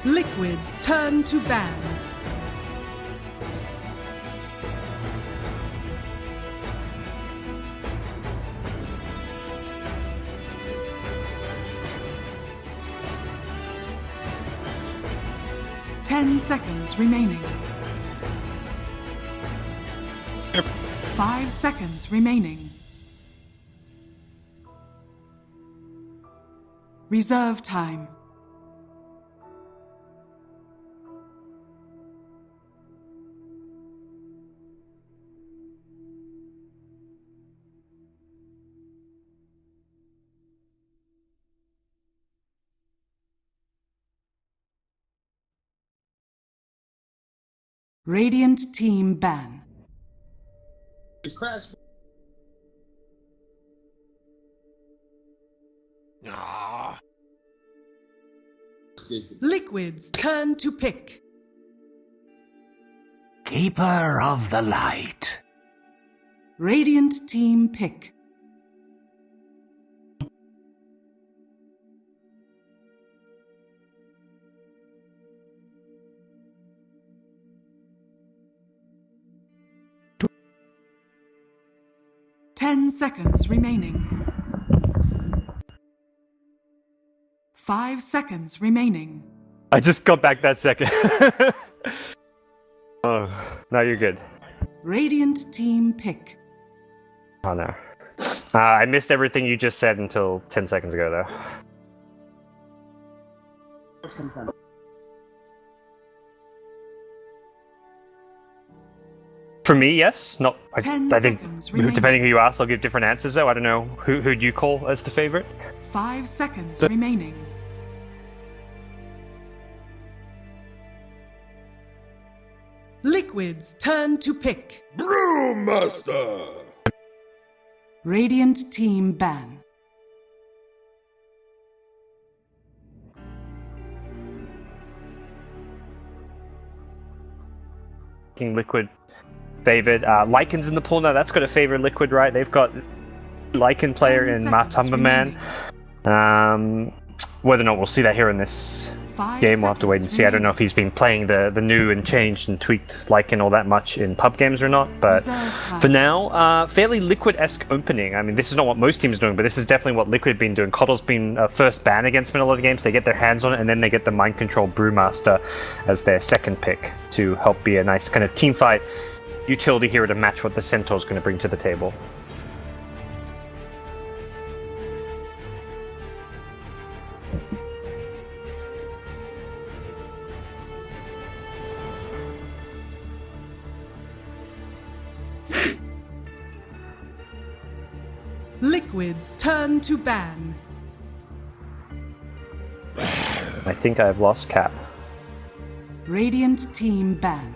Liquid's turn to ban. Ten seconds remaining. 5 seconds remaining. Reserve time. Radiant team ban. Liquid's turn to pick. Keeper of the light. Radiant team pick. Ten seconds remaining. 5 seconds remaining. I just got back that second. Oh, now you're good. Radiant team pick. Oh no. I missed everything you just said until 10 seconds ago, though. For me, yes. Not. I think depending who you ask, they'll give different answers. Though I don't know who'd you call as the favorite. 5 seconds remaining. Liquid's turn to pick. Brewmaster! Radiant team ban. Liquid favored. Lycan's in the pool now. That's got a favorite Liquid, right? They've got Lycan player in Matumberman. Whether or not we'll see that here in this game, we'll have to wait and see. I don't know if he's been playing the new and changed and tweaked Lycan all that much in pub games or not, but for now, fairly Liquid-esque opening. I mean, this is not what most teams are doing, but this is definitely what Liquid have been doing. Coddle's been first ban against him in a lot of games. They get their hands on it, and then they get the Mind Control Brewmaster as their second pick to help be a nice kind of team fight utility hero to match what the Centaur's going to bring to the table. Liquid's turn to ban. I think I've lost Cap. Radiant team ban.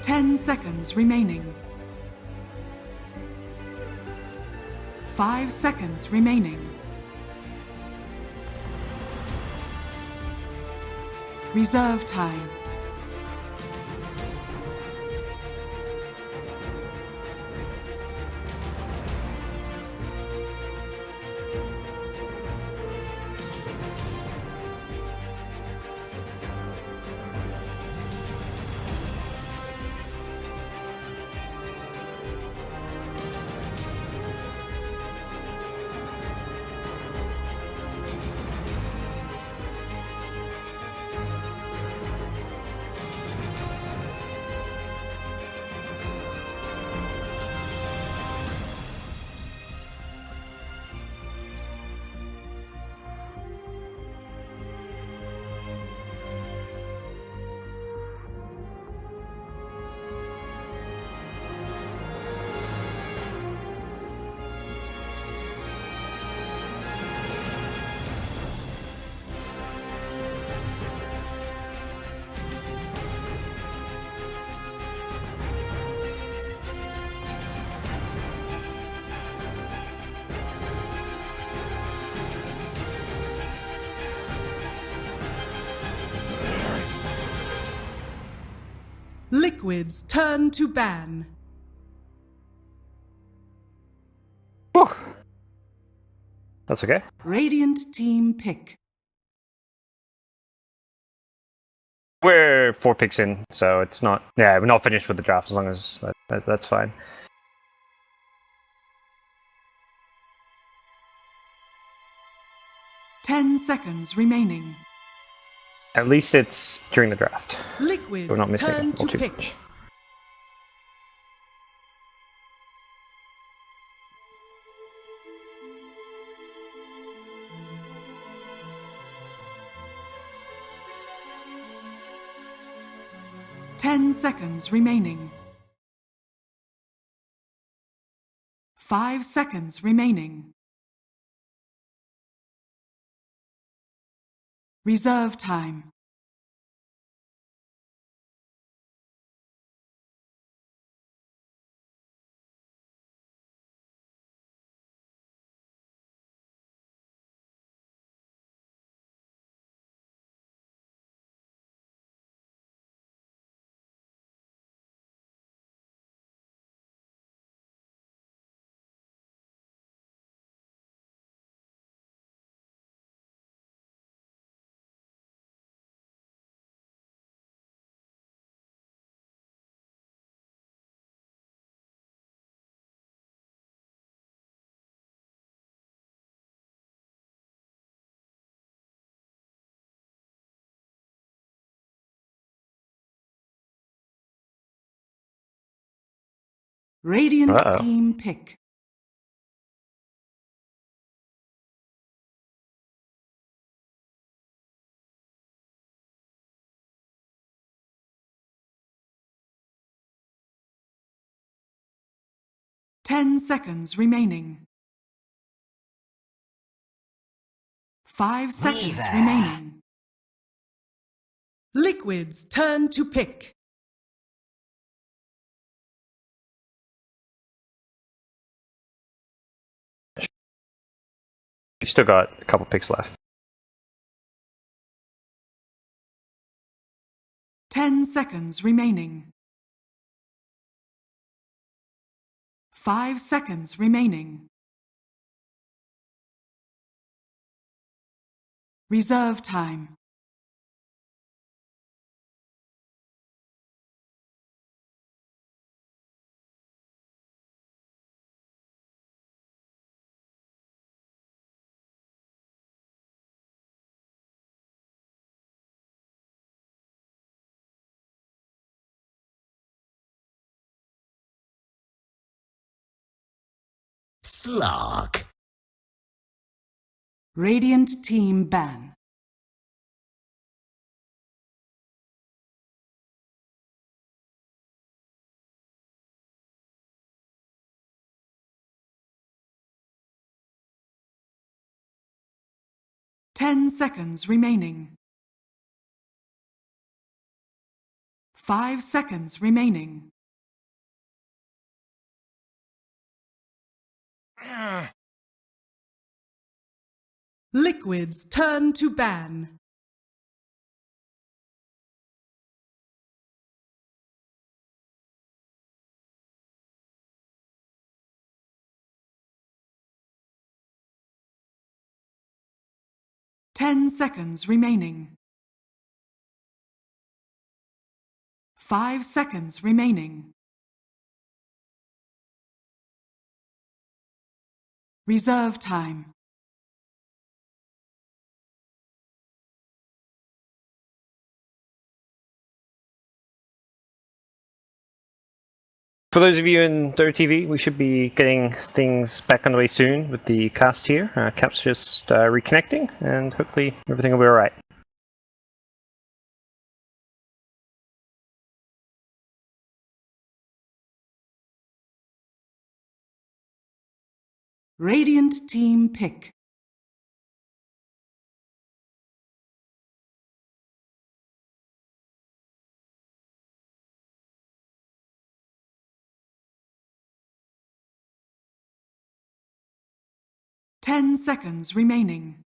Ten seconds remaining. 5 seconds remaining. Reserve time. Liquid's turn to ban. Whew. That's okay. Radiant team pick. We're 4 picks in, so it's not... Yeah, we're not finished with the draft as long as that's fine. Ten seconds remaining. At least it's during the draft. Liquid's We're not missing turn all to too pick. much. Ten seconds remaining. 5 seconds remaining. Reserve time. Radiant team pick. Ten seconds remaining. 5 seconds remaining. Liquid's turn to pick. We still got a couple picks left. 10 seconds remaining. 5 seconds remaining. Reserve time. Slog. Radiant team ban. Ten seconds remaining. 5 seconds remaining. Liquid's turn to ban. Ten seconds remaining. 5 seconds remaining. Reserve time. For those of you in Dota TV, we should be getting things back on the way soon with the cast here. Cap's just reconnecting, and hopefully everything will be alright. Radiant team pick. Ten seconds remaining.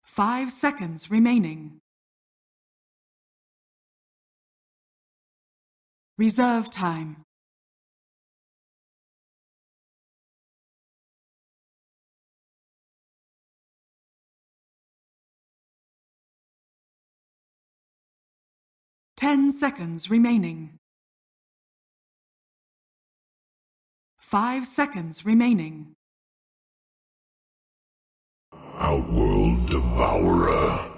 5 seconds remaining. Reserve time. Ten seconds remaining. 5 seconds remaining. Outworld Devourer.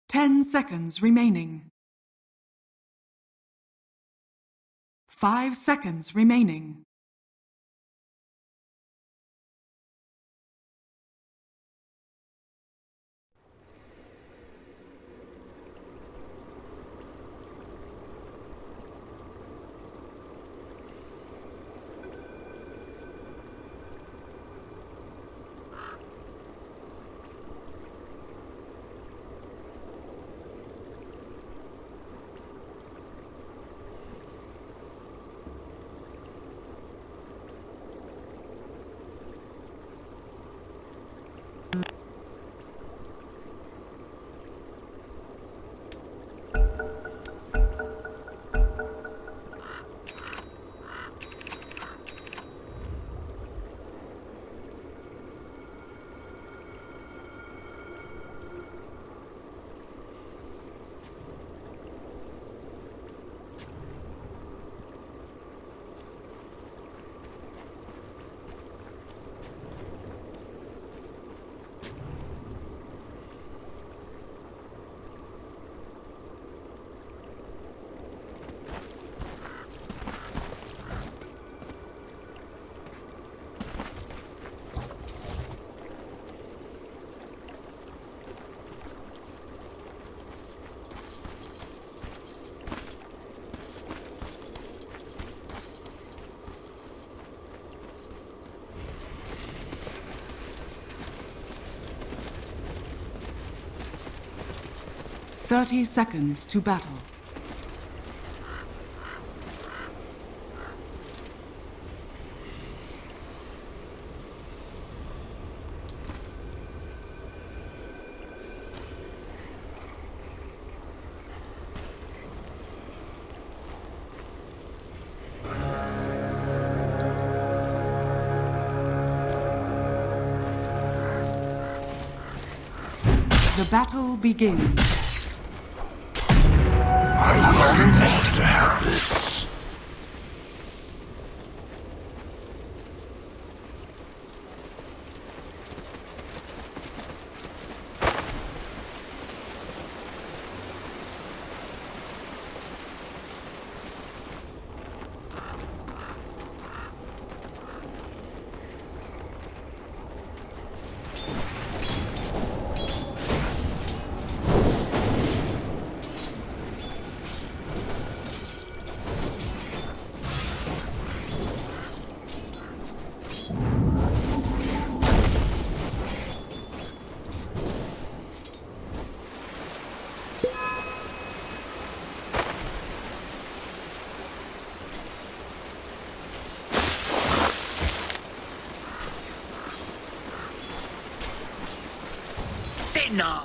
Ten seconds remaining. 5 seconds remaining. "30 seconds to battle. The battle begins. I was meant to have this. Dinner!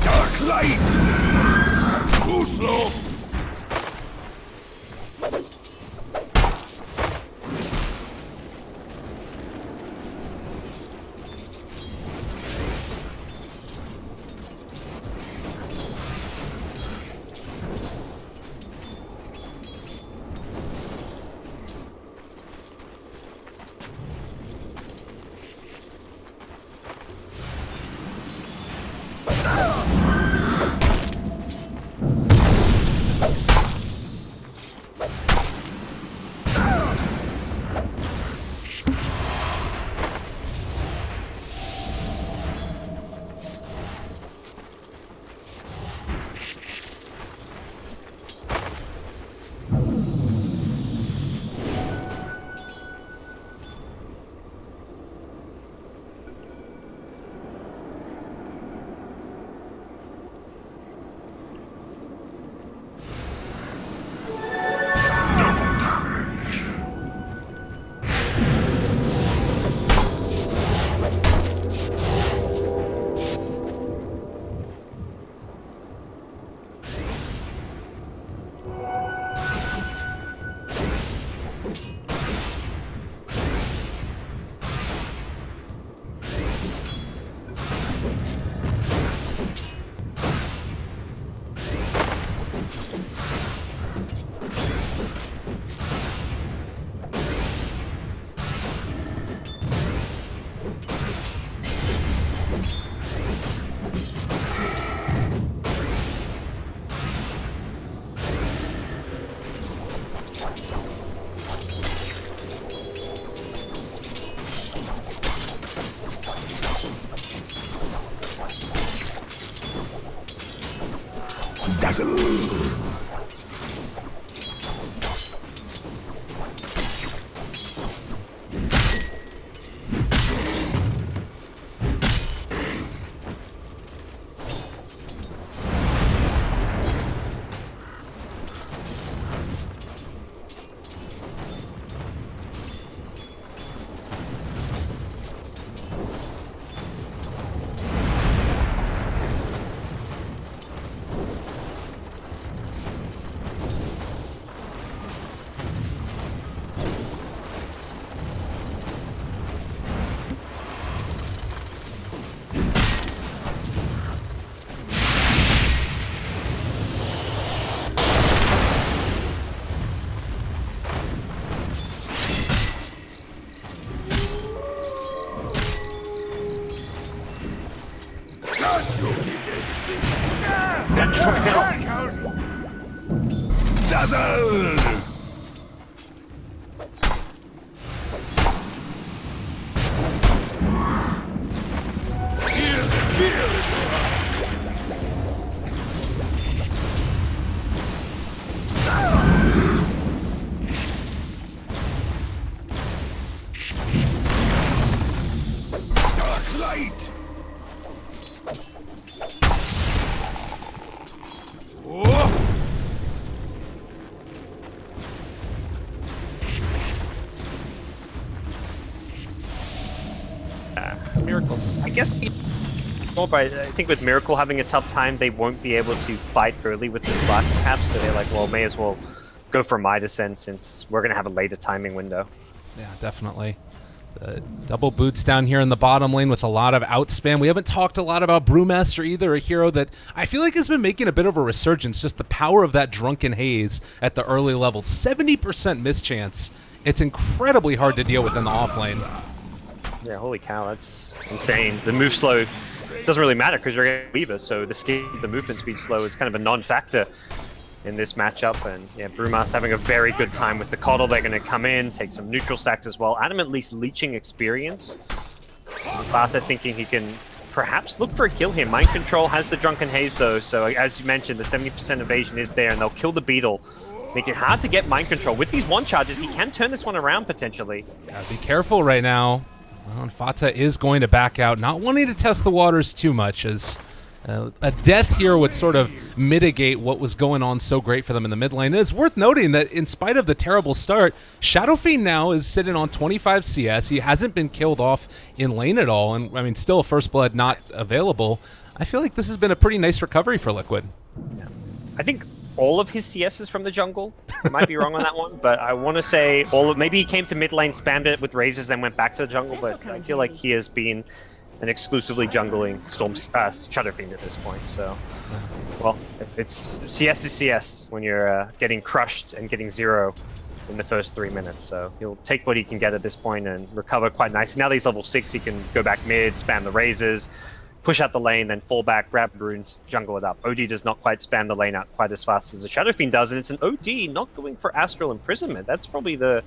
Dark light! Too slow! Dazzle! Dazzle! Dark light! Miracles. I guess but I think with Miracle having a tough time, they won't be able to fight early with the Slack perhaps, so they're like, well, may as well go for Midas then, since we're going to have a later timing window. Yeah, definitely. The double boots down here in the bottom lane with a lot of outspam. We haven't talked a lot about Brewmaster either, a hero that I feel like has been making a bit of a resurgence. Just the power of that Drunken Haze at the early level. 70% mischance. It's incredibly hard to deal with in the off lane. Yeah, holy cow, that's insane. The move slow doesn't really matter because you're getting Weaver, so the speed, the movement speed slow is kind of a non-factor in this matchup. And yeah, Brewmaster having a very good time with the Coddle. They're going to come in, take some neutral stacks as well. Adam at least leeching experience. Fata thinking he can perhaps look for a kill here. Mind Control has the Drunken Haze though, so as you mentioned, the 70% evasion is there, and they'll kill the Beetle. Make it hard to get Mind Control. With these one charges, he can turn this one around potentially. Be careful right now. Well, and Fata is going to back out, not wanting to test the waters too much, as a death here would sort of mitigate what was going on so great for them in the mid lane. And it's worth noting that in spite of the terrible start, Shadow Fiend now is sitting on 25 CS. He hasn't been killed off in lane at all, and I mean, still First Blood not available. I feel like this has been a pretty nice recovery for Liquid. Yeah. I think all of his CS is from the jungle. I might be wrong on that one, but I want to say maybe he came to mid lane, spammed it with razors, then went back to the jungle, but I feel like he has been an exclusively jungling Shadow Fiend at this point. So, well, it's CS is CS when you're getting crushed and getting 0 in the first 3 minutes. So he'll take what he can get at this point and recover quite nicely. Now that he's level 6, he can go back mid, spam the razors, push out the lane, then fall back, grab runes, jungle it up. OD does not quite spam the lane out quite as fast as the Shadow Fiend does, and it's an OD not going for Astral Imprisonment. That's probably the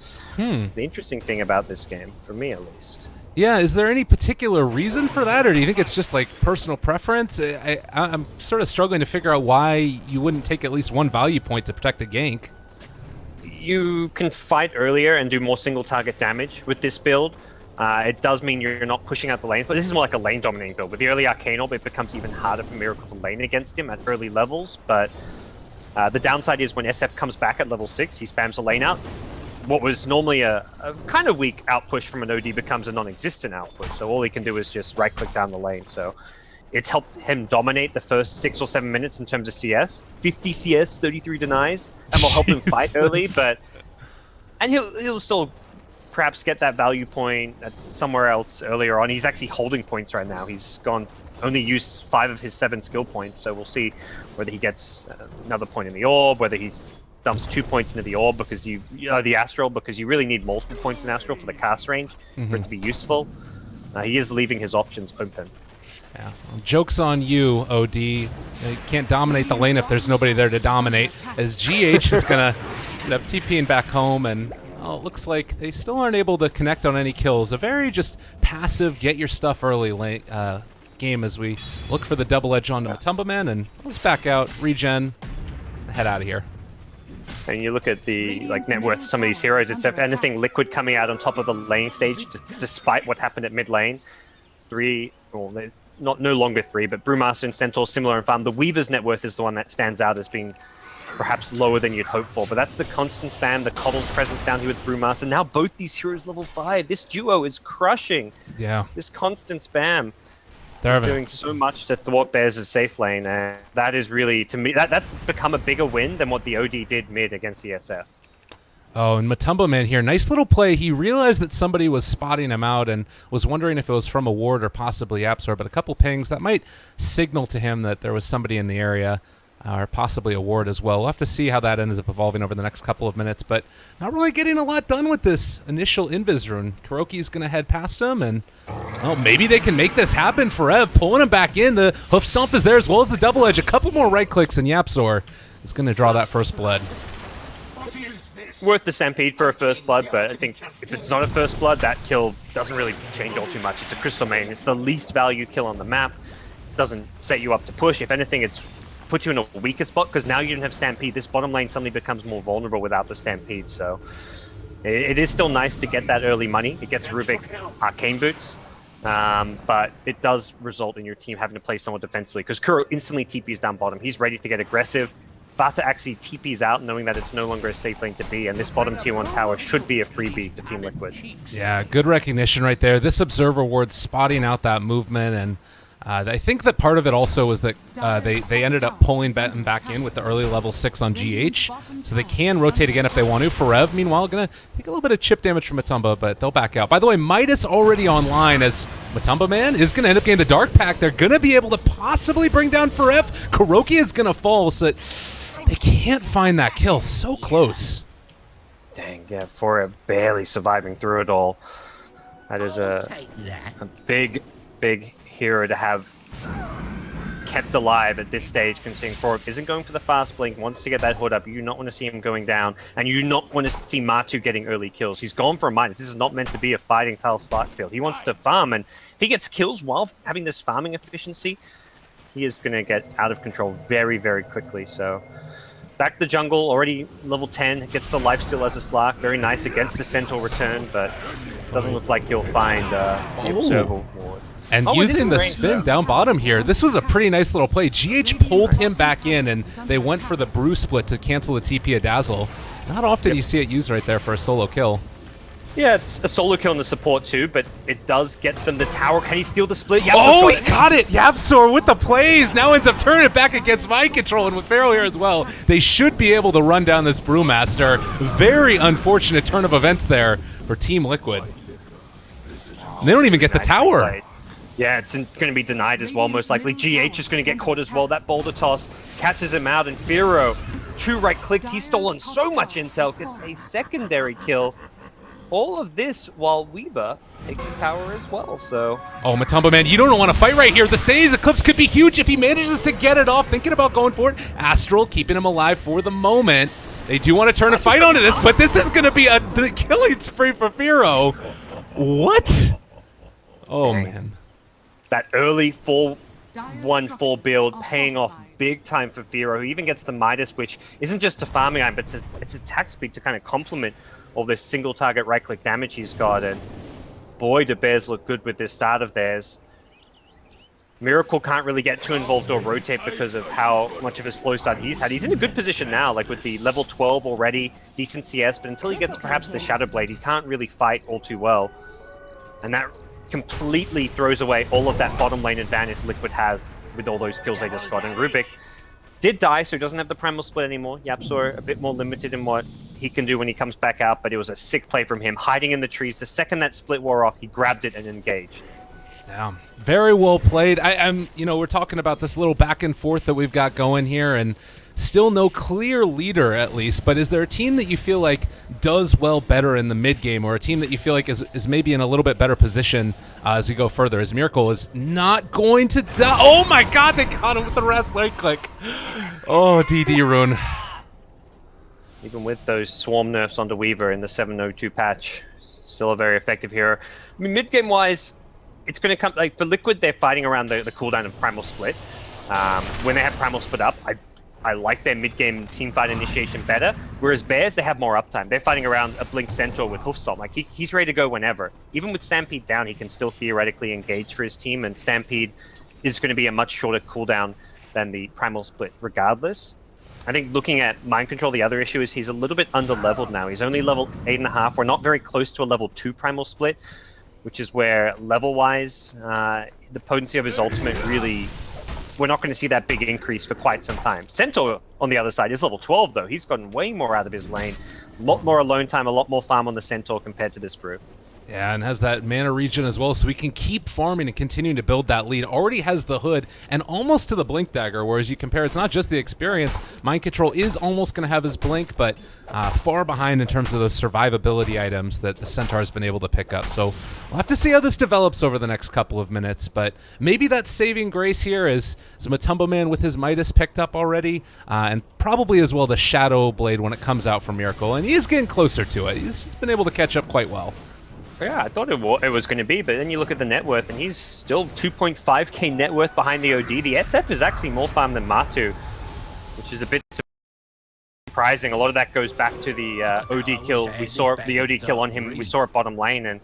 interesting thing about this game, for me at least. Yeah, is there any particular reason for that, or do you think it's just like personal preference? I'm sort of struggling to figure out why you wouldn't take at least one value point to protect a gank. You can fight earlier and do more single target damage with this build. It does mean you're not pushing out the lanes, but this is more like a lane dominating build. With the early Arcane Orb, it becomes even harder for Miracle to lane against him at early levels, but the downside is when SF comes back at level 6, he spams the lane out. What was normally a kind of weak outpush from an OD becomes a non-existent outpush, so all he can do is just right-click down the lane. So it's helped him dominate the first 6 or 7 minutes in terms of CS. 50 CS, 33 denies, and will help him fight early, and he'll still perhaps get that value point that's somewhere else earlier on. He's actually holding points right now. He's only used 5 of his 7 skill points, so we'll see whether he gets another point in the orb, whether he dumps 2 points into the orb because the Astral, because you really need multiple points in Astral for the cast range for it to be useful. He is leaving his options open. Yeah, well, joke's on you, OD. You can't dominate the lane if there's nobody there to dominate, as GH is going to end up TPing back home, and it looks like they still aren't able to connect on any kills. A very just passive, get your stuff early game as we look for the double edge onto Matumba Man, and let's back out, regen, head out of here. And you look at the net worth of some of these heroes, it's if anything Liquid coming out on top of the lane stage, despite what happened at mid lane. No longer 3, but Brewmaster and Centaur similar in farm. The Weaver's net worth is the one that stands out as being perhaps lower than you'd hope for, but that's the constant spam, the Coddle's presence down here with Brewmaster. Now both these heroes level 5. This duo is crushing. Yeah. This constant spam. They're doing so much to thwart Bears' safe lane, and that is really, to me, that's become a bigger win than what the OD did mid against the SF. Oh, and Matumba Man here, nice little play. He realized that somebody was spotting him out and was wondering if it was from a ward or possibly Yapsor, but a couple pings that might signal to him that there was somebody in the area, or possibly a ward as well. We'll have to see how that ends up evolving over the next couple of minutes, but not really getting a lot done with this initial Invis rune. Kuroki's going to head past him, and well, maybe they can make this happen for Ev, pulling him back in. The hoof stomp is there as well as the double edge. A couple more right clicks, and Yapsor is going to draw that first blood. Worth the stampede for a first blood, but I think if it's not a first blood, that kill doesn't really change all too much. It's a Crystal Main. It's the least value kill on the map. It doesn't set you up to push. If anything, it's put you in a weaker spot, because now you don't have Stampede. This bottom lane suddenly becomes more vulnerable without the Stampede, so it is still nice to get that early money. It gets Rubik Arcane Boots, but it does result in your team having to play somewhat defensively, because Kuro instantly TPs down bottom. He's ready to get aggressive. Vata actually TPs out, knowing that it's no longer a safe lane to be, and this bottom tier 1 tower should be a freebie for Team Liquid. Yeah, good recognition right there. This Observer Ward spotting out that movement, and I think that part of it also was that they ended up pulling back in with the early level 6 on GH, so they can rotate again if they want to. Forev, meanwhile, going to take a little bit of chip damage from Matumba, but they'll back out. By the way, Midas already online, as Matumba Man is going to end up getting the Dark Pack. They're going to be able to possibly bring down Forev. Kuroki is going to fall, so they can't find that kill. So close. Dang, yeah, Forev barely surviving through it all. That is a big hero to have kept alive at this stage, considering Forev isn't going for the fast blink, wants to get that hood up. You do not want to see him going down, and you do not want to see Matu getting early kills. He's gone for a minus. This is not meant to be a fighting tile start field. He wants to farm, and if he gets kills while having this farming efficiency, he is going to get out of control very, very quickly. So back to the jungle, already level 10, gets the lifesteal as a Slark. Very nice against the Centaur return, but doesn't look like he'll find the Observer Ward. And using the spin down bottom here, this was a pretty nice little play. GH pulled him back in, and they went for the brew split to cancel the TP of Dazzle. Not often you see it used right there for a solo kill. Yeah, it's a solo kill in the support too, but it does get them the tower. Can he steal the split? Oh, he got it! Yapsor with the plays! Now ends up turning it back against mind control, and with Pharaoh here as well, they should be able to run down this Brewmaster. Very unfortunate turn of events there for Team Liquid. And they don't even get the tower. Played. Yeah, it's going to be denied as well, most likely. GH is going to get caught as well. That boulder toss catches him out, and Firo, 2 right clicks. He's stolen so much intel, gets a secondary kill. All of this while Weaver takes a tower as well, so... Oh, Matumba Man, you don't want to fight right here. The Say's Eclipse could be huge if he manages to get it off. Thinking about going for it. Astral keeping him alive for the moment. They do want to turn a fight onto this, but this is going to be a killing spree for Firo. What? Oh, Dang. Man. That early 4-1-4 build paying off big time for Firo, who even gets the Midas, which isn't just a farming item, but it's attack speed to kind of complement all this single target right click damage he's got. And boy, do Bears look good with this start of theirs. Miracle can't really get too involved or rotate because of how much of a slow start he's had. He's in a good position now, like with the level 12 already, decent CS, but until he gets perhaps the Shadow Blade, he can't really fight all too well. And that completely throws away all of that bottom lane advantage Liquid have with all those kills they just got. And Rubik did die, so he doesn't have the Primal Split anymore. Yapsor a bit more limited in what he can do when he comes back out, but it was a sick play from him, hiding in the trees. The second that split wore off, he grabbed it and engaged. Yeah, very well played. We're talking about this little back and forth that we've got going here, and still no clear leader at least, but is there a team that you feel like does well better in the mid game, or a team that you feel like is maybe in a little bit better position as we go further? As Miracle is not going to die. Oh my god, they got him with the rest right click. Oh, DD rune. Even with those swarm nerfs onto Weaver in the 702 patch, still a very effective hero. I mean, mid game wise, it's going to come, like for Liquid, they're fighting around the cooldown of Primal Split. When they have Primal Split up, I like their mid-game teamfight initiation better, whereas Bears, they have more uptime. They're fighting around a Blink Centaur with Hoofstomp. Like, he's ready to go whenever. Even with Stampede down, he can still theoretically engage for his team, and Stampede is going to be a much shorter cooldown than the Primal Split regardless. I think looking at Mind Control, the other issue is he's a little bit under-leveled now. He's only level 8.5. We're not very close to a level 2 Primal Split, which is where level-wise, the potency of his ultimate really... We're not going to see that big increase for quite some time. Centaur, on the other side, is level 12, though. He's gotten way more out of his lane. A lot more alone time, a lot more farm on the Centaur compared to this brew. Yeah, and has that mana regen as well, so we can keep farming and continuing to build that lead. Already has the hood and almost to the blink dagger, whereas you compare, it's not just the experience. Mind Control is almost going to have his blink, but far behind in terms of those survivability items that the Centaur's been able to pick up. So we'll have to see how this develops over the next couple of minutes, but maybe that saving grace here is Matumbo Man with his Midas picked up already, and probably as well the Shadow Blade when it comes out from Miracle, and he's getting closer to it. He's been able to catch up quite well. Yeah, I thought it was going to be, but then you look at the net worth, and he's still 2.5k net worth behind the OD. The SF is actually more farm than Matu, which is a bit surprising. A lot of that goes back to the OD kill. We saw the OD kill on him. We saw it bottom lane, and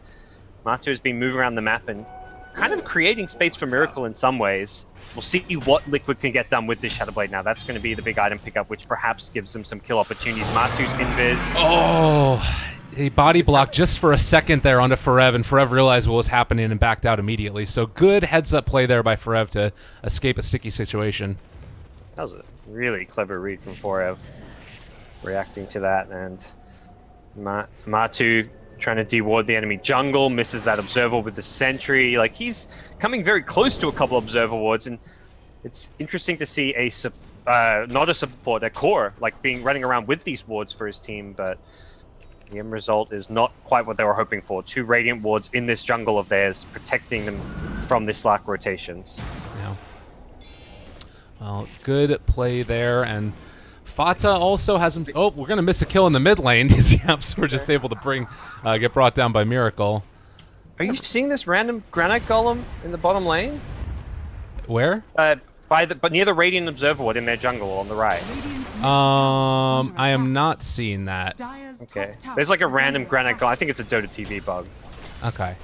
Matu has been moving around the map and kind of creating space for Miracle in some ways. We'll see what Liquid can get done with this Shadow Blade now. That's going to be the big item pickup, which perhaps gives them some kill opportunities. Matu's invis. Oh! He body blocked just for a second there onto Forev, and Forev realized what was happening and backed out immediately. So good heads-up play there by Forev to escape a sticky situation. That was a really clever read from Forev, reacting to that. And Matu trying to deward the enemy jungle, misses that Observer with the Sentry. Like, he's coming very close to a couple Observer wards, and it's interesting to see not a support, a core, like running around with these wards for his team, but the end result is not quite what they were hoping for. 2 Radiant wards in this jungle of theirs, protecting them from this Slack rotations. Yeah. Well, good play there, and Fata also has him. Oh, we're gonna miss a kill in the mid lane. His Yaps were just able to get brought down by Miracle. Are you seeing this random Granite Golem in the bottom lane? Where? But near the Radiant Observer ward in their jungle on the right. I am not seeing that. Okay. There's like a random Granite Golem. I think it's a Dota TV bug. Okay.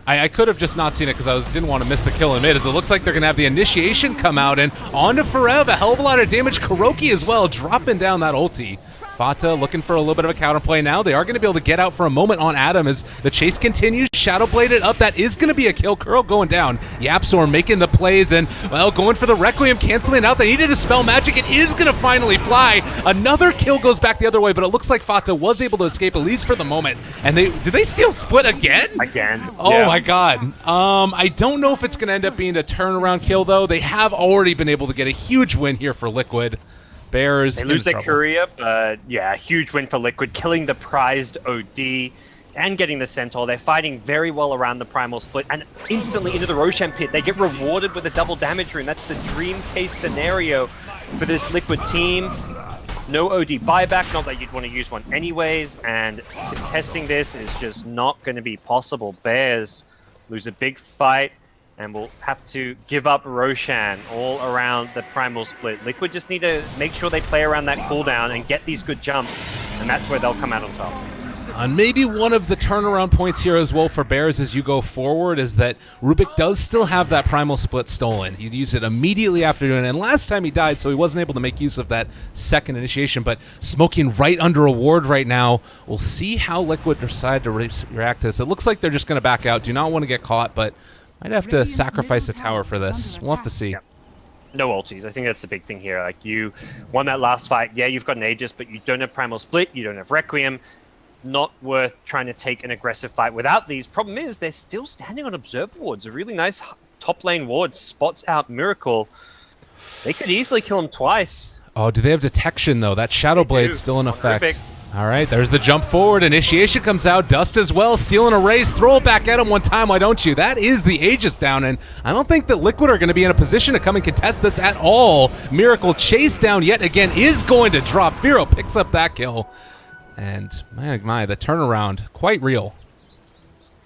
I could have just not seen it because I didn't want to miss the kill in mid, as it looks like they're going to have the initiation come out, and onto Forev, a hell of a lot of damage. Kuroki as well, dropping down that ulti. Fata looking for a little bit of a counterplay now. They are going to be able to get out for a moment on Adam as the chase continues. Shadow bladed up. That is going to be a kill. Curl going down. Yapstorm making the plays and, well, going for the Requiem, canceling out. They needed to dispel magic. It is going to finally fly. Another kill goes back the other way, but it looks like Fata was able to escape, at least for the moment. And do they steal split again? Again. Oh yeah. my god. I don't know if it's going to end up being a turnaround kill, though. They have already been able to get a huge win here for Liquid. Bears. They lose their courier, but yeah, huge win for Liquid, killing the prized OD and getting the Centaur. They're fighting very well around the Primal Split and instantly into the Roshan pit. They get rewarded with a double damage rune. That's the dream case scenario for this Liquid team. No OD buyback, not that you'd want to use one anyways, and contesting this is just not going to be possible. Bears lose a big fight and will have to give up Roshan all around the Primal Split. Liquid just need to make sure they play around that cooldown and get these good jumps, and that's where they'll come out on top. And maybe one of the turnaround points here as well for Bears as you go forward is that Rubik does still have that Primal Split stolen. He used it immediately after doing it, and last time he died, so he wasn't able to make use of that second initiation, but smoking right under a ward right now. We'll see how Liquid decide to react to this. It looks like they're just going to back out. Do not want to get caught, but might have to sacrifice a tower for this. We'll have to see. Yep. No ultis. I think that's the big thing here. Like, you won that last fight. Yeah, you've got an Aegis, but you don't have Primal Split. You don't have Requiem. Not worth trying to take an aggressive fight without these. Problem is, they're still standing on Observer wards. A really nice top lane ward spots out Miracle. They could easily kill him twice. Oh, do they have detection, though? That Shadow Blade's still in effect. Rubik. All right, there's the jump forward. Initiation comes out. Dust as well, stealing a raise. Throw it back at him one time, why don't you? That is the Aegis down, and I don't think that Liquid are going to be in a position to come and contest this at all. Miracle chase down yet again is going to drop. Firo picks up that kill. And my, the turnaround, quite real.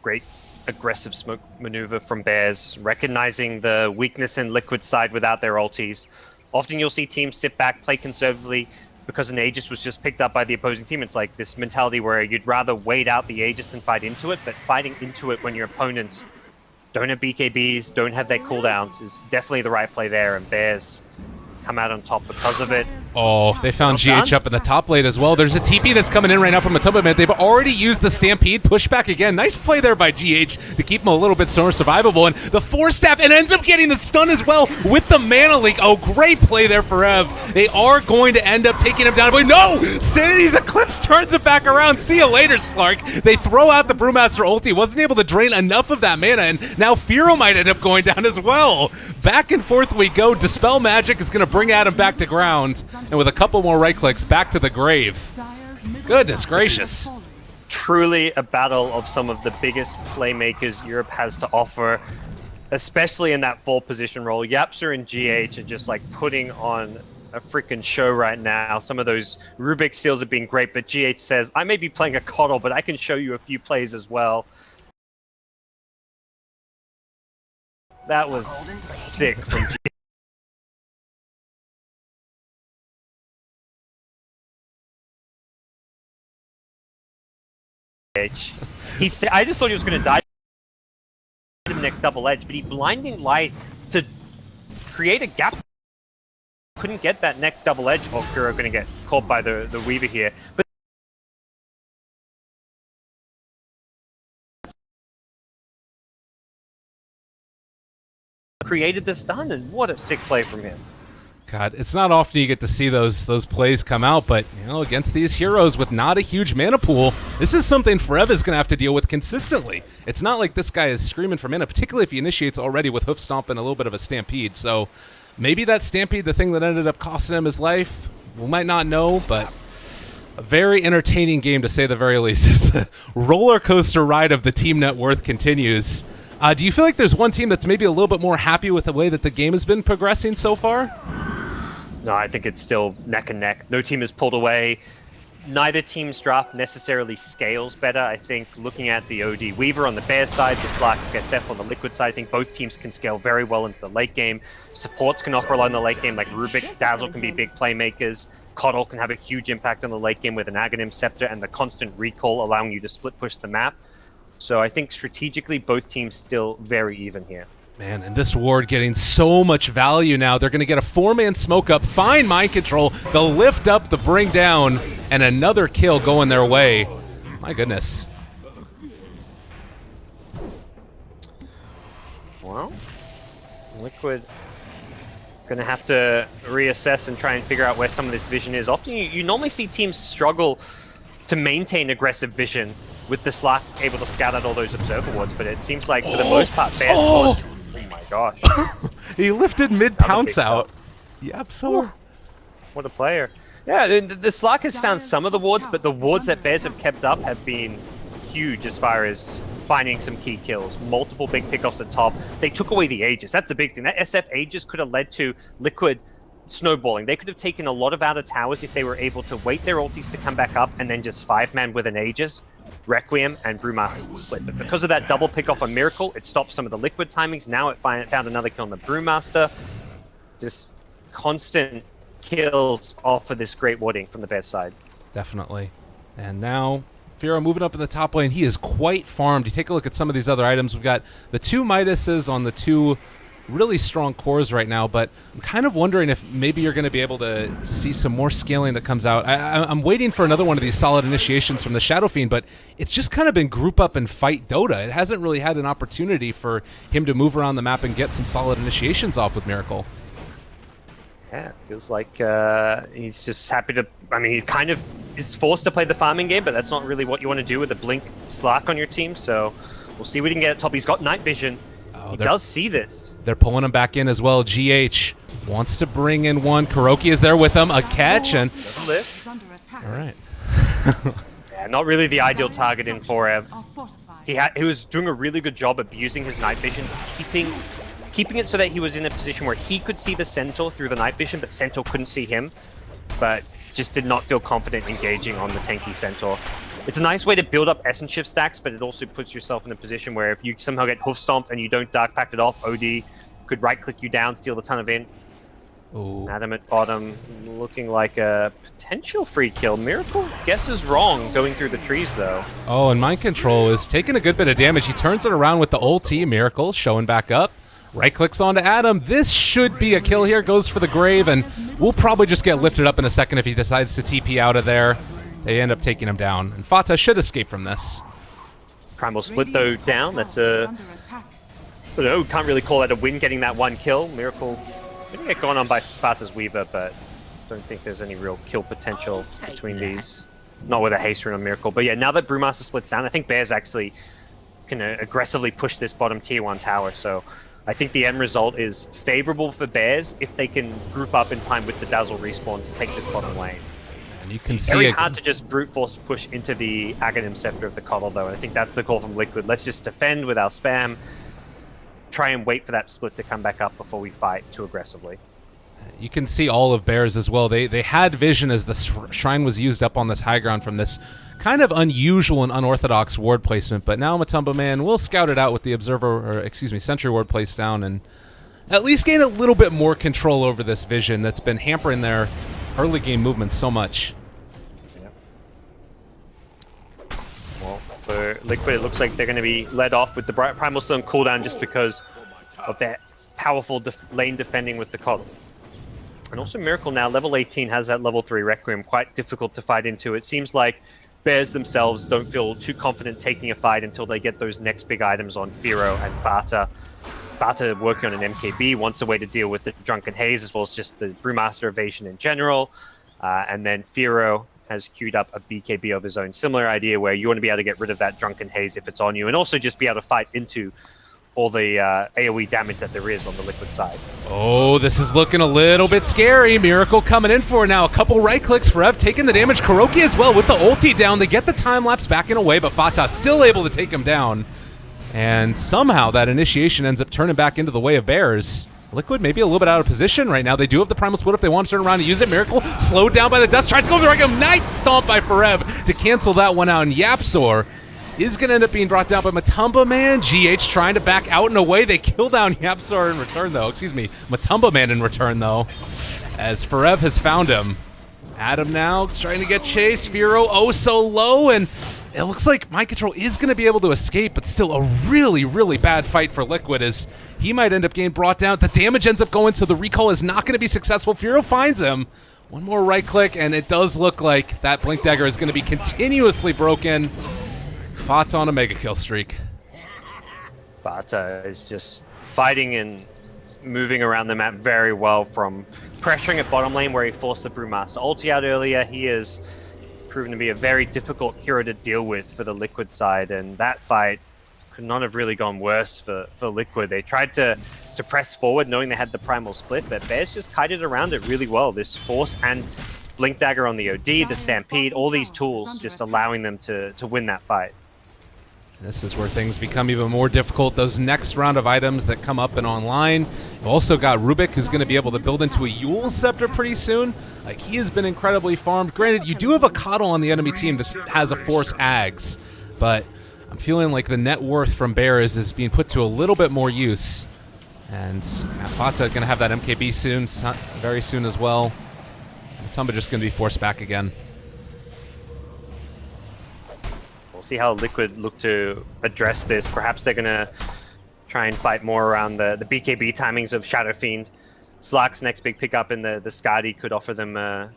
Great aggressive smoke maneuver from Bears, recognizing the weakness in Liquid side without their ultis. Often you'll see teams sit back, play conservatively, because an Aegis was just picked up by the opposing team. It's like this mentality where you'd rather wait out the Aegis than fight into it, but fighting into it when your opponents don't have BKBs, don't have their cooldowns is definitely the right play there, and Bears come out on top because of it. Oh, they found GH up in the top lane as well. There's a TP that's coming in right now from a top mid. They've already used the Stampede. Pushback again. Nice play there by GH to keep him a little bit more survivable. And the Force Staff, and ends up getting the stun as well with the Mana Leak. Oh, great play there for Ev. They are going to end up taking him down. But no! Sanity's Eclipse turns it back around. See you later, Slark. They throw out the Brewmaster ulti. Wasn't able to drain enough of that mana, and now Firo might end up going down as well. Back and forth we go. Dispel Magic is going to bring Adam back to ground, and with a couple more right clicks, back to the grave. Goodness gracious. Truly a battle of some of the biggest playmakers Europe has to offer, especially in that 4 position role. Yapster and GH are just like putting on a freaking show right now. Some of those Rubik seals have been great, but GH says, I may be playing a Coddle, but I can show you a few plays as well. That was sick from GH. He said, I just thought he was going to die to the next double edge, but he blinding light to create a gap. Couldn't get that next double edge. Oh, Kuro going to get caught by the Weaver here. But created the stun, and what a sick play from him. God, it's not often you get to see those plays come out, but you know, against these heroes with not a huge mana pool, this is something Forev is going to have to deal with consistently. It's not like this guy is screaming for mana, particularly if he initiates already with Hoof Stomp and a little bit of a Stampede. So maybe that Stampede, the thing that ended up costing him his life, we might not know, but a very entertaining game to say the very least as the roller coaster ride of the team net worth continues. Do you feel like there's one team that's maybe a little bit more happy with the way that the game has been progressing so far? No, I think it's still neck and neck. No team has pulled away. Neither team's draft necessarily scales better. I think looking at the OD Weaver on the Bear side, the Slark SF on the Liquid side, I think both teams can scale very well into the late game. Supports can offer a lot in the late game, like Rubik, Dazzle can be big playmakers. Coddle can have a huge impact on the late game with an Aghanim Scepter and the constant recall allowing you to split push the map. So I think strategically both teams still very even here. Man, and this ward getting so much value now. They're going to get a 4-man smoke up, fine mind control, the lift up, the bring down, and another kill going their way. My goodness. Well, Liquid going to have to reassess and try and figure out where some of this vision is. Often you normally see teams struggle to maintain aggressive vision with the Slark able to scout out all those observer wards, but it seems like for the most part, Bears was... Oh my gosh. He lifted mid-pounce out. Yep, so... What a player. Yeah, the Slark has found some of the wards, but the wards that Bears have kept up have been huge as far as finding some key kills. Multiple big pickoffs at top. They took away the Aegis. That's the big thing. That SF Aegis could have led to Liquid snowballing. They could have taken a lot of outer towers if they were able to wait their ultis to come back up and then just 5-man with an Aegis, Requiem, and Brewmaster split. But because of that double pick off on Miracle, it stopped some of the Liquid timings. Now it found another kill on the Brewmaster. Just constant kills off of this great warding from the Bears side. Definitely. And now Firo moving up in the top lane. He is quite farmed. You take a look at some of these other items. We've got the 2 Midases on the 2 really strong cores right now, but I'm kind of wondering if maybe you're going to be able to see some more scaling that comes out. I'm waiting for another one of these solid initiations from the Shadow Fiend, but it's just kind of been group up and fight Dota. It hasn't really had an opportunity for him to move around the map and get some solid initiations off with Miracle. Yeah, it feels like he's just happy to... I mean, he kind of is forced to play the farming game, but that's not really what you want to do with a Blink Slark on your team, so we'll see what he can get at top. He's got night vision. He does see this. They're pulling him back in as well. GH wants to bring in one. Kuroki is there with him. A catch and... All right. Yeah, not really the ideal target in Forev. He was doing a really good job abusing his night vision, keeping it so that he was in a position where he could see the Centaur through the night vision, but Centaur couldn't see him. But just did not feel confident engaging on the tanky Centaur. It's a nice way to build up Essence Shift stacks, but it also puts yourself in a position where if you somehow get Hoof Stomped and you don't Dark Pact it off, OD could right-click you down, steal the ton of int. Ooh. Adam at bottom looking like a potential free kill. Miracle guesses wrong going through the trees though. Oh, and Mind Control is taking a good bit of damage. He turns it around with the ulti. Miracle showing back up. Right clicks onto Adam. This should be a kill here. Goes for the grave, and we'll probably just get lifted up in a second if he decides to TP out of there. They end up taking him down. And Fata should escape from this. Primal split though down. That's a... I don't know, can't really call that a win getting that one kill. Miracle gonna get gone on by Fata's Weaver, but don't think there's any real kill potential between these. Not with a haste rune on Miracle. But yeah, now that Brewmaster splits down, I think Bears actually can aggressively push this bottom tier 1 tower. So I think the end result is favorable for Bears if they can group up in time with the Dazzle respawn to take this bottom lane. And you can see Very hard to just brute force push into the Aghanim Scepter of the Coddle though, and I think that's the call from Liquid. Let's just defend with our spam, try and wait for that split to come back up before we fight too aggressively. You can see all of Bears as well. They had vision as the shrine was used up on this high ground from this kind of unusual and unorthodox ward placement, but now Matumba Man will scout it out with the Observer, or excuse me, Sentry ward placed down and at least gain a little bit more control over this vision that's been hampering their early game movement so much. Yeah. Well, for Liquid, it looks like they're going to be led off with the Primal still on cooldown just because of their powerful lane defending with the Coddle. And also Miracle now, level 18, has that level 3 Requiem, quite difficult to fight into. It seems like Bears themselves don't feel too confident taking a fight until they get those next big items on Firo and Fata. Fata working on an MKB wants a way to deal with the Drunken Haze as well as just the Brewmaster evasion in general. And then Firo has queued up a BKB of his own. Similar idea where you want to be able to get rid of that Drunken Haze if it's on you and also just be able to fight into all the AoE damage that there is on the Liquid side. Oh, this is looking a little bit scary. Miracle coming in for it now. A couple right clicks for Ev, taking the damage. Kuroki as well with the ulti down. They get the time lapse backing away, but Fata still able to take him down. And somehow that initiation ends up turning back into the way of Bears. Liquid maybe a little bit out of position right now. They do have the Primal Split if they want to turn around and use it. Miracle slowed down by the dust. Tries to go for the right Night Stomp by Forev to cancel that one out. And Yapsor is going to end up being brought down by Matumba Man. GH trying to back out and away. They kill down Yapsor in return, though. Excuse me, Matumba Man in return, though, as Forev has found him. Adam now trying to get chased. Firo oh so low, and it looks like Mind Control is going to be able to escape, but still a really, really bad fight for Liquid as he might end up getting brought down. The damage ends up going, so the recall is not going to be successful. Firo finds him. One more right click, and it does look like that Blink Dagger is going to be continuously broken. Fata on a mega kill streak. Fata is just fighting and moving around the map very well, from pressuring at bottom lane where he forced the Brewmaster ulti out earlier. He is proven to be a very difficult hero to deal with for the Liquid side, and that fight could not have really gone worse for Liquid. They tried to press forward knowing they had the Primal Split, but Bears just kited around it really well. This Force and Blink Dagger on the OD, the Stampede, all these tools just allowing them to win that fight. This is where things become even more difficult. Those next round of items that come up and online. You've also got Rubik, who's going to be able to build into a Yule Scepter pretty soon. Like, he has been incredibly farmed. Granted, you do have a Coddle on the enemy team that has a Force Ags, but I'm feeling like the net worth from Bears is being put to a little bit more use. And Fata going to have that MKB soon, very soon as well. Tumba just going to be forced back again. We'll see how Liquid look to address this. Perhaps they're going to try and fight more around the BKB timings of Shadow Fiend. Slark's next big pickup in the Skadi could offer them a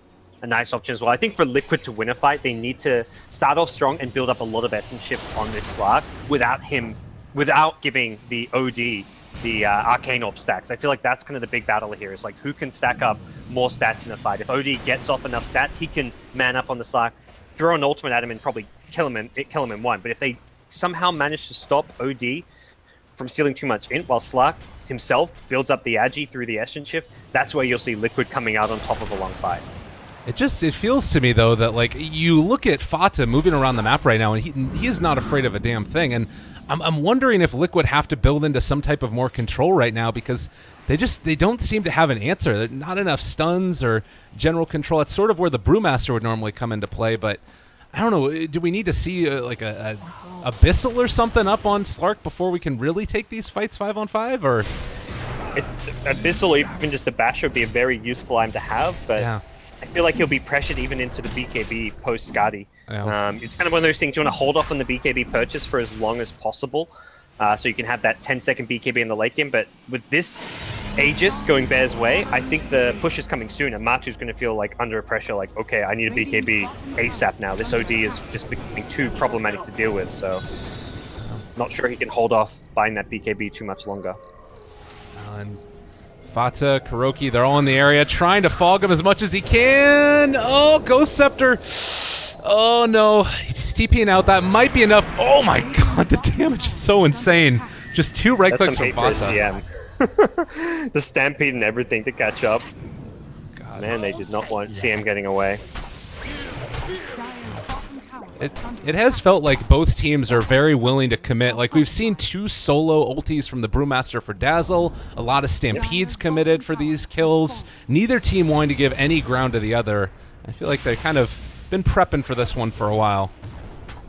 nice option as well. I think for Liquid to win a fight, they need to start off strong and build up a lot of essence on this Slark without giving the OD the Arcane Orb stacks. I feel like that's kind of the big battle here, is like who can stack up more stats in a fight. If OD gets off enough stats, he can man up on the Slark, throw an ultimate at him and probably kill him in one. But if they somehow manage to stop OD from stealing too much int while Slark himself builds up the Agi through the Essence Shift, that's where you'll see Liquid coming out on top of a long fight. It feels to me, though, that like you look at Fata moving around the map right now, and he is not afraid of a damn thing. And I'm wondering if Liquid have to build into some type of more control right now, because they don't seem to have an answer. There's not enough stuns or general control. It's sort of where the Brewmaster would normally come into play, but I don't know. Do we need to see like a Abyssal or something up on Slark before we can really take these fights 5-on-5? Or Abyssal, even just a Basher, would be a very useful item to have, but Yeah. I feel like he'll be pressured even into the BKB post Skadi. Yeah. It's kind of one of those things you want to hold off on the BKB purchase for as long as possible, so you can have that 10-second BKB in the late game. But with this Aegis going Bear's way, I think the push is coming soon, and Matu's going to feel like under pressure, like, okay, I need a BKB ASAP now. This OD is just becoming too problematic to deal with, so not sure he can hold off buying that BKB too much longer. And Fata, Kuroki, they're all in the area, trying to fog him as much as he can. Oh, Ghost Scepter. Oh, no. He's TPing out. That might be enough. Oh, my God. The damage is so insane. Just 2 right That's clicks some from hate for Fata. CM. The Stampede and everything to catch up. God. Man, they did not want CM getting away. Dire's bottom tower It has felt like both teams are very willing to commit. Like, we've seen 2 solo ultis from the Brewmaster for Dazzle, a lot of Stampedes committed for these kills. Neither team wanting to give any ground to the other. I feel like they've kind of been prepping for this one for a while.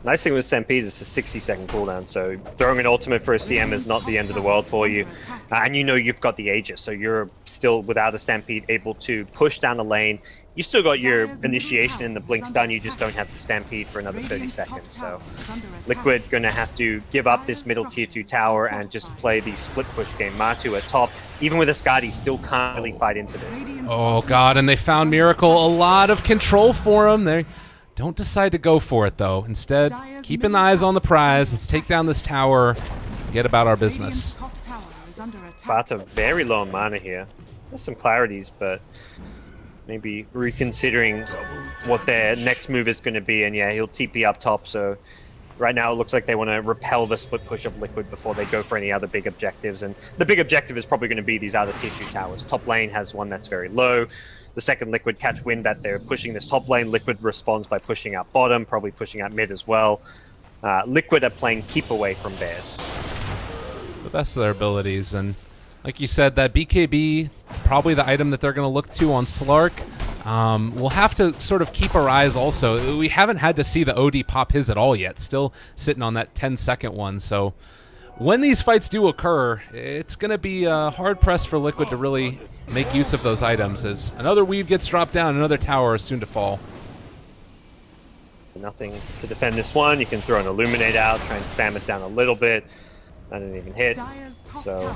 Nice thing with Stampede is a 60-second cooldown, so throwing an ultimate for a CM is not the end of the world for you. And you know you've got the Aegis, so you're still, without a Stampede, able to push down the lane. You still got your initiation and the blink stun, you just don't have the Stampede for another 30 seconds. So Liquid going to have to give up this middle tier 2 tower and just play the split push game. Matu at top, even with a Skadi, still can't really fight into this. Oh, God, and they found Miracle. A lot of control for him. They don't decide to go for it, though. Instead, keeping the eyes on the prize. Let's take down this tower, get about our business. Fata very low on mana here. There's some clarities, but maybe reconsidering what their next move is going to be. And yeah, he'll TP up top, so right now it looks like they want to repel the split push of Liquid before they go for any other big objectives. And the big objective is probably going to be these other tier 2 towers. Top lane has one that's very low. The second Liquid catch wind that they're pushing this top lane, Liquid responds by pushing out bottom, probably pushing out mid as well. Liquid are playing keep away from Bears. The best of their abilities, and like you said, that BKB, probably the item that they're going to look to on Slark. We'll have to sort of keep our eyes also. We haven't had to see the OD pop his at all yet, still sitting on that 10-second one, so when these fights do occur, it's going to be hard-pressed for Liquid to really make use of those items, as another weave gets dropped down, another tower is soon to fall. Nothing to defend this one. You can throw an Illuminate out, try and spam it down a little bit. That didn't even hit. So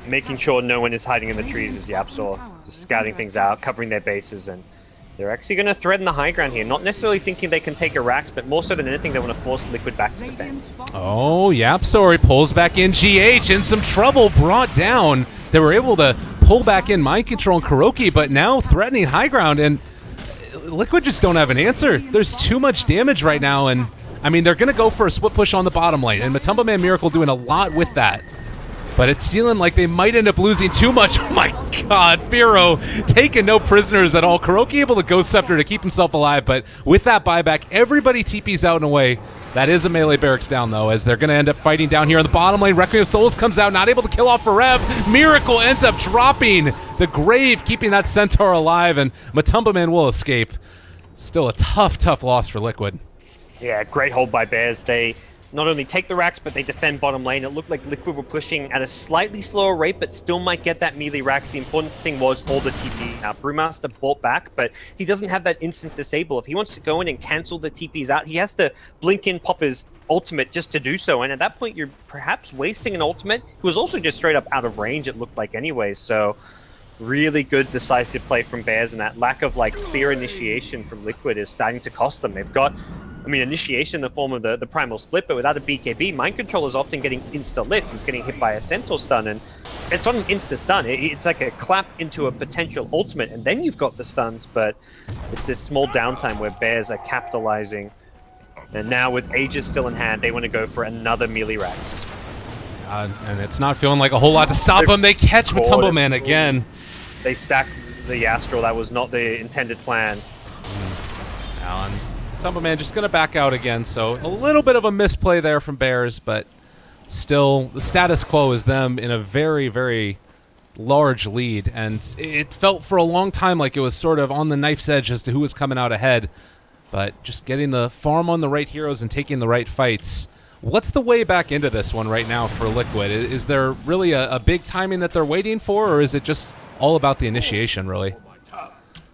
making sure no one is hiding in the trees is the Absol. Just scouting things out, covering their bases, and they're actually going to threaten the high ground here. Not necessarily thinking they can take a Rax, but more so than anything, they want to force Liquid back to defense. Oh, yep, sorry, pulls back in GH, in some trouble, brought down. They were able to pull back in Mind Control and Kuroki, but now threatening high ground, and Liquid just don't have an answer. There's too much damage right now, and I mean, they're going to go for a split push on the bottom lane, and Matumba Man Miracle doing a lot with that. But it's feeling like they might end up losing too much. Oh my God, Firo taking no prisoners at all. Kuroki able to Ghost Scepter to keep himself alive, but with that buyback, everybody TP's out and away. That is a melee barracks down, though, as they're going to end up fighting down here on the bottom lane. Requiem of Souls comes out, not able to kill off Rev. Miracle ends up dropping the Grave, keeping that Centaur alive, and Matumba Man will escape. Still a tough, tough loss for Liquid. Yeah, great hold by Bears. They not only take the racks, but they defend bottom lane. It looked like Liquid were pushing at a slightly slower rate, but still might get that melee racks. The important thing was all the TP. Now, Brewmaster bought back, but he doesn't have that instant disable. If he wants to go in and cancel the TPs out, he has to blink in, pop his ultimate just to do so. And at that point, you're perhaps wasting an ultimate. He was also just straight up out of range, it looked like anyway. So really good decisive play from Bears, and that lack of like clear initiation from Liquid is starting to cost them. They've got, I mean, initiation in the form of the Primal Split, but without a BKB, Mind Control is often getting insta-lift. He's getting hit by a Centaur stun, and it's not an insta-stun. It's like a clap into a potential ultimate, and then you've got the stuns, but it's this small downtime where Bears are capitalizing. And now with Aegis still in hand, they want to go for another melee Rax. And it's not feeling like a whole lot to stop them. They catch Matumba Man again. They stacked the Astral. That was not the intended plan. Alan. Matumba Man just going to back out again, so a little bit of a misplay there from Bears, but still the status quo is them in a very, very large lead, and it felt for a long time like it was sort of on the knife's edge as to who was coming out ahead, but just getting the farm on the right heroes and taking the right fights What's the way back into this one right now for Liquid? Is there really a big timing that they're waiting for, or is it just all about the initiation, really?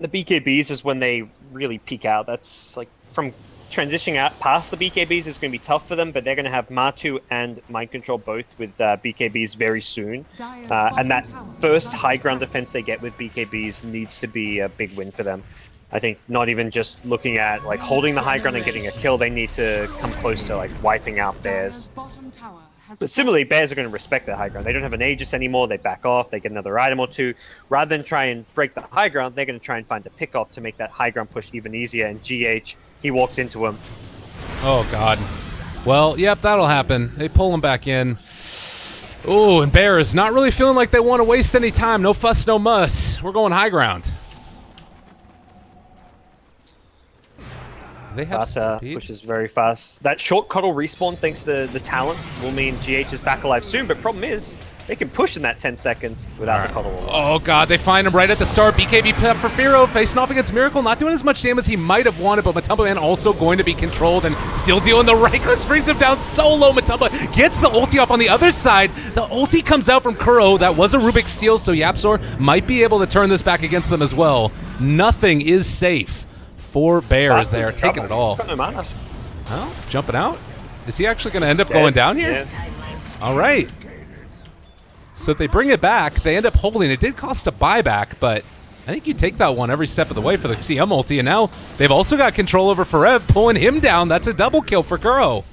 The BKBs is when they really peak out. That's like from transitioning out past the BKBs is going to be tough for them, but they're going to have Matu and Mind Control both with BKBs very soon. And that first high ground defense they get with BKBs needs to be a big win for them. I think not even just looking at like holding the high ground and getting a kill, they need to come close to like wiping out Bears. But similarly, Bears are going to respect their high ground. They don't have an Aegis anymore, they back off, they get another item or two. Rather than try and break the high ground, they're going to try and find a pick-off to make that high ground push even easier, and GH, he walks into him. Oh, God. Well, yep, that'll happen. They pull him back in. Ooh, and Bears not really feeling like they want to waste any time. No fuss, no muss. We're going high ground. They have pushes very fast. That short cuddle respawn, thanks to the talent, will mean GH is back alive soon, but problem is, they can push in that 10 seconds without the cuddle. Oh god, they find him right at the start. BKB put up for Firo, facing off against Miracle, not doing as much damage as he might have wanted, but Matumba Man also going to be controlled and still dealing the right click, brings him down so low. Matumba gets the ulti off on the other side. The ulti comes out from Kuro. That was a Rubik's Steel, so Yapzor might be able to turn this back against them as well. Nothing is safe for Bears. They are taking it all. Oh, jumping out? Is he actually going to end up going down here? Yeah. All right. So if they bring it back, they end up holding. It did cost a buyback, but I think you take that one every step of the way for the CM ulti, and now they've also got control over Forev, pulling him down. That's a double kill for Kuro.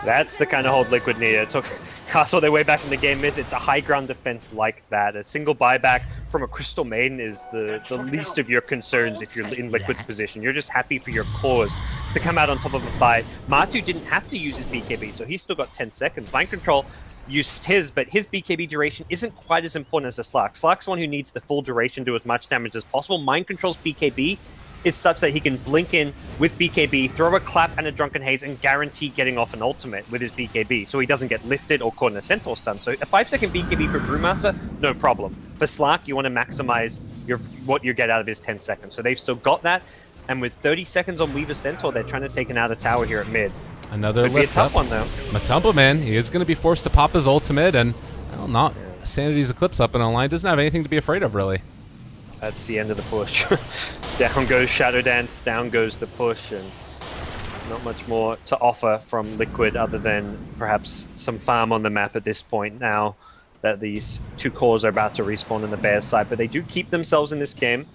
That's the kind of hold Liquid need. It took Castle their way back in the game. It's a high ground defense like that. A single buyback from a Crystal Maiden is the least of your concerns if you're in Liquid's position. You're just happy for your cause to come out on top of a fight. Matu didn't have to use his BKB, so he's still got 10 seconds. Mind Control used his, but his BKB duration isn't quite as important as a Slark. Slark's the one who needs the full duration to do as much damage as possible. Mind Control's BKB is such that he can blink in with BKB, throw a clap and a Drunken Haze, and guarantee getting off an ultimate with his BKB, so he doesn't get lifted or caught in a Centaur stun. So a 5-second BKB for Brewmaster, no problem. For Slark, you want to maximize what you get out of his 10 seconds. So they've still got that, and with 30 seconds on Weaver Centaur, they're trying to take an outer tower here at mid. Another Could be a tough one, though. Matumba Man, he is going to be forced to pop his ultimate, and well, not Sanity's Eclipse up and online. Doesn't have anything to be afraid of, really. That's the end of the push. Down goes Shadow Dance, down goes the push, and not much more to offer from Liquid other than perhaps some farm on the map at this point now that these two cores are about to respawn in the Bears side. But they do keep themselves in this game.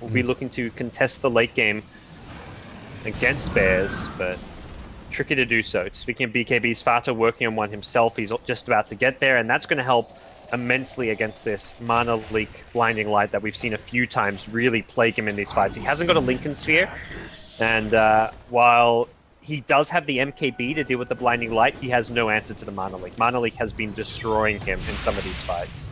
We'll be looking to contest the late game against Bears, but tricky to do so. Speaking of BKBs, Fata working on one himself. He's just about to get there, and that's going to help immensely against this Mana Leak Blinding Light that we've seen a few times really plague him in these fights. He hasn't got a Lincoln Sphere, and while he does have the MKB to deal with the Blinding Light, he has no answer to the Mana Leak. Mana Leak has been destroying him in some of these fights.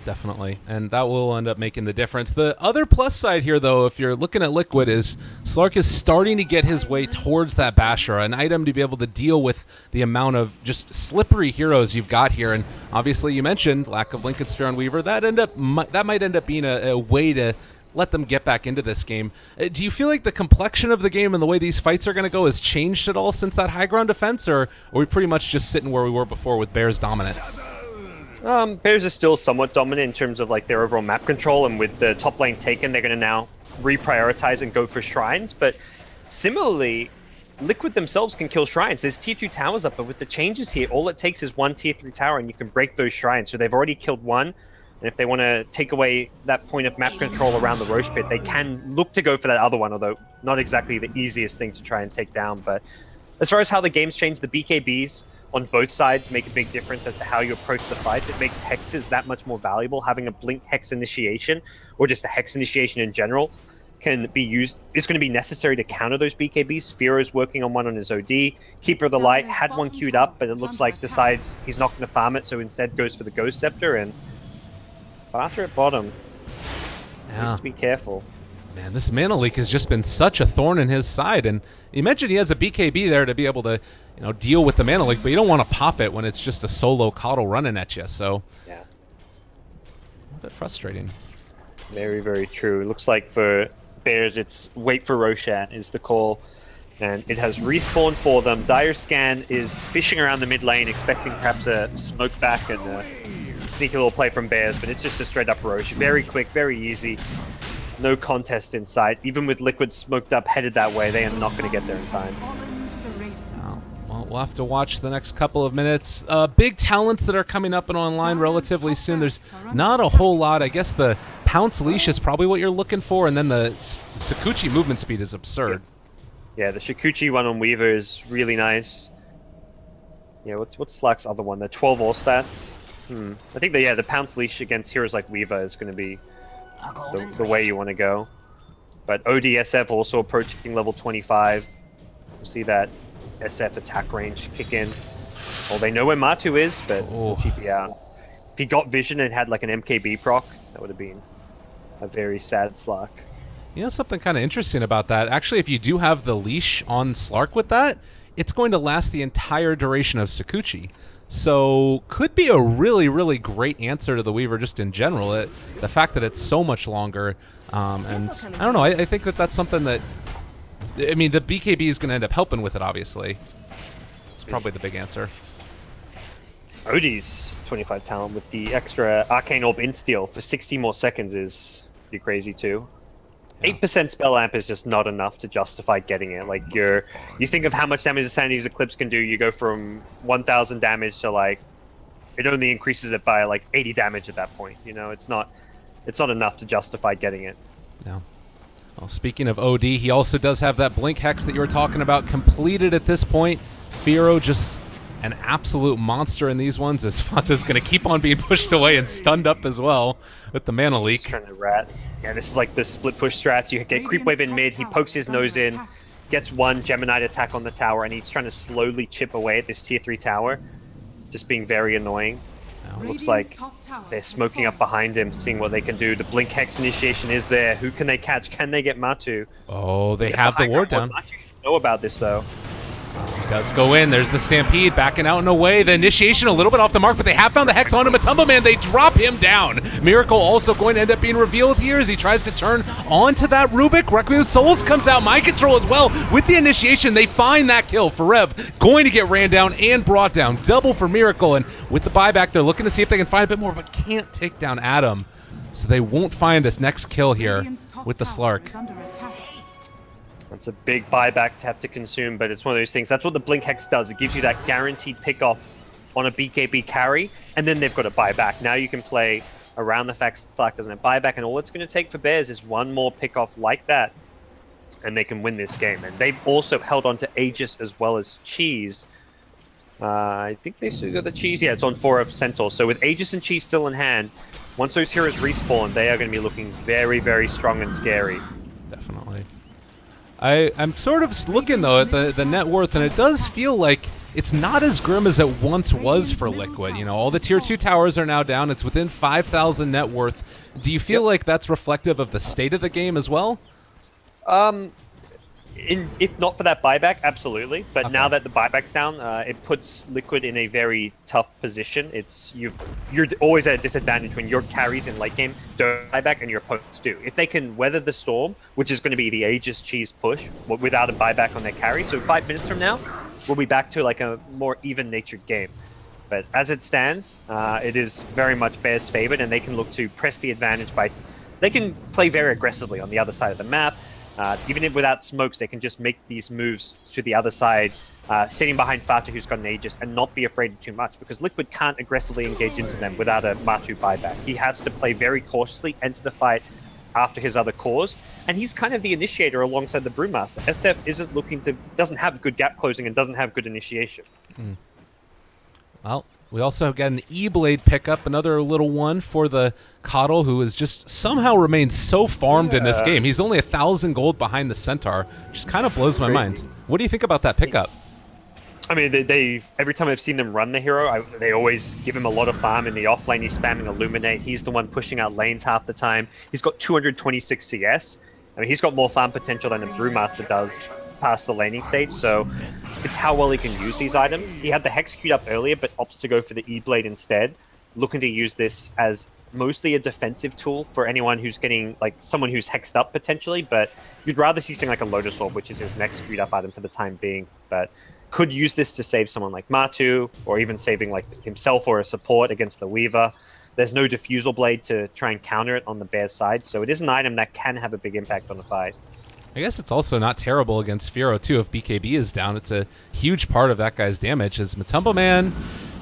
Definitely, and that will end up making the difference. The other plus side here, though, if you're looking at Liquid, is Slark is starting to get his way towards that Basher, an item to be able to deal with the amount of just slippery heroes you've got here. And obviously, you mentioned lack of Lincoln Sphere on Weaver. That might end up being a way to let them get back into this game. Do you feel like the complexion of the game and the way these fights are going to go has changed at all since that high ground defense, or are we pretty much just sitting where we were before with Bears dominant? Bears are still somewhat dominant in terms of like their overall map control, and with the top lane taken, they're going to now reprioritize and go for shrines. But similarly, Liquid themselves can kill shrines. There's tier 2 towers up, but with the changes here, all it takes is one tier 3 tower and you can break those shrines. So they've already killed one, and if they want to take away that point of map control around the Roche Pit, they can look to go for that other one, although not exactly the easiest thing to try and take down. But as far as how the game's changed, the BKBs on both sides make a big difference as to how you approach the fights. It makes hexes that much more valuable. Having a blink hex initiation, or just a hex initiation in general, can be used. It's going to be necessary to counter those BKBs. Firo's working on one on his OD. Keeper of the Light had one queued up, but it looks like decides he's not going to farm it, so instead goes for the Ghost Scepter, and Fata at bottom. Needs to be careful. Man, this Mana Leak has just been such a thorn in his side, and you mentioned he has a BKB there to be able to, deal with the Mana Leak, but you don't want to pop it when it's just a solo Coddle running at you, so yeah, a bit frustrating. Very, very true. It looks like for Bears, it's wait for Roshan is the call. And it has respawned for them. Dire Scan is fishing around the mid lane, expecting perhaps a smoke back and a sneaky little play from Bears, but it's just a straight up Roche. Very quick, very easy. No contest in sight. Even with Liquid smoked up, headed that way, they are not going to get there in time. Well, we'll have to watch the next couple of minutes. Big talents that are coming up and online relatively soon. There's not a whole lot. I guess the Pounce Leash is probably what you're looking for, and then the Sakuchi movement speed is absurd. Yeah, the Shikuchi one on Weaver is really nice. Yeah, what's Slack's other one? The 12 all stats. I think the Pounce Leash against heroes like Weaver is going to be the way you want to go. But ODSF also approaching level 25. We'll see that SF attack range kick in. Well, they know where Matu is, but we'll TP out. If he got vision and had like an MKB proc, that would have been a very sad Slack. You know something kind of interesting about that? Actually, if you do have the leash on Slark with that, it's going to last the entire duration of Sakuchi. So could be a really, really great answer to the Weaver just in general. The fact that it's so much longer. And I don't know, I think that that's something that... I mean, the BKB is going to end up helping with it, obviously. It's probably the big answer. Odie's 25 talent with the extra Arcane Orb Insteal for 60 more seconds is pretty crazy too. 8% spell amp is just not enough to justify getting it. Like you think of how much damage the Sanity's Eclipse can do, you go from 1000 damage to like, it only increases it by like 80 damage at that point. You know, it's not enough to justify getting it. Yeah. Well, speaking of OD, he also does have that Blink Hex that you were talking about completed at this point. Firo just an absolute monster in these ones, as Fata's going to keep on being pushed away and stunned up as well with the mana leak. Trying to rat. Yeah, this is like the split push strats. You get creep wave in mid, he pokes his nose in, gets one Gemini attack on the tower, and he's trying to slowly chip away at this tier 3 tower, just being very annoying. Looks like they're smoking up behind him, seeing what they can do. The Blink Hex initiation is there. Who can they catch? Can they get Matu? Oh, they have the ward down. Matu should know about this, though. He does go in. There's the Stampede backing out and away. The initiation a little bit off the mark, but they have found the Hex on him. Matumba Man, they drop him down. Miracle also going to end up being revealed here as he tries to turn onto that Rubik. Requiem Souls comes out. Mind Control as well. With the initiation, they find that kill. Forev going to get ran down and brought down. Double for Miracle, and with the buyback, they're looking to see if they can find a bit more, but can't take down Adam. So they won't find this next kill here with the Slark. It's a big buyback to have to consume, but it's one of those things. That's what the Blink Hex does. It gives you that guaranteed pick-off on a BKB carry, and then they've got to buy back. Now you can play around the fact Slack doesn't have buyback, and all it's going to take for Bears is one more pick-off like that, and they can win this game. And they've also held on to Aegis as well as Cheese. I think they still got the Cheese. Yeah, it's on 4 of Centaur. So with Aegis and Cheese still in hand, once those heroes respawn, they are going to be looking very, very strong and scary. Definitely. I'm sort of looking, though, at the net worth, and it does feel like it's not as grim as it once was for Liquid. You know, all the Tier 2 towers are now down. It's within 5,000 net worth. Do you feel like that's reflective of the state of the game as well? If not for that buyback, absolutely. But now that the buyback's down, it puts Liquid in a very tough position. You're always at a disadvantage when your carries in late game don't buyback and your opponents do. If they can weather the storm, which is going to be the Aegis Cheese push, without a buyback on their carry, so 5 minutes from now, we'll be back to like a more even-natured game. But as it stands, it is very much Bears' favored, and they can look to press the advantage by... They can play very aggressively on the other side of the map. Even if without smokes, they can just make these moves to the other side, sitting behind Fata, who's got an Aegis, and not be afraid of too much, because Liquid can't aggressively engage into them without a Matu buyback. He has to play very cautiously, enter the fight after his other cores, and he's kind of the initiator alongside the Brewmaster. SF doesn't have good gap closing and doesn't have good initiation. Well, we also got an E-Blade pickup, another little one for the Coddle, who has just somehow remained so farmed in this game. He's only 1,000 gold behind the Centaur, which just kind of blows my mind. What do you think about that pickup? I mean, every time I've seen them run the hero, they always give him a lot of farm in the off lane. He's spamming Illuminate. He's the one pushing out lanes half the time. He's got 226 CS. I mean, he's got more farm potential than a Brewmaster does past the laning stage, so it's how well he can use these items. He had the Hex queued up earlier, but opts to go for the E-Blade instead, looking to use this as mostly a defensive tool for anyone who's getting, like, someone who's hexed up potentially, but you'd rather see something like a Lotus Orb, which is his next screwed up item for the time being, but could use this to save someone like Matu, or even saving like himself or a support against the Weaver. There's no Diffusal Blade to try and counter it on the Bear's side, so it is an item that can have a big impact on the fight. I guess it's also not terrible against Firo, too. If BKB is down, it's a huge part of that guy's damage. As Matumbo Man,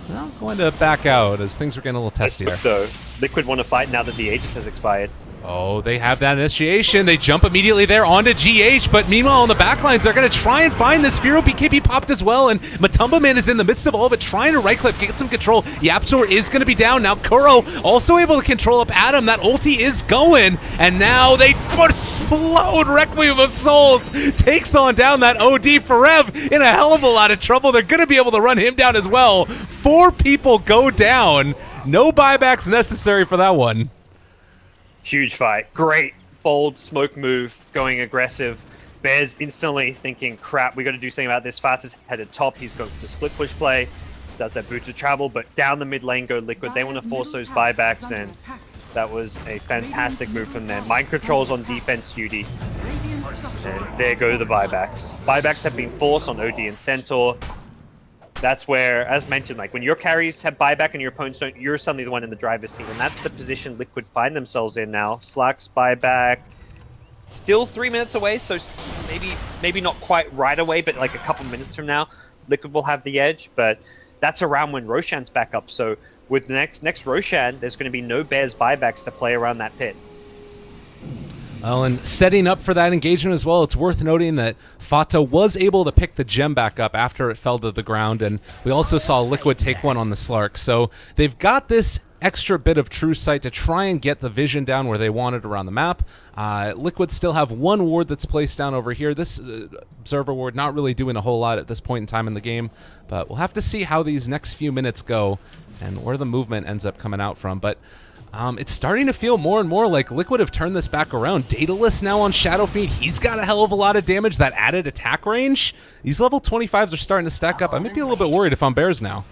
well, going to back out as things are getting a little testy there. Though, Liquid want to fight now that the Aegis has expired. Oh, they have that initiation. They jump immediately there onto GH, but meanwhile on the backlines, they're going to try and find this. Firo BKB popped as well, and Matumbo Man is in the midst of all of it, trying to right-click, get some control. Yapzor is going to be down. Now Kuro also able to control up Adam. That ulti is going, and now they explode. Requiem of Souls takes on down that OD. Forev in a hell of a lot of trouble. They're going to be able to run him down as well. 4 people go down. No buybacks necessary for that one. Huge fight. Great, bold smoke move, going aggressive. Bears instantly thinking, crap, we got to do something about this. Fastest headed top. He's going for the split push play. Does that boot to travel, but down the mid lane go Liquid. They want to force those buybacks, and that was a fantastic move from them. Mind controls on defense duty. And there go the buybacks. Buybacks have been forced on OD and Centaur. That's where, as mentioned, like when your carries have buyback and your opponents don't, you're suddenly the one in the driver's seat, and that's the position Liquid find themselves in now. Slack's buyback, still 3 minutes away, so maybe not quite right away, but like a couple minutes from now, Liquid will have the edge. But that's around when Roshan's back up. So with the next Roshan, there's going to be no Bears buybacks to play around that pit. Well, and setting up for that engagement as well, it's worth noting that Fata was able to pick the gem back up after it fell to the ground, and we also saw Liquid take one on the Slark. So they've got this extra bit of true sight to try and get the vision down where they want it around the map. Liquid still have one ward that's placed down over here. This observer ward not really doing a whole lot at this point in time in the game, but we'll have to see how these next few minutes go and where the movement ends up coming out from. But it's starting to feel more and more like Liquid have turned this back around. Daedalus now on Shadowfiend. He's got a hell of a lot of damage. That added attack range. These level 25s are starting to stack up. I might be a little bit worried if I'm Bears now.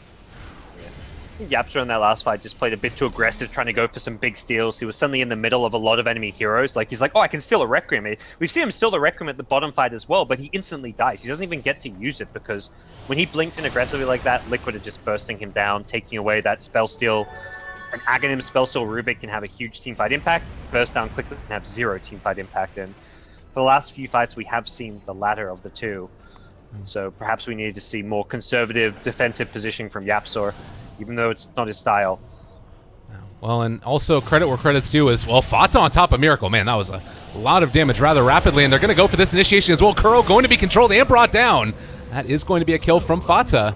Yapzor in that last fight just played a bit too aggressive, trying to go for some big steals. He was suddenly in the middle of a lot of enemy heroes. Like, he's like, oh, I can steal a Requiem. We've seen him steal the Requiem at the bottom fight as well, but he instantly dies. He doesn't even get to use it, because when he blinks in aggressively like that, Liquid are just bursting him down, taking away that spell steal. An Aghanim spell steal Rubik can have a huge teamfight impact. Burst down quickly can have 0 teamfight impact. And for the last few fights, we have seen the latter of the two. So perhaps we need to see more conservative defensive positioning from Yapzor, even though it's not his style. Well, and also credit where credit's due is, well, Fata on top of Miracle. Man, that was a lot of damage rather rapidly, and they're going to go for this initiation as well. Kuro going to be controlled and brought down. That is going to be a kill from Fata.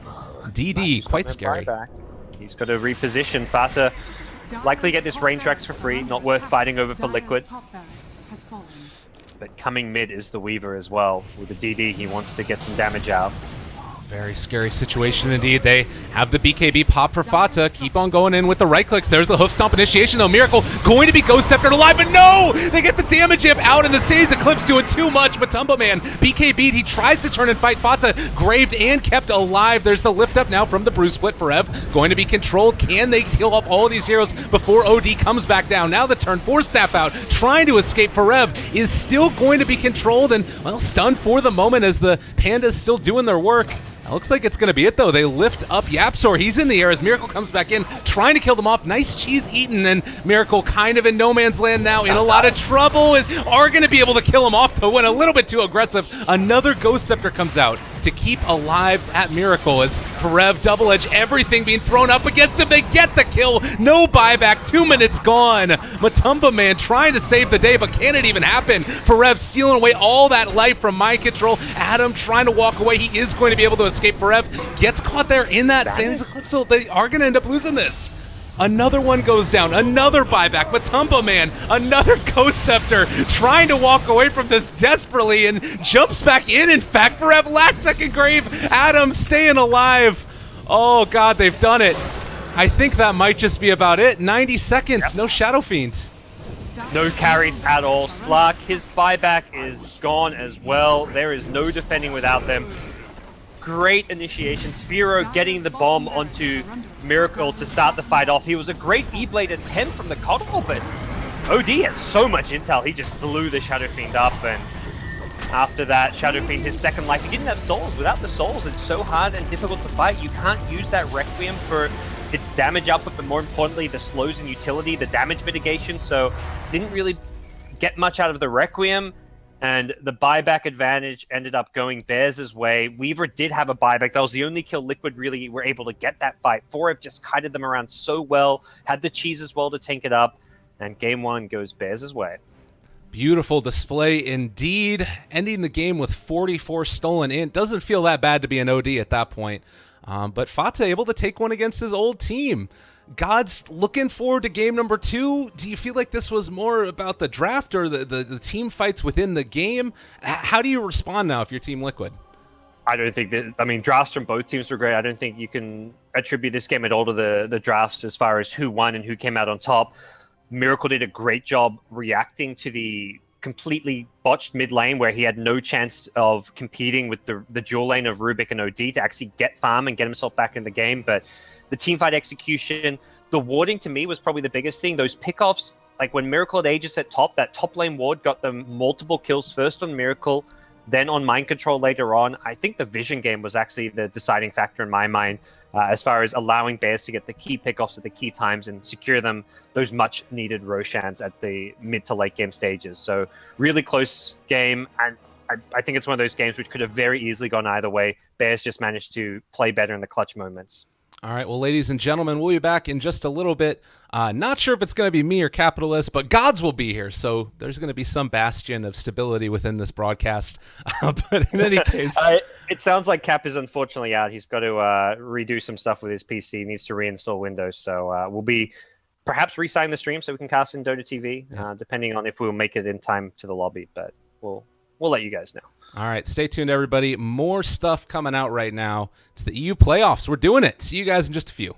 DD, quite scary. He's got to reposition. Fata likely get this range tracks for free, not worth fighting over for Liquid. But coming mid is the Weaver as well. With the DD, he wants to get some damage out. Very scary situation indeed. They have the BKB pop for Fata. Keep on going in with the right clicks. There's the hoof stomp initiation though. Miracle going to be Ghost Scepter alive, but no! They get the damage amp out, and the Seize Eclipse doing too much. Matumbo Man, BKB'd. He tries to turn and fight Fata. Graved and kept alive. There's the lift up now from the Brew Split. Forev going to be controlled. Can they kill off all these heroes before OD comes back down? Now the turn 4 staff out, trying to escape. Forev is still going to be controlled and, well, stunned for the moment as the Pandas still doing their work. It looks like it's going to be it, though. They lift up Yapzor. He's in the air as Miracle comes back in, trying to kill them off. Nice cheese eaten, and Miracle kind of in no man's land now, in a lot of trouble. Are going to be able to kill him off, though, went a little bit too aggressive. Another Ghost Scepter comes out to keep alive at Miracle as Forev, Double Edge, everything being thrown up against him. They get the kill. No buyback. 2 minutes gone. Matumbo Man trying to save the day, but can it even happen? Forev stealing away all that life from mind control. Adam trying to walk away. He is going to be able to escape. Forev gets caught there in that Seize Eclipse, so they are going to end up losing this. Another one goes down, another buyback. Matumbo Man, another Ghost Scepter, trying to walk away from this desperately and jumps back in fact, Forev, last second grave. Adam staying alive. Oh God, they've done it. I think that might just be about it. 90 seconds, no Shadow Fiend. No carries at all. Slark, his buyback is gone as well. There is no defending without them. great initiation. Sphero getting the bomb onto Miracle to start the fight off. He was a great E-Blade attempt from the Coddle, but OD had so much intel. He just blew the Shadow Fiend up, and after that, Shadow Fiend, his second life, he didn't have souls. Without the souls, it's so hard and difficult to fight. You can't use that Requiem for its damage output, but more importantly, the slows and utility, the damage mitigation, so didn't really get much out of the Requiem. And the buyback advantage ended up going Bears' way. Weaver did have a buyback. That was the only kill Liquid really were able to get that fight. 4F just kited them around so well, had the cheese as well to tank it up, and game 1 goes Bears' way. Beautiful display indeed, ending the game with 44 stolen int. Doesn't feel that bad to be an OD at that point. But Fata able to take one against his old team. God's looking forward to game number 2. Do you feel like this was more about the draft or the team fights within the game? How do you respond now if you're Team Liquid? I don't think that, I mean, drafts from both teams were great. I don't think you can attribute this game at all to the drafts as far as who won and who came out on top. Miracle did a great job reacting to the completely botched mid lane where he had no chance of competing with the dual lane of Rubik and OD to actually get farm and get himself back in the game. But the teamfight execution, the warding to me was probably the biggest thing. Those pickoffs, like when Miracle had Aegis at top, that top lane ward got them multiple kills, first on Miracle, then on Mind Control later on. I think the vision game was actually the deciding factor in my mind as far as allowing Bears to get the key pickoffs at the key times and secure them those much needed Roshans at the mid to late game stages. So really close game, and I think it's one of those games which could have very easily gone either way. Bears just managed to play better in the clutch moments. All right, well, ladies and gentlemen, we'll be back in just a little bit. Not sure if it's going to be me or Capitalist, but Gods will be here, so there's going to be some bastion of stability within this broadcast. But in any case... it sounds like Cap is unfortunately out. He's got to redo some stuff with his PC. He needs to reinstall Windows, so we'll be perhaps re-signing the stream so we can cast in Dota TV, depending on if we'll make it in time to the lobby, but we'll let you guys know. All right, stay tuned, everybody. More stuff coming out right now. It's the EU playoffs. We're doing it. See you guys in just a few.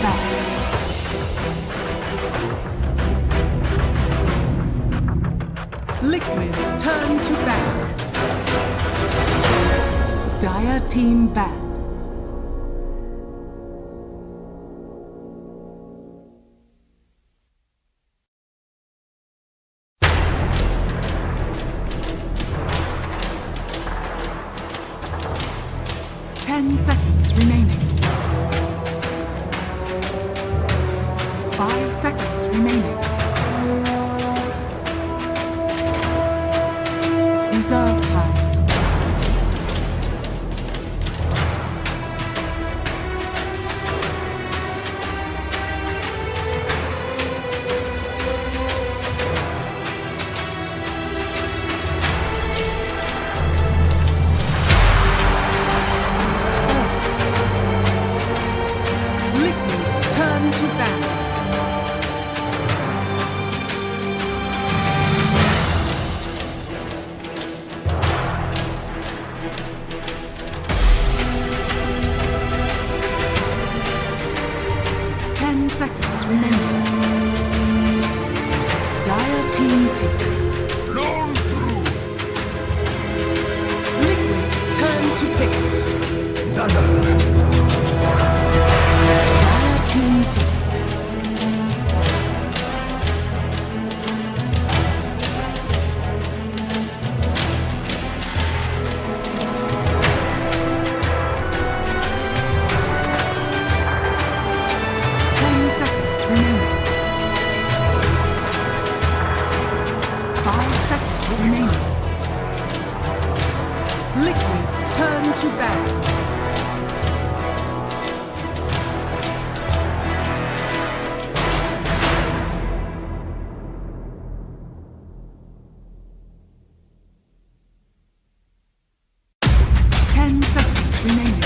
back. Liquid's turn to ban. Dire team ban. Seconds remaining. 5 seconds remaining. Reserve time. Seconds remaining. Dire team pick. Blown through. Liquid's turn to pick. Nada. Dire team pick. 10 seconds remaining. 5 seconds remaining. Liquid's turn to ban. Remaining.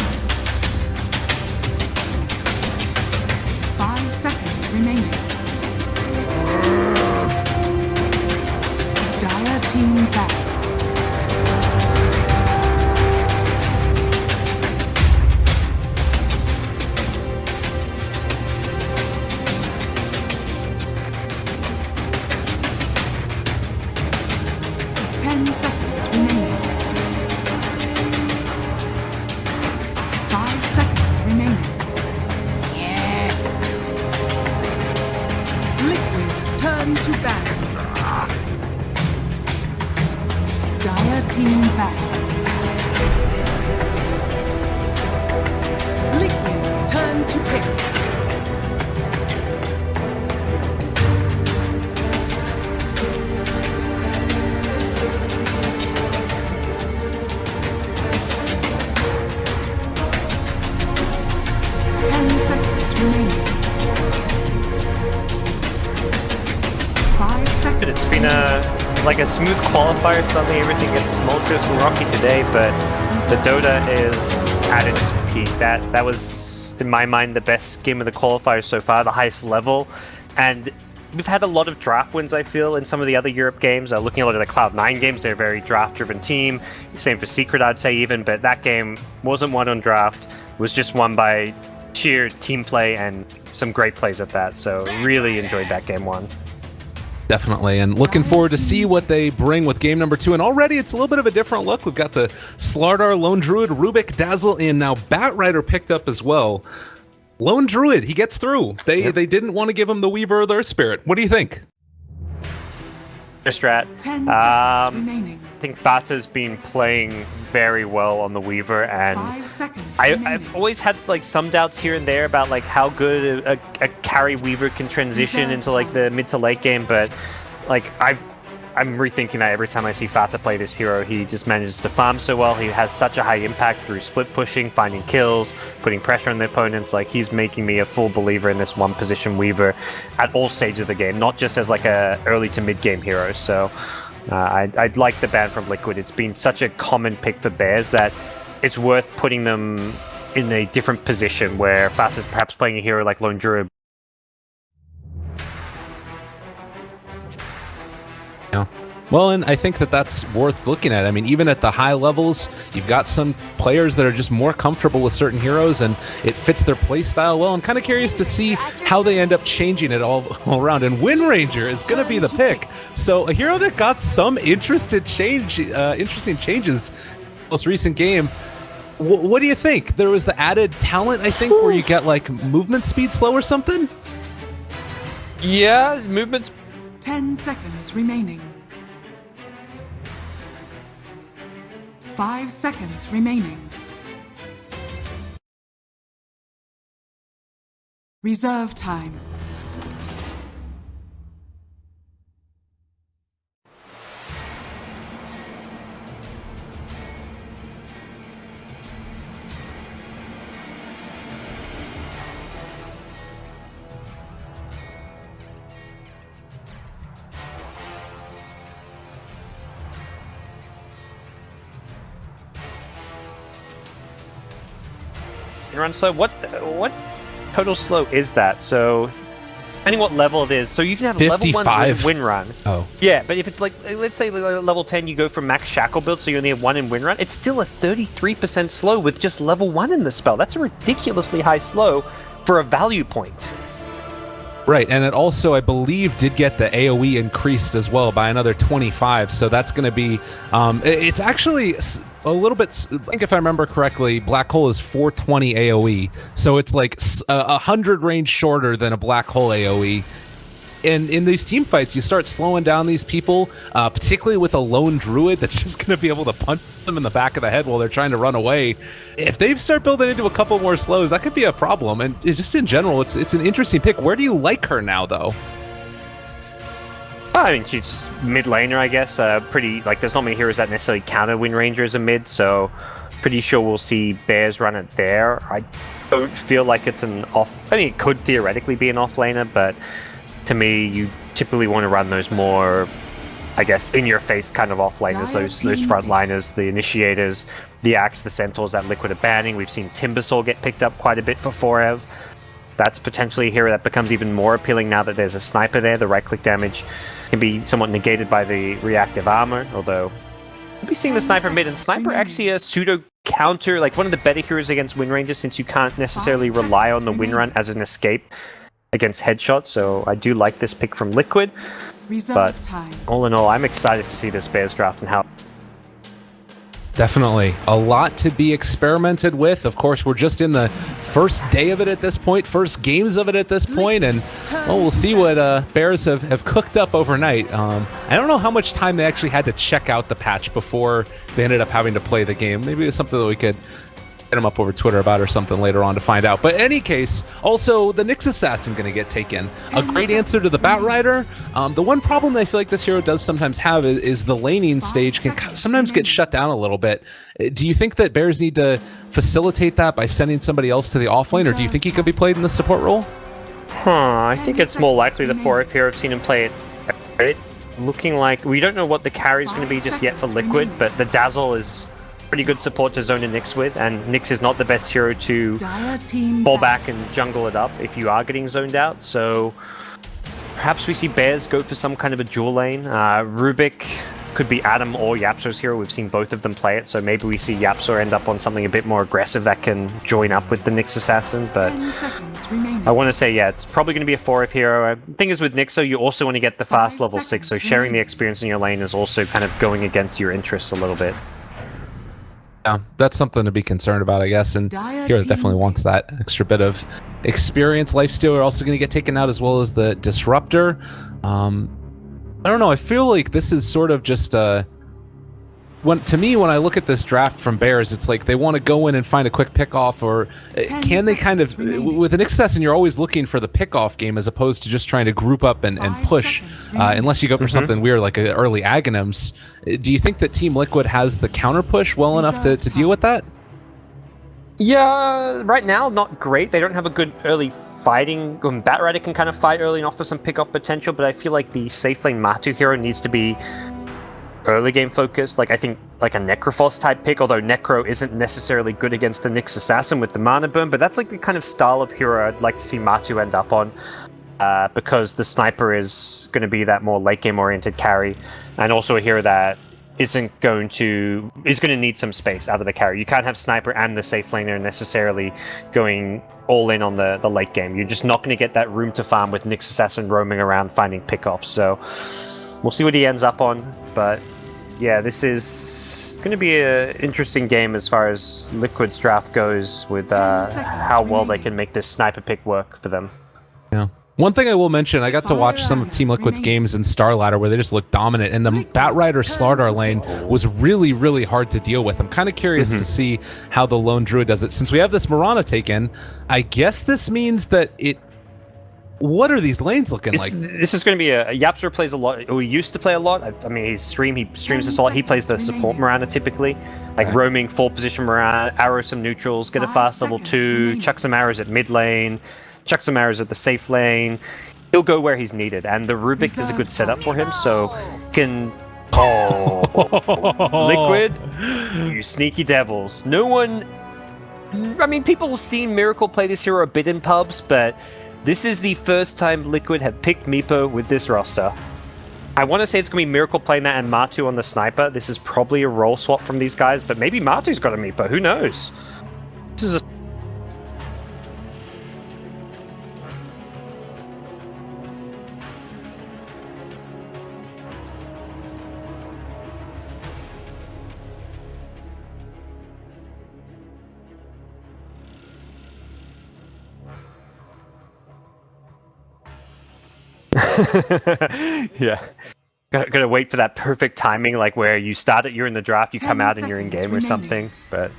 5 seconds remaining. Dire team back. To ban. Dire team back. Liquid's turn to pick. It's been like a smooth qualifier. Suddenly everything gets tumultuous and rocky today, but the Dota is at its peak. That was, in my mind, the best game of the qualifier so far, the highest level. And we've had a lot of draft wins, I feel, in some of the other Europe games. Looking at a lot of the Cloud9 games, they're a very draft-driven team. Same for Secret, I'd say, even, but that game wasn't won on draft. It was just won by sheer team play and some great plays at that. So really enjoyed that game one. Definitely, and looking forward to see what they bring with game number 2. And already it's a little bit of a different look. We've got the Slardar, Lone Druid, Rubik, Dazzle, and now Batrider picked up as well. Lone Druid, he gets through. They didn't want to give him the Weaver of their Spirit. What do you think? Strat. 10 seconds remaining. I think Fata's been playing very well on the Weaver, and 5 seconds I've always had like some doubts here and there about like how good a carry Weaver can transition into like the mid to late game, but like I'm rethinking that every time I see Fata play this hero. He just manages to farm so well. He has such a high impact through split pushing, finding kills, putting pressure on the opponents. Like, he's making me a full believer in this one position Weaver at all stages of the game, not just as like a early to mid game hero. So I'd like the ban from Liquid. It's been such a common pick for Bears that it's worth putting them in a different position where Fata's perhaps playing a hero like Lone Druid. Yeah. Well, and I think that that's worth looking at. I mean, even at the high levels, you've got some players that are just more comfortable with certain heroes, and it fits their play style well. I'm kind of curious to see how they end up changing it all around. And Wind Ranger is going to be the pick. So a hero that got some interesting changes most recent game. What do you think? There was the added talent, I think, where you get like movement speed slow or something? Yeah, movement 10 seconds remaining. 5 seconds remaining. Reserve time. run slow. What total slow is that? So depending what level it is, so you can have 55. level 1 win run. Oh. Yeah, but if it's like, let's say level 10, you go for max shackle build, so you only have 1 in win run, it's still a 33% slow with just level 1 in the spell. That's a ridiculously high slow for a value point. Right, and it also, I believe, did get the AoE increased as well by another 25, so that's going to be, it's actually a little bit, I think if I remember correctly, Black Hole is 420 AoE, so it's like 100 range shorter than a Black Hole AoE. And in these team fights, you start slowing down these people, particularly with a lone druid that's just going to be able to punch them in the back of the head while they're trying to run away. If they start building into a couple more slows, that could be a problem. And just in general, it's an interesting pick. Where do you like her now, though? I mean, she's mid laner, I guess. Pretty, like, there's not many heroes that necessarily counter Wind Ranger as a mid, so pretty sure we'll see Bears run it there. I don't feel like it's an off. I mean, it could theoretically be an off laner, but to me, you typically want to run those more, I guess, in-your-face kind of off-laners, those front-liners, the initiators, the Axe, the Centaurs that Liquid are banning. We've seen Timbersaw get picked up quite a bit for Forev. That's potentially a hero that becomes even more appealing now that there's a sniper there. The right-click damage can be somewhat negated by the reactive armor, although we'll be seeing the sniper mid, and sniper actually a pseudo-counter, like one of the better heroes against Wind Ranger, since you can't necessarily rely on the win run as an escape against headshots, so I do like this pick from Liquid. But all in all, I'm excited to see this Bears draft and how. Definitely. A lot to be experimented with. Of course, we're just in the first day of it at this point, first games of it at this point, and we'll see what Bears have cooked up overnight. I don't know how much time they actually had to check out the patch before they ended up having to play the game. Maybe it's something that we could hit them up over Twitter about or something later on to find out. But in any case, also the Nyx Assassin going to get taken. A great answer to the Batrider. The one problem I feel like this hero does sometimes have is the laning stage can sometimes get shut down a little bit. Do you think that Bears need to facilitate that by sending somebody else to the offlane, or do you think he could be played in the support role? I think it's more likely the 4F hero. I've seen him play it. Looking like we don't know what the carry is going to be just yet for Liquid, but the Dazzle is pretty good support to zone a Nyx with, and Nyx is not the best hero to fall back and jungle it up if you are getting zoned out, so perhaps we see Bears go for some kind of a dual lane. Rubik could be Adam or Yapso's hero. We've seen both of them play it, so maybe we see Yapso end up on something a bit more aggressive that can join up with the Nyx Assassin, but I want to say, yeah, it's probably going to be a 4F hero. The thing is with Nyx, though, you also want to get the fast level 6, so sharing the experience in your lane is also kind of going against your interests a little bit. Yeah, that's something to be concerned about, I guess, and Hero definitely wants that extra bit of experience. Lifestealer also going to get taken out, as well as the Disruptor. I don't know, I feel like this is sort of just to me, when I look at this draft from Bears, it's like they want to go in and find a quick pick-off, or can they kind of, with an Nyx Assassin, you're always looking for the pick-off game as opposed to just trying to group up and push, unless you go for something weird like an early Aghanims. Do you think that Team Liquid has the counter-push well enough to deal with that? Yeah, right now, not great. They don't have a good early fighting. Batrider can kind of fight early and offer some pick-off potential, but I feel like the safe lane Matu hero needs to be early game focused. Like, I think like a Necrophos type pick, although Necro isn't necessarily good against the Nyx Assassin with the mana burn, but that's like the kind of style of hero I'd like to see Matu end up on. because the sniper is going to be that more late game oriented carry, and also a hero that is going to need some space out of the carry. You can't have sniper and the safe laner necessarily going all in on the late game. You're just not going to get that room to farm with Nyx Assassin roaming around finding pickoffs. So we'll see what he ends up on, but yeah, this is going to be an interesting game as far as Liquid's draft goes with how well they can make this sniper pick work for them. Yeah. One thing I will mention, I got to watch some of Team Liquid's games in Star Ladder where they just look dominant, and the Batrider Slardar lane was really, really hard to deal with. I'm kind of curious to see how the Lone Druid does it. Since we have this Mirana taken, I guess this means that it... What are these lanes looking like? This is going to be a Yapster plays a lot, or he used to play a lot. I mean, he streams this a lot. He plays the support Mirana typically, like roaming 4 position Mirana, arrow some neutrals, get a fast level 2, chuck some arrows at mid lane, chuck some arrows at the safe lane. He'll go where he's needed, and the Rubik is a good setup for him, so can... Liquid, you sneaky devils. No one... I mean, people have seen Miracle play this hero a bit in pubs, but this is the first time Liquid have picked Meepo with this roster. I want to say it's going to be Miracle playing that and Matu on the sniper. This is probably a role swap from these guys, but maybe Matu's got a Meepo. Who knows? This is a... Yeah. Gotta wait for that perfect timing, like where you start it, you're in the draft, you come out and you're in game or something. But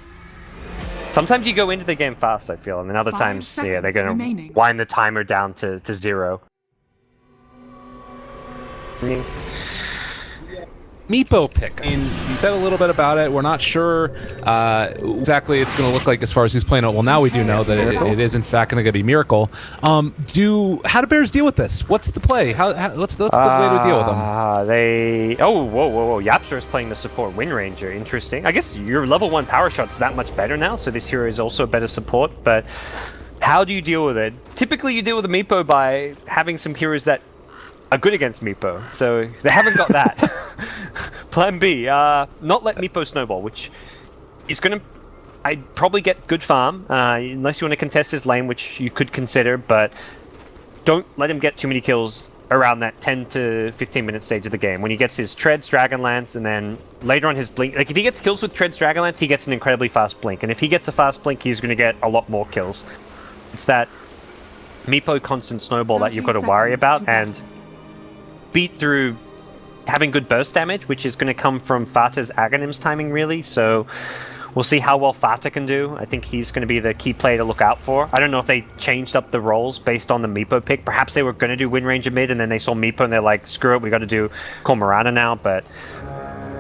sometimes you go into the game fast, I feel, and then other times, yeah, they're gonna wind the timer down to 0. I mean, Meepo pick. I mean, you said a little bit about it. We're not sure exactly it's going to look like as far as who's playing it. Well, now we do know that it is in fact going to be Miracle. How do Bears deal with this? What's the play? What's the way to deal with them? Whoa. Yapster is playing the support Wind Ranger. Interesting. I guess your level 1 power shot's that much better now, so this hero is also a better support, but how do you deal with it? Typically you deal with a Meepo by having some heroes that are good against Meepo, so they haven't got that. Plan B, not let Meepo snowball, which is going to, I'd probably get good farm, unless you want to contest his lane, which you could consider, but don't let him get too many kills around that 10 to 15 minute stage of the game. When he gets his Treads, Dragonlance, and then later on his Blink, like if he gets kills with Treads, Dragonlance, he gets an incredibly fast Blink, and if he gets a fast Blink, he's going to get a lot more kills. It's that Meepo constant snowball that you've got to worry about, and beat through having good burst damage, which is going to come from Fata's Aghanim's timing, really. So we'll see how well Fata can do. I think he's going to be the key player to look out for. I don't know if they changed up the roles based on the Meepo pick. Perhaps they were going to do Wind Ranger mid, and then they saw Meepo and they're like, screw it, we got to do Cormorana now. But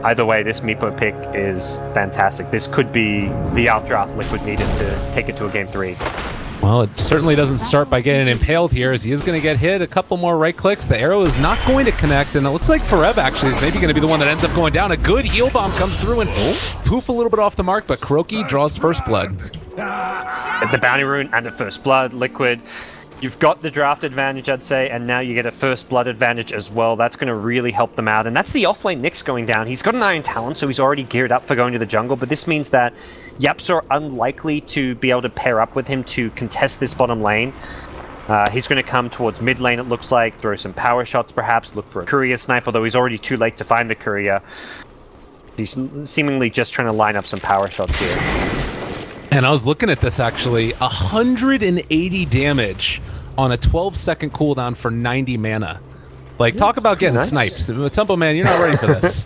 either way, this Meepo pick is fantastic. This could be the outdraft Liquid needed to take it to a game 3. Well, it certainly doesn't start by getting impaled here, as he is going to get hit. A couple more right clicks. The arrow is not going to connect, and it looks like Forev actually is maybe going to be the one that ends up going down. A good heal bomb comes through and poof a little bit off the mark, but Kuroki draws first blood. The bounty rune and the first blood, Liquid. You've got the draft advantage, I'd say, and now you get a first blood advantage as well. That's going to really help them out. And that's the offlane Nyx going down. He's got an Iron Talon, so he's already geared up for going to the jungle, but this means that Yaps are unlikely to be able to pair up with him to contest this bottom lane. He's going to come towards mid lane, it looks like, throw some power shots perhaps, look for a courier snipe, although he's already too late to find the courier. He's seemingly just trying to line up some power shots here. And I was looking at this actually, 180 damage on a 12-second cooldown for 90 mana. Like, talk about getting sniped. The Temple Man, you're not ready for this.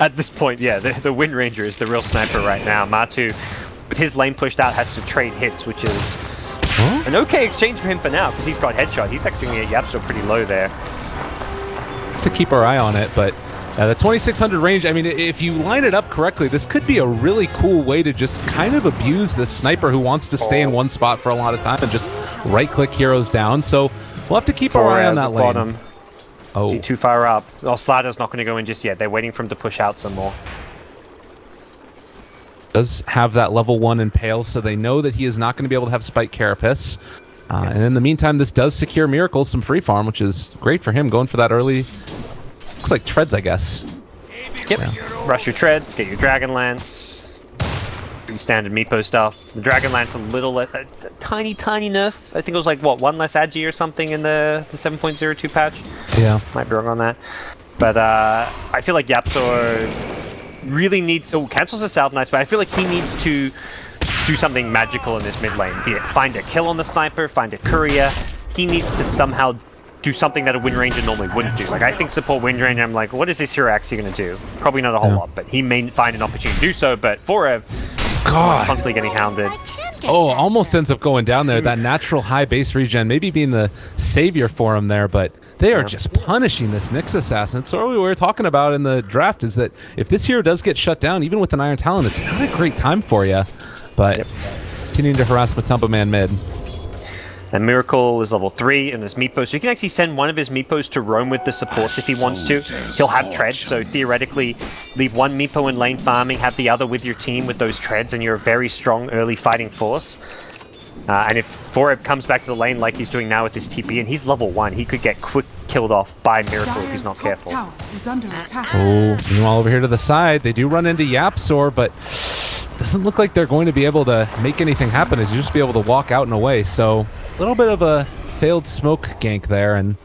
At this point, yeah, the Wind Ranger is the real sniper right now. Matu, with his lane pushed out, has to trade hits, which is an okay exchange for him for now, because he's got headshot. He's actually going to get Yapso pretty low there. To keep our eye on it, but the 2600 range, I mean, if you line it up correctly, this could be a really cool way to just kind of abuse the sniper who wants to stay in one spot for a lot of time and just right-click heroes down. So we'll have to keep our eye on that lane. Bottom. Oh. Is he too far up? Oh, Slider's not going to go in just yet. They're waiting for him to push out some more. Does have that level 1 impale, so they know that he is not going to be able to have Spike Carapace. And in the meantime, this does secure Miracle some free farm, which is great for him, going for that early. Looks like treads, I guess. Yep. Yeah. Rush your treads, get your Dragonlance. Pretty standard Meepo stuff. The Dragonlance a little, tiny nerf. I think it was like, what, 1 less agi or something in the 7.02 patch? Yeah. Might be wrong on that. But I feel like Yapzor really needs... Oh, cancels the South Nice, but I feel like he needs to do something magical in this mid lane. Be it find a kill on the sniper, find a courier. He needs to somehow do something that a Wind Ranger normally wouldn't do. Like, I think support Wind Ranger, I'm like, what is this hero actually going to do? Probably not a whole lot, but he may find an opportunity to do so. But Forev, constantly getting hounded. Oh, almost ends up going down there. That natural high base regen, maybe being the savior for him there, but they are just punishing this Nyx Assassin. So what we were talking about in the draft is that if this hero does get shut down, even with an Iron Talon, it's not a great time for you. But continuing to harass Matumba Man mid. And Miracle is level 3 in his Meepo, so you can actually send one of his Meepos to roam with the supports if he wants to. He'll have treads, so theoretically leave one Meepo in lane farming, have the other with your team with those treads, and you're a very strong early fighting force. And if Forev comes back to the lane like he's doing now with his TP, and he's level 1, he could get quick killed off by Miracle if he's not careful. Is under attack. Oh, meanwhile over here to the side, they do run into Yapzor, but doesn't look like they're going to be able to make anything happen, as you just be able to walk out and away. So a little bit of a failed smoke gank there, and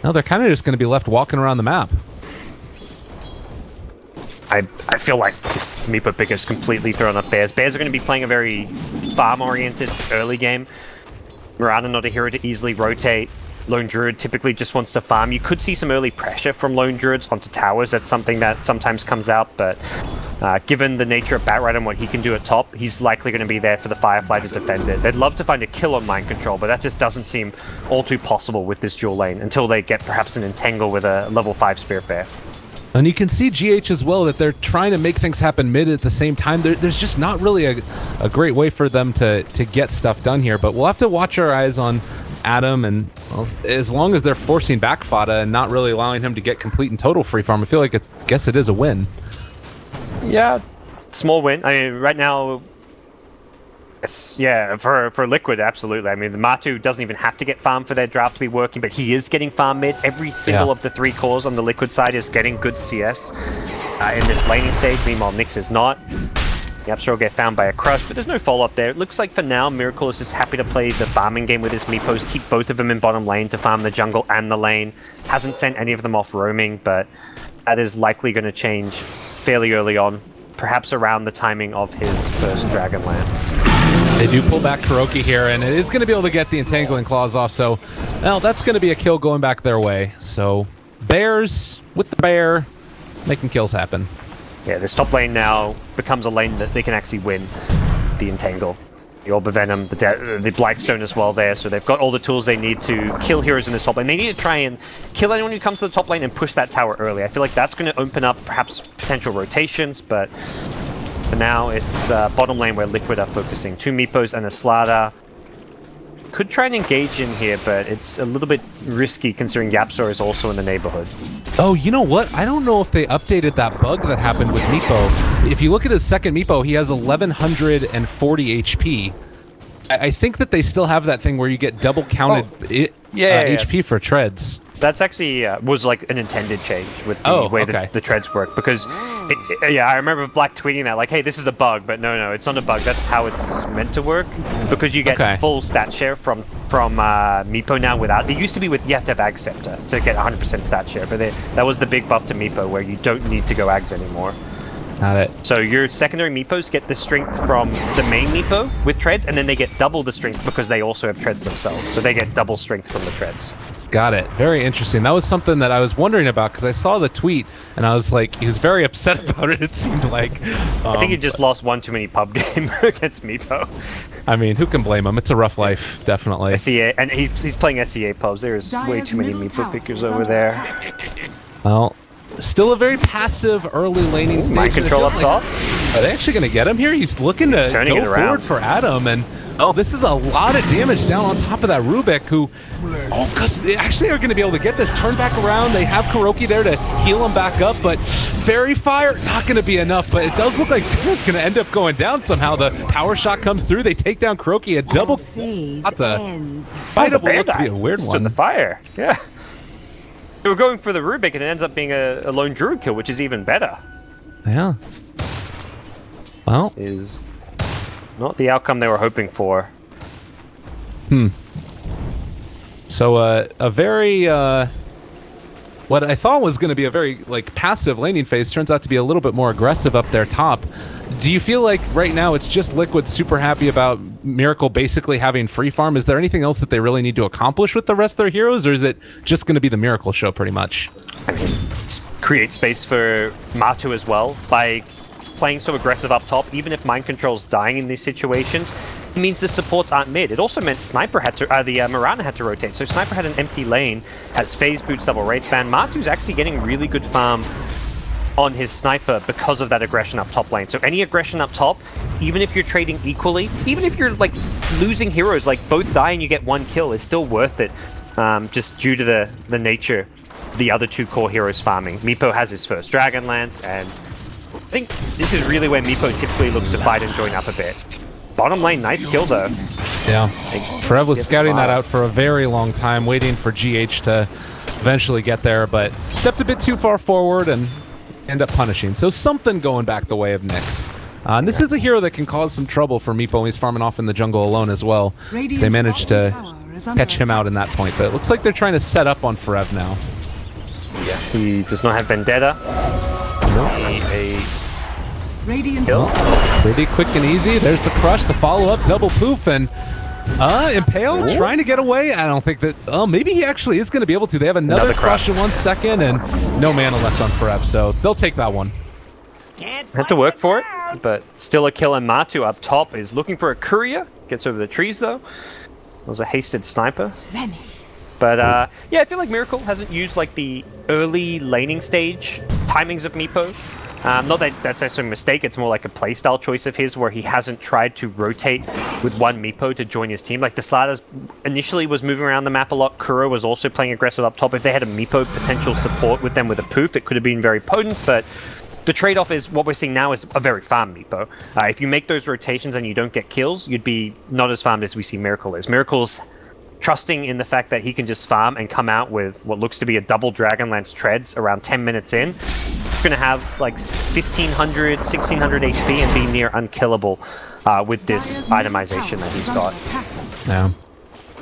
now they're kind of just going to be left walking around the map. I feel like this Meepo pick is completely thrown off Bears. Bears are going to be playing a very farm-oriented early game. Mirana not a hero to easily rotate. Lone Druid typically just wants to farm. You could see some early pressure from Lone Druids onto towers. That's something that sometimes comes out, but given the nature of Batrider and what he can do at top, he's likely going to be there for the Firefly to defend it. They'd love to find a kill on Mind Control, but that just doesn't seem all too possible with this dual lane until they get perhaps an Entangle with a level 5 Spirit Bear. And you can see GH as well, that they're trying to make things happen mid at the same time. There's just not really a great way for them to get stuff done here, but we'll have to watch our eyes on Adam, and well, as long as they're forcing back Fada and not really allowing him to get complete and total free farm, I feel like guess it is a win. Yeah, small win. I mean, right now, yeah, for Liquid, absolutely. I mean, the Matu doesn't even have to get farm for their draft to be working, but he is getting farm mid. Every single of the 3 cores on the Liquid side is getting good CS in this laning stage. Meanwhile, Nyx is not. Yapzor will get found by a crush, but there's no follow-up there. It looks like for now, Miracle is just happy to play the farming game with his Meepos, keep both of them in bottom lane to farm the jungle and the lane. Hasn't sent any of them off roaming, but that is likely going to change fairly early on, perhaps around the timing of his first Dragonlance. They do pull back Kuroki here, and it is going to be able to get the Entangling Claws off, so well, that's going to be a kill going back their way. So Bears with the bear making kills happen. Yeah, this top lane now becomes a lane that they can actually win the Entangle. The Orb of Venom, the Blightstone as well there, so they've got all the tools they need to kill heroes in this top lane. They need to try and kill anyone who comes to the top lane and push that tower early. I feel like that's going to open up perhaps potential rotations, but for now it's bottom lane where Liquid are focusing. 2 Meepos and a Slada. Could try and engage in here, but it's a little bit risky considering Yapzor is also in the neighborhood. Oh, you know what? I don't know if they updated that bug that happened with Meepo. If you look at his second Meepo, he has 1140 HP. I think that they still have that thing where you get double counted HP for treads. That's actually was like an intended change with the way that the treads work, because I remember Black tweeting that like, hey, this is a bug, but no, it's not a bug. That's how it's meant to work, because you get full stat share from Meepo now. Without, they used to be with you have to have Ag Scepter to get 100% stat share, but that was the big buff to Meepo where you don't need to go Ags anymore. Got it. So your secondary Meepos get the strength from the main Meepo with treads, and then they get double the strength because they also have treads themselves. So they get double strength from the treads. Got it. Very interesting. That was something that I was wondering about, because I saw the tweet and I was like, he was very upset about it, it seemed like. I think he just lost one too many pub game against Meepo. I mean, who can blame him? It's a rough life, definitely. SEA, and he's playing SEA pubs. There's way too many Meepo pickers over there. Well, still a very passive early laning stage. Mind Control up top. Are they actually going to get him here? He's looking to go forward for Adam, and Oh, this is a lot of damage down on top of that Rubik, who because they actually are going to be able to get this turned back around. They have Kuroki there to heal him back up, but Fairy Fire, not going to be enough. But it does look like Pierre's going to end up going down somehow. The power shot comes through. They take down Kuroki. A double fightable look to be a weird one. The fire, yeah. They were going for the Rubik, and it ends up being a lone Druid kill, which is even better. Yeah. Well, is not the outcome they were hoping for. So a very what I thought was going to be a very like passive laning phase turns out to be a little bit more aggressive up there top. Do you feel like right now it's just Liquid super happy about Miracle basically having free farm? Is there anything else that they really need to accomplish with the rest of their heroes, or is it just going to be the Miracle show pretty much? I mean, create space for Matu as well by playing so aggressive up top. Even if Mind Control's dying in these situations, it means the supports aren't mid. It also meant Sniper had to, the Mirana had to rotate. So Sniper had an empty lane, has phase boots, double wraith band. Matu's actually getting really good farm on his Sniper because of that aggression up top lane. So any aggression up top, even if you're trading equally, even if you're like losing heroes, like both die and you get one kill, is still worth it, just due to the nature the other two core heroes farming. Meepo has his first Dragonlance, and I think this is really where Meepo typically looks to fight and join up a bit. Bottom lane, nice kill though. Yeah, Trev was scouting that out for a very long time, waiting for GH to eventually get there, but stepped a bit too far forward and end up punishing. So something going back the way of Nyx. And this is a hero that can cause some trouble for Meepo. He's farming off in the jungle alone as well. They managed to catch him out in that point, but it looks like they're trying to set up on Forev now. Yeah, he does not have Vendetta. Kill. Pretty quick and easy. There's the crush, the follow-up, double poof, and Impale trying to get away. I don't think that... Oh, maybe he actually is going to be able to. They have another crush in 1 second, and no mana left on Forev, so they'll take that one. Had to work for it, but still a kill, and Matu up top is looking for a courier. Gets over the trees, though. It was a hasted sniper. But, yeah, I feel like Miracle hasn't used, like, the early laning stage timings of Meepo. Not that that's necessarily a mistake, it's more like a playstyle choice of his where he hasn't tried to rotate with one Meepo to join his team. Like, the Sliders initially was moving around the map a lot. Kuro was also playing aggressive up top. If they had a Meepo potential support with them with a poof, it could have been very potent, but the trade-off is what we're seeing now is a very farm Meepo. If you make those rotations and you don't get kills, you'd be not as farmed as we see Miracle is. Miracle's trusting in the fact that he can just farm and come out with what looks to be a double Dragonlance treads around 10 minutes in. He's going to have like 1500, 1600 HP and be near unkillable with this itemization that he's got. Yeah.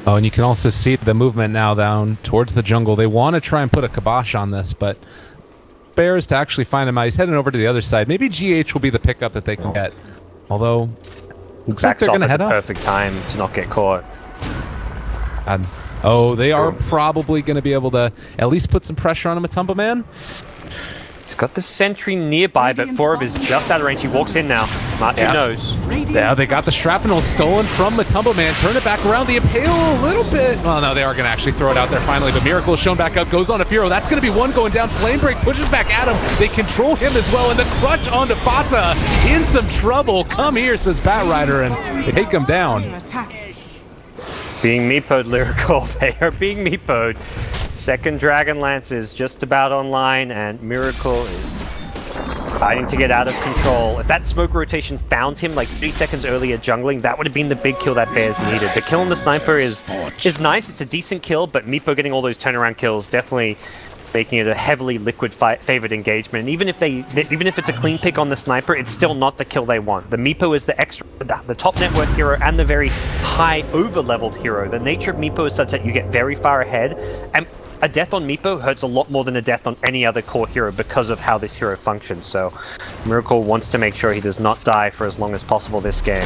Oh, and you can also see the movement now down towards the jungle. They want to try and put a kibosh on this, but Bears to actually find him out. He's heading over to the other side. Maybe GH will be the pickup that they can get. Although, looks like they're going to head off. Perfect time to not get caught. Oh, they are probably going to be able to at least put some pressure on him, Matumba Man. He's got the sentry nearby, but Forev is just out of range. He walks in now. Matu knows. Yeah, they got the shrapnel stolen from Matumba Man. Turn it back around. The Impale a little bit. Well, no, they are going to actually throw it out there finally, but Miracle is shown back up. Goes on to Firo. That's going to be one going down. Flame Break pushes back at him. They control him as well, and the clutch onto Fata. In some trouble. Come here, says Batrider, and they take him down. Being Meepo'd, Lyrical. They are being Meepo'd. Second Dragonlance is just about online, and Miracle is fighting to get out of control. If that smoke rotation found him like 3 seconds earlier jungling, that would have been the big kill that Bears needed. The kill on the sniper is nice. It's a decent kill, but Meepo getting all those turnaround kills definitely making it a heavily Liquid favored engagement. And even if it's a clean pick on the sniper, it's still not the kill they want. The Meepo is the top net worth hero and the very high over-leveled hero. The nature of Meepo is such that you get very far ahead, and a death on Meepo hurts a lot more than a death on any other core hero because of how this hero functions. So Miracle wants to make sure he does not die for as long as possible this game.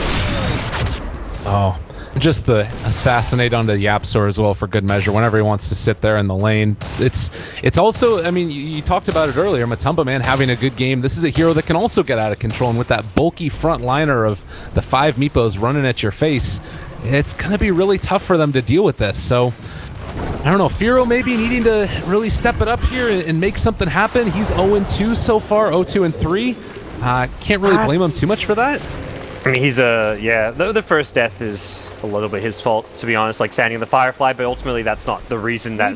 Oh, just the assassinate onto Yapsor as well for good measure whenever he wants to sit there in the lane. It's also, I mean, you talked about it earlier, Matumba Man having a good game. This is a hero that can also get out of control, and with that bulky front liner of the 5 Meepos running at your face, it's going to be really tough for them to deal with this. So I don't know, Firo maybe needing to really step it up here and make something happen. He's 0-2 so far, 0-2-3. Can't really blame him too much for that. I mean, he's the first death is a little bit his fault, to be honest, like standing in the Firefly, but ultimately that's not the reason that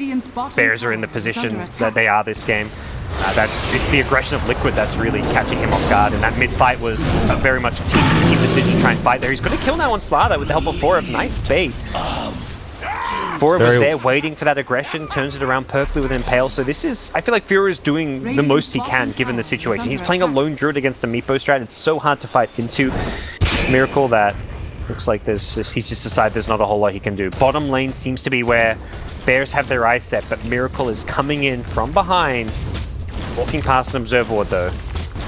Bears are in the position that they are this game. It's the aggression of Liquid that's really catching him off guard, and that mid-fight was very much a team decision to try and fight there. He's going to kill now on Slada with the help of Forev. Nice bait. Forev was there waiting for that aggression, turns it around perfectly with Impale. So this is, I feel like Fuhrer is doing the most he can given the situation. He's playing a lone druid against the Meepo strat. It's so hard to fight into Miracle that looks like he's just decided there's not a whole lot he can do. Bottom lane seems to be where Bears have their eyes set, but Miracle is coming in from behind, walking past an observer ward though.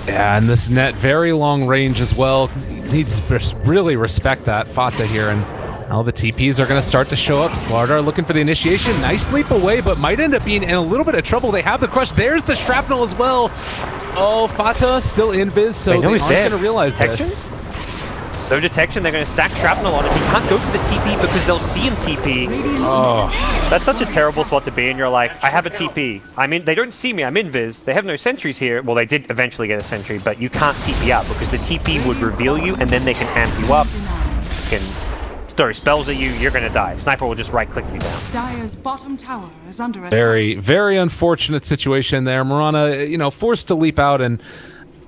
Yeah, and this net very long range as well. Needs to really respect that Fata here, and now the TPs are going to start to show up. Slardar looking for the initiation. Nice leap away, but might end up being in a little bit of trouble. They have the crush. There's the shrapnel as well. Oh, Fata still invis, so they aren't going to realize this. No detection, they're going to stack shrapnel on him. He can't go to the TP because they'll see him TP. Oh. That's such a terrible spot to be in. You're like, I have a TP. I mean, they don't see me. I'm invis. They have no sentries here. Well, they did eventually get a sentry, but you can't TP up because the TP would reveal you and then they can amp you up. Can throw spells at you, you're going to die. Sniper will just right-click you down. Dire's bottom tower is under attack. Very, very unfortunate situation there. Mirana, forced to leap out, and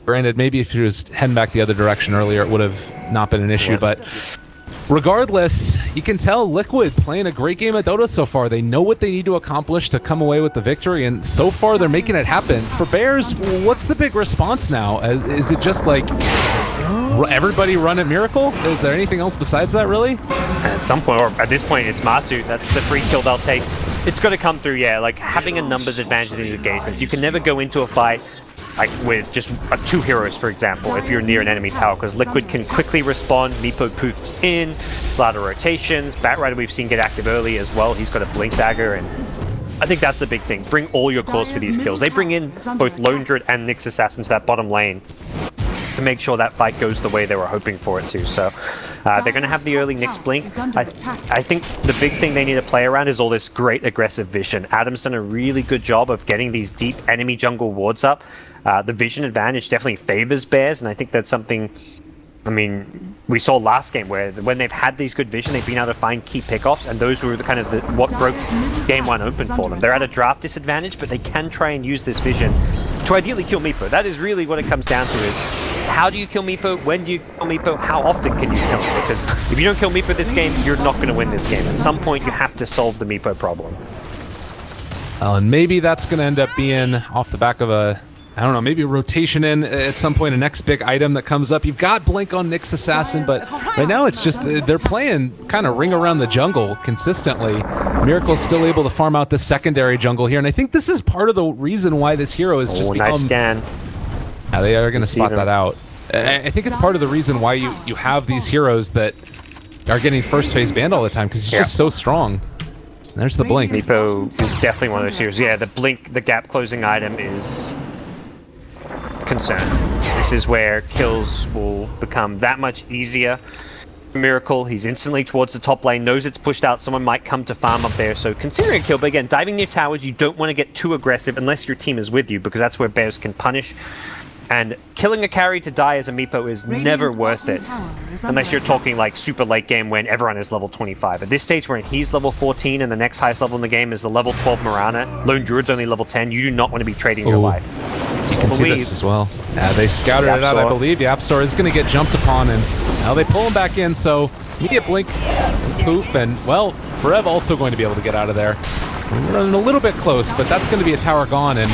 granted, maybe if he was heading back the other direction earlier, it would have not been an issue, but regardless, you can tell Liquid playing a great game of Dota so far. They know what they need to accomplish to come away with the victory, and so far they're making it happen. For Bears, what's the big response now? Is it just like everybody run at Miracle? Is there anything else besides that, really? At some point, or at this point, it's Matu. That's the free kill they'll take. It's got to come through, yeah, like having a numbers advantage in these engagements. You can never go into a fight like with just 2 heroes, for example, if you're near an enemy tower, because Liquid can quickly respond. Meepo poofs in, Slaughter rotations. Batrider we've seen get active early as well. He's got a blink dagger, and I think that's the big thing. Bring all your cores for these kills. They bring in both Lone Druid and Nyx Assassin to that bottom lane to make sure that fight goes the way they were hoping for it to. So they're going to have the early Nyx blink. I think the big thing they need to play around is all this great aggressive vision. Adam's done a really good job of getting these deep enemy jungle wards up. The vision advantage definitely favors Bears, and I think that's something, I mean, we saw last game where when they've had these good vision, they've been able to find key pickoffs, and those were the kind of what broke game 1 open for them. They're at a draft disadvantage, but they can try and use this vision to ideally kill Meepo. That is really what it comes down to, is how do you kill Meepo? When do you kill Meepo? How often can you kill him? Because if you don't kill Meepo this game, you're not going to win this game. At some point, you have to solve the Meepo problem. And maybe that's going to end up being off the back of I don't know, maybe a rotation in at some point, a next big item that comes up. You've got Blink on Nyx Assassin, but right now it's just they're playing kind of ring around the jungle consistently. Miracle's still able to farm out the secondary jungle here, and I think this is part of the reason why this hero has just become... Nice scan. Yeah, they are going to spot that out. I think it's part of the reason why you have these heroes that are getting first phase banned all the time, because he's just so strong. There's the Blink. Meepo is definitely one of those heroes. Yeah, the Blink, the gap closing item is concern. This is where kills will become that much easier. Miracle, he's instantly towards the top lane, knows it's pushed out, someone might come to farm up there, so considering a kill, but again, diving near towers, you don't want to get too aggressive unless your team is with you, because that's where Bears can punish. And killing a carry to die as a Meepo is never worth it, unless you're talking like super late game when everyone is level 25. At this stage when he's level 14 and the next highest level in the game is the level 12 Mirana, Lone Druid's only level 10, you do not want to be trading your life. You can see this as well. Yeah, they scouted it out, I believe. The Yapsor is going to get jumped upon, and now they pull him back in, so immediate blink, poof, and, well, Forev also going to be able to get out of there. We're running a little bit close, but that's going to be a tower gone, and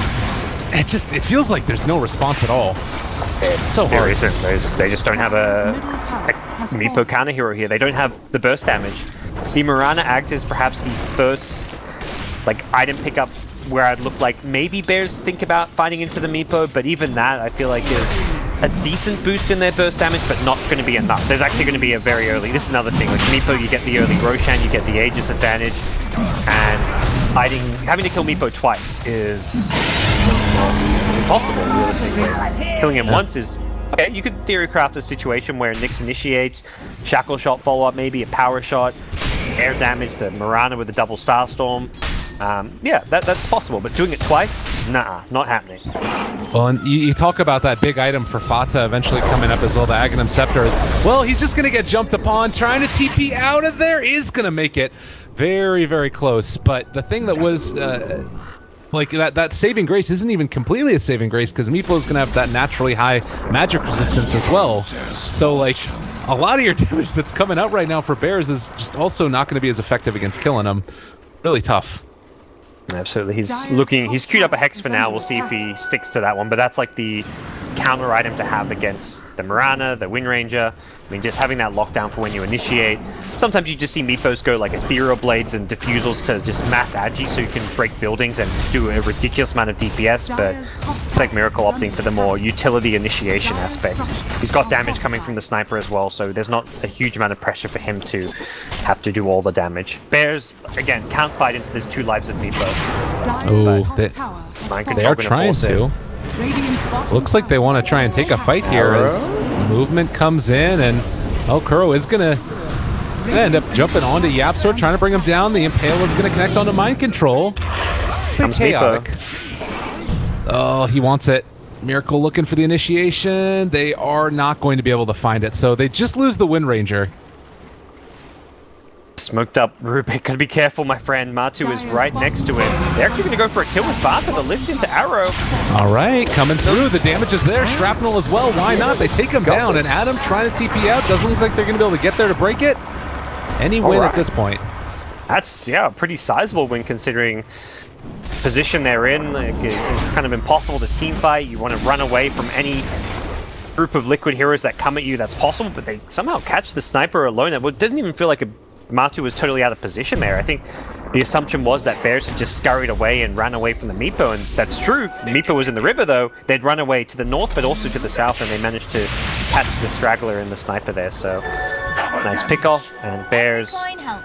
it feels like there's no response at all. It's so hard. There isn't. They just don't have a Meepo counter hero here. They don't have the burst damage. The Mirana Ags is perhaps the first item pickup where I'd look like maybe Bears think about fighting into the Meepo, but even that I feel like is a decent boost in their burst damage, but not going to be enough. There's actually going to be a very early, this is another thing, like Meepo you get the early Roshan, you get the Aegis advantage, and having to kill Meepo twice is impossible, realistically. Killing him once is, okay, you could theory craft a situation where Nyx initiates, Shackle Shot follow-up maybe, a power shot, air damage, the Mirana with the double Starstorm. Yeah, that's possible, but doing it twice? Nah, not happening. Well, and you talk about that big item for Fata eventually coming up as well, the Aghanim Scepter is, well, he's just going to get jumped upon, trying to TP out of there, is going to make it very, very close. But the thing that was, like, that saving grace isn't even completely a saving grace, because Meepo is going to have that naturally high magic resistance as well. So, like, a lot of your damage that's coming out right now for Bears is just also not going to be as effective against killing them. Really tough. Absolutely. He's queued up a Hex for now. We'll see if he sticks to that one, but that's like the counter item to have against the Mirana, the Wind Ranger. I mean, just having that lockdown for when you initiate. Sometimes you just see Meepos go like Ethereal Blades and Diffusals to just mass agi so you can break buildings and do a ridiculous amount of DPS, but it's like Miracle opting for the more utility initiation aspect. He's got damage coming from the sniper as well, so there's not a huge amount of pressure for him to have to do all the damage. Bears, again, can't fight into this 2 lives of Meepo. Oh, they are trying to. Looks like they want to try and take a fight here as movement comes in, and Kuro is gonna end up jumping onto YapzOr, trying to bring him down. The Impale is gonna connect onto Mind Control. Chaotic. Oh, he wants it. Miracle looking for the initiation. They are not going to be able to find it, so they just lose the Wind Ranger. Smoked up Rubik. Gotta be careful, my friend. Matu is right next to him. They're actually gonna go for a kill with Bata, the lift into Arrow. All right, coming through. The damage is there. Shrapnel as well. Why not? They take him down, and Adam trying to TP out. Doesn't look like they're gonna be able to get there to break it. Any win at this point. That's, yeah, a pretty sizable win considering position they're in. Like, it's kind of impossible to team fight. You want to run away from any group of Liquid heroes that come at you. That's possible, but they somehow catch the sniper alone. It didn't even feel like Matu was totally out of position there. I think the assumption was that Bears had just scurried away and ran away from the Meepo, and that's true. Meepo was in the river though. They'd run away to the north, but also to the south, and they managed to catch the straggler and the sniper there. So nice pick off, and Bears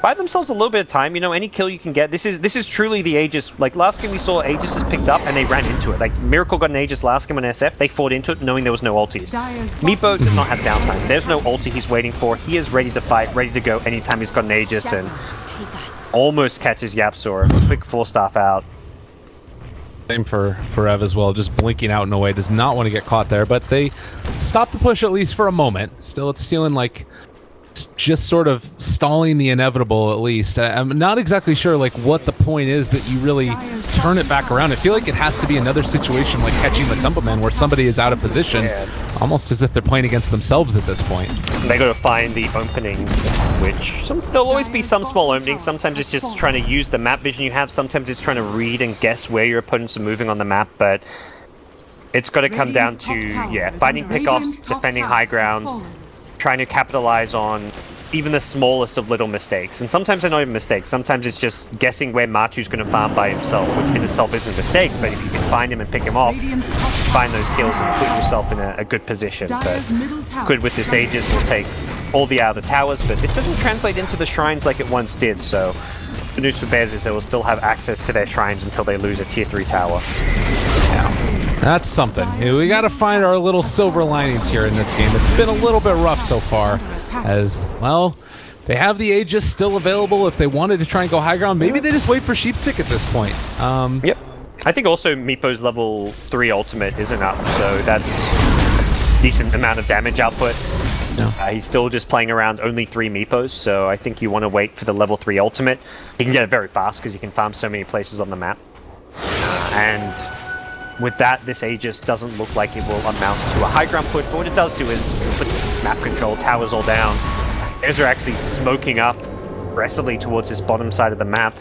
buy themselves a little bit of time. You know, any kill you can get. This is truly the Aegis. Like last game we saw Aegis is picked up and they ran into it. Like Miracle got an Aegis last game on SF, they fought into it knowing there was no ultis. Meepo does not have downtime. There's no ulti he's waiting for. He is ready to fight, ready to go anytime he's got an Aegis, and almost catches YapzOr. Quick 4-staff out. Same for Ev as well, just blinking out in a way. Does not want to get caught there, but they stop the push at least for a moment. Still, it's feeling like it's just sort of stalling the inevitable at least. I'm not exactly sure like what the point is that you really turn it back around. I feel like it has to be another situation like catching the Tumbleman where somebody is out of position, almost as if they're playing against themselves at this point. They got to find the openings, which there'll always be some small openings. Sometimes it's just trying to use the map vision you have. Sometimes it's trying to read and guess where your opponents are moving on the map, but it's got to come down to, finding pickoffs, defending high ground, trying to capitalize on even the smallest of little mistakes. And sometimes they're not even mistakes. Sometimes it's just guessing where Matu's going to farm by himself, which in itself isn't a mistake, but if you can find him and pick him off, find those kills and put yourself in a good position. But good with this Aegis will take all the out of the towers, but this doesn't translate into the shrines like it once did, so the news for Bears is they will still have access to their shrines until they lose a tier 3 tower. That's something. We got to find our little silver linings here in this game. It's been a little bit rough so far, as, well, they have the Aegis still available if they wanted to try and go high ground. Maybe they just wait for Sheepstick at this point. Yep. I think also Meepo's level 3 ultimate isn't up, so that's a decent amount of damage output. He's still just playing around only 3 Meepos, so I think you want to wait for the level 3 ultimate. He can get it very fast because he can farm so many places on the map. And with that, this Aegis doesn't look like it will amount to a high ground push, but what it does do is put map control, towers all down. Ezra actually smoking up aggressively towards this bottom side of the map.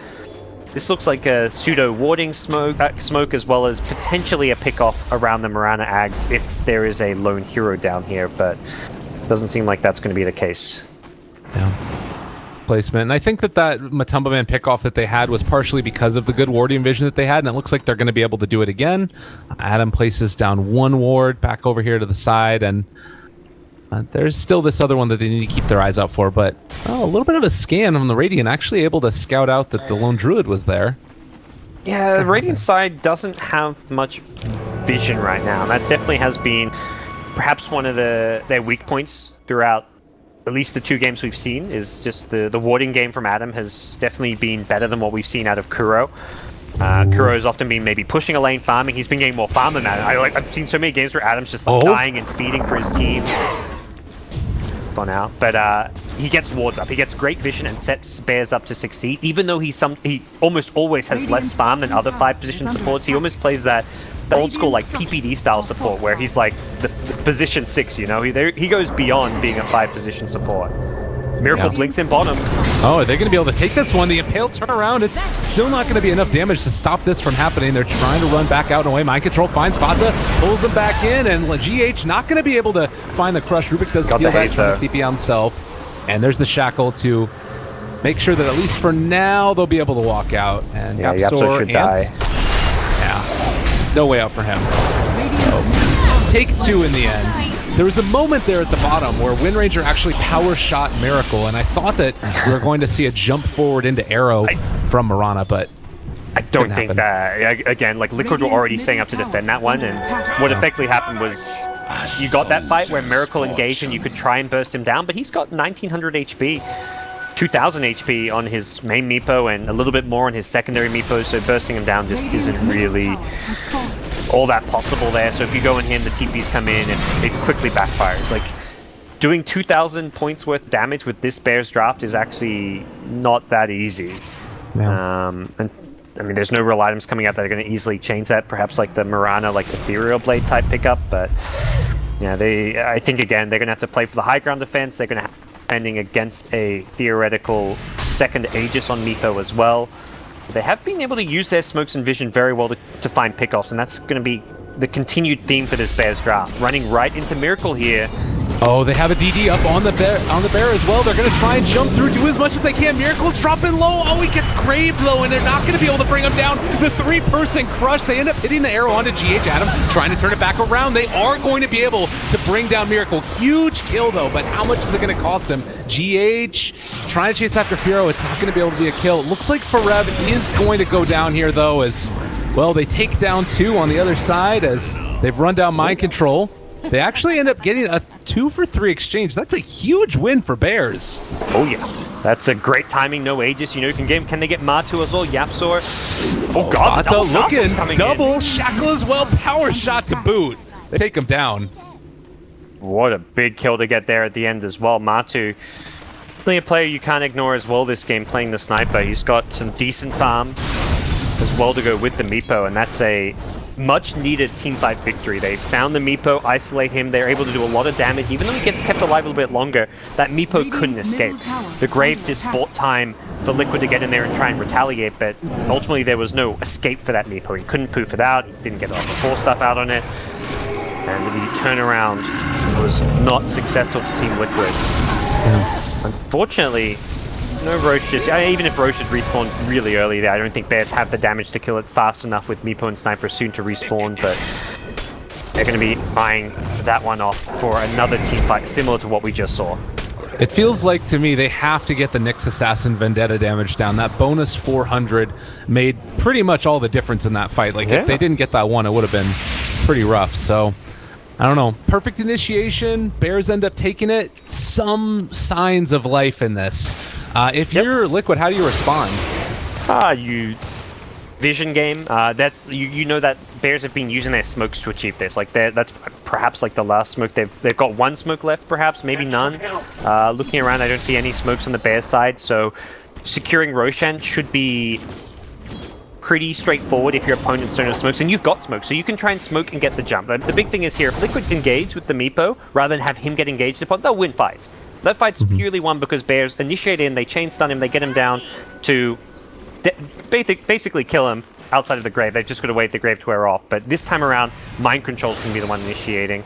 This looks like a pseudo warding smoke as well as potentially a pick-off around the Mirana Ags if there is a lone hero down here, but doesn't seem like that's going to be the case. Placement. And I think that Matumbaman pickoff that they had was partially because of the good warding vision that they had, and it looks like they're going to be able to do it again. Adam places down 1 ward back over here to the side, and there's still this other one that they need to keep their eyes out for, but a little bit of a scan on the Radiant, actually able to scout out that the lone Druid was there. Yeah, the Radiant side doesn't have much vision right now, and that definitely has been perhaps one of their weak points throughout at least the 2 games we've seen, is just the warding game from Adam has definitely been better than what we've seen out of Kuro. Kuro has often been maybe pushing a lane, farming. He's been getting more farm than Adam. I've seen so many games where Adam's just like dying and feeding for his team. Gone out, but he gets wards up. He gets great vision and sets Bears up to succeed. Even though he almost always has less farm than other 5-position supports, he almost plays that old school like PPD style support where he's like the position 6. You know, he goes beyond being a 5-position support. Miracle blinks in bottom. Oh, are they going to be able to take this one? The Impale turnaround, it's still not going to be enough damage to stop this from happening. They're trying to run back out and away. Mind Control finds Fata, pulls him back in, and GH not going to be able to find the Crush. Rubik does steal that from TP himself. And there's the Shackle to make sure that at least for now, they'll be able to walk out. And Yapsor should die. Yeah, no way out for him. So, take 2 in the end. There was a moment there at the bottom where Windranger actually power shot Miracle, and I thought that we were going to see a jump forward into Arrow from Mirana, but I don't think that. Again, like Liquid were already setting up to defend that one, and what effectively happened was you got that fight where Miracle engaged and you could try and burst him down, but he's got 1900 HP. 2000 HP on his main Meepo and a little bit more on his secondary Meepo, so bursting him down just isn't really all that possible there. So if you go in here and the TPs come in, it quickly backfires. Like, doing 2000 points worth damage with this Bears draft is actually not that easy. Yeah. And I mean, there's no real items coming out that are going to easily change that. Perhaps like the Mirana, like Ethereal Blade type pickup, but yeah, I think again, they're going to have to play for the high ground defense. They're going to have defending against a theoretical second Aegis on Meepo as well. They have been able to use their smokes and vision very well to find pickoffs, and that's going to be the continued theme for this Bears draft. Running right into Miracle here. Oh, they have a DD up on the bear as well. They're going to try and jump through, do as much as they can. Miracle's dropping low. Oh, he gets craved low, and they're not going to be able to bring him down. The 3-person crush. They end up hitting the arrow onto GH. Adam trying to turn it back around. They are going to be able to bring down Miracle. Huge kill, though, but how much is it going to cost him? GH trying to chase after Firo. It's not going to be able to be a kill. It looks like Farev is going to go down here, though, as, well, they take down 2 on the other side as they've run down Mind Control. They actually end up getting a 2-for-3 exchange. That's a huge win for Bears. Oh yeah, that's a great timing. No Aegis, you know, can they get Matu as well? Yapsor. Oh god, double Shackle as well. Power shot to boot. They take him down. What a big kill to get there at the end as well. Matu, definitely a player you can't ignore as well this game, playing the sniper. He's got some decent farm as well to go with the Meepo, and that's a much needed teamfight victory. They found the Meepo, isolate him, they're able to do a lot of damage. Even though he gets kept alive a little bit longer, that Meepo couldn't escape. The Grave just bought time for Liquid to get in there and try and retaliate, but ultimately there was no escape for that Meepo. He couldn't poof it out, he didn't get all the 4 stuff out on it, and the turnaround was not successful for Team Liquid. Yeah. Unfortunately, no Roche just, even if Roche had respawned really early there, I don't think Bears have the damage to kill it fast enough with Meepo and Sniper soon to respawn, but they're going to be eyeing that one off for another team fight similar to what we just saw. It feels like to me they have to get the Nyx Assassin Vendetta damage down. That bonus 400 made pretty much all the difference in that fight. Like if they didn't get that one, it would have been pretty rough. So I don't know. Perfect initiation. Bears end up taking it. Some signs of life in this. If you're Liquid, how do you respond? You vision game. That's you know that Bears have been using their smokes to achieve this. Like that's perhaps like the last smoke. They've got 1 smoke left, perhaps maybe none. Looking around, I don't see any smokes on the Bears side. So securing Roshan should be pretty straightforward if your opponents don't have smokes, and you've got smokes, so you can try and smoke and get the jump. The big thing is here, if Liquid engage with the Meepo rather than have him get engaged upon, they'll win fights. That fight's purely won because Bears initiate in, they chain stun him, they get him down to basically kill him outside of the Grave. They've just got to wait the Grave to wear off. But this time around, Mind Control's going to be the one initiating.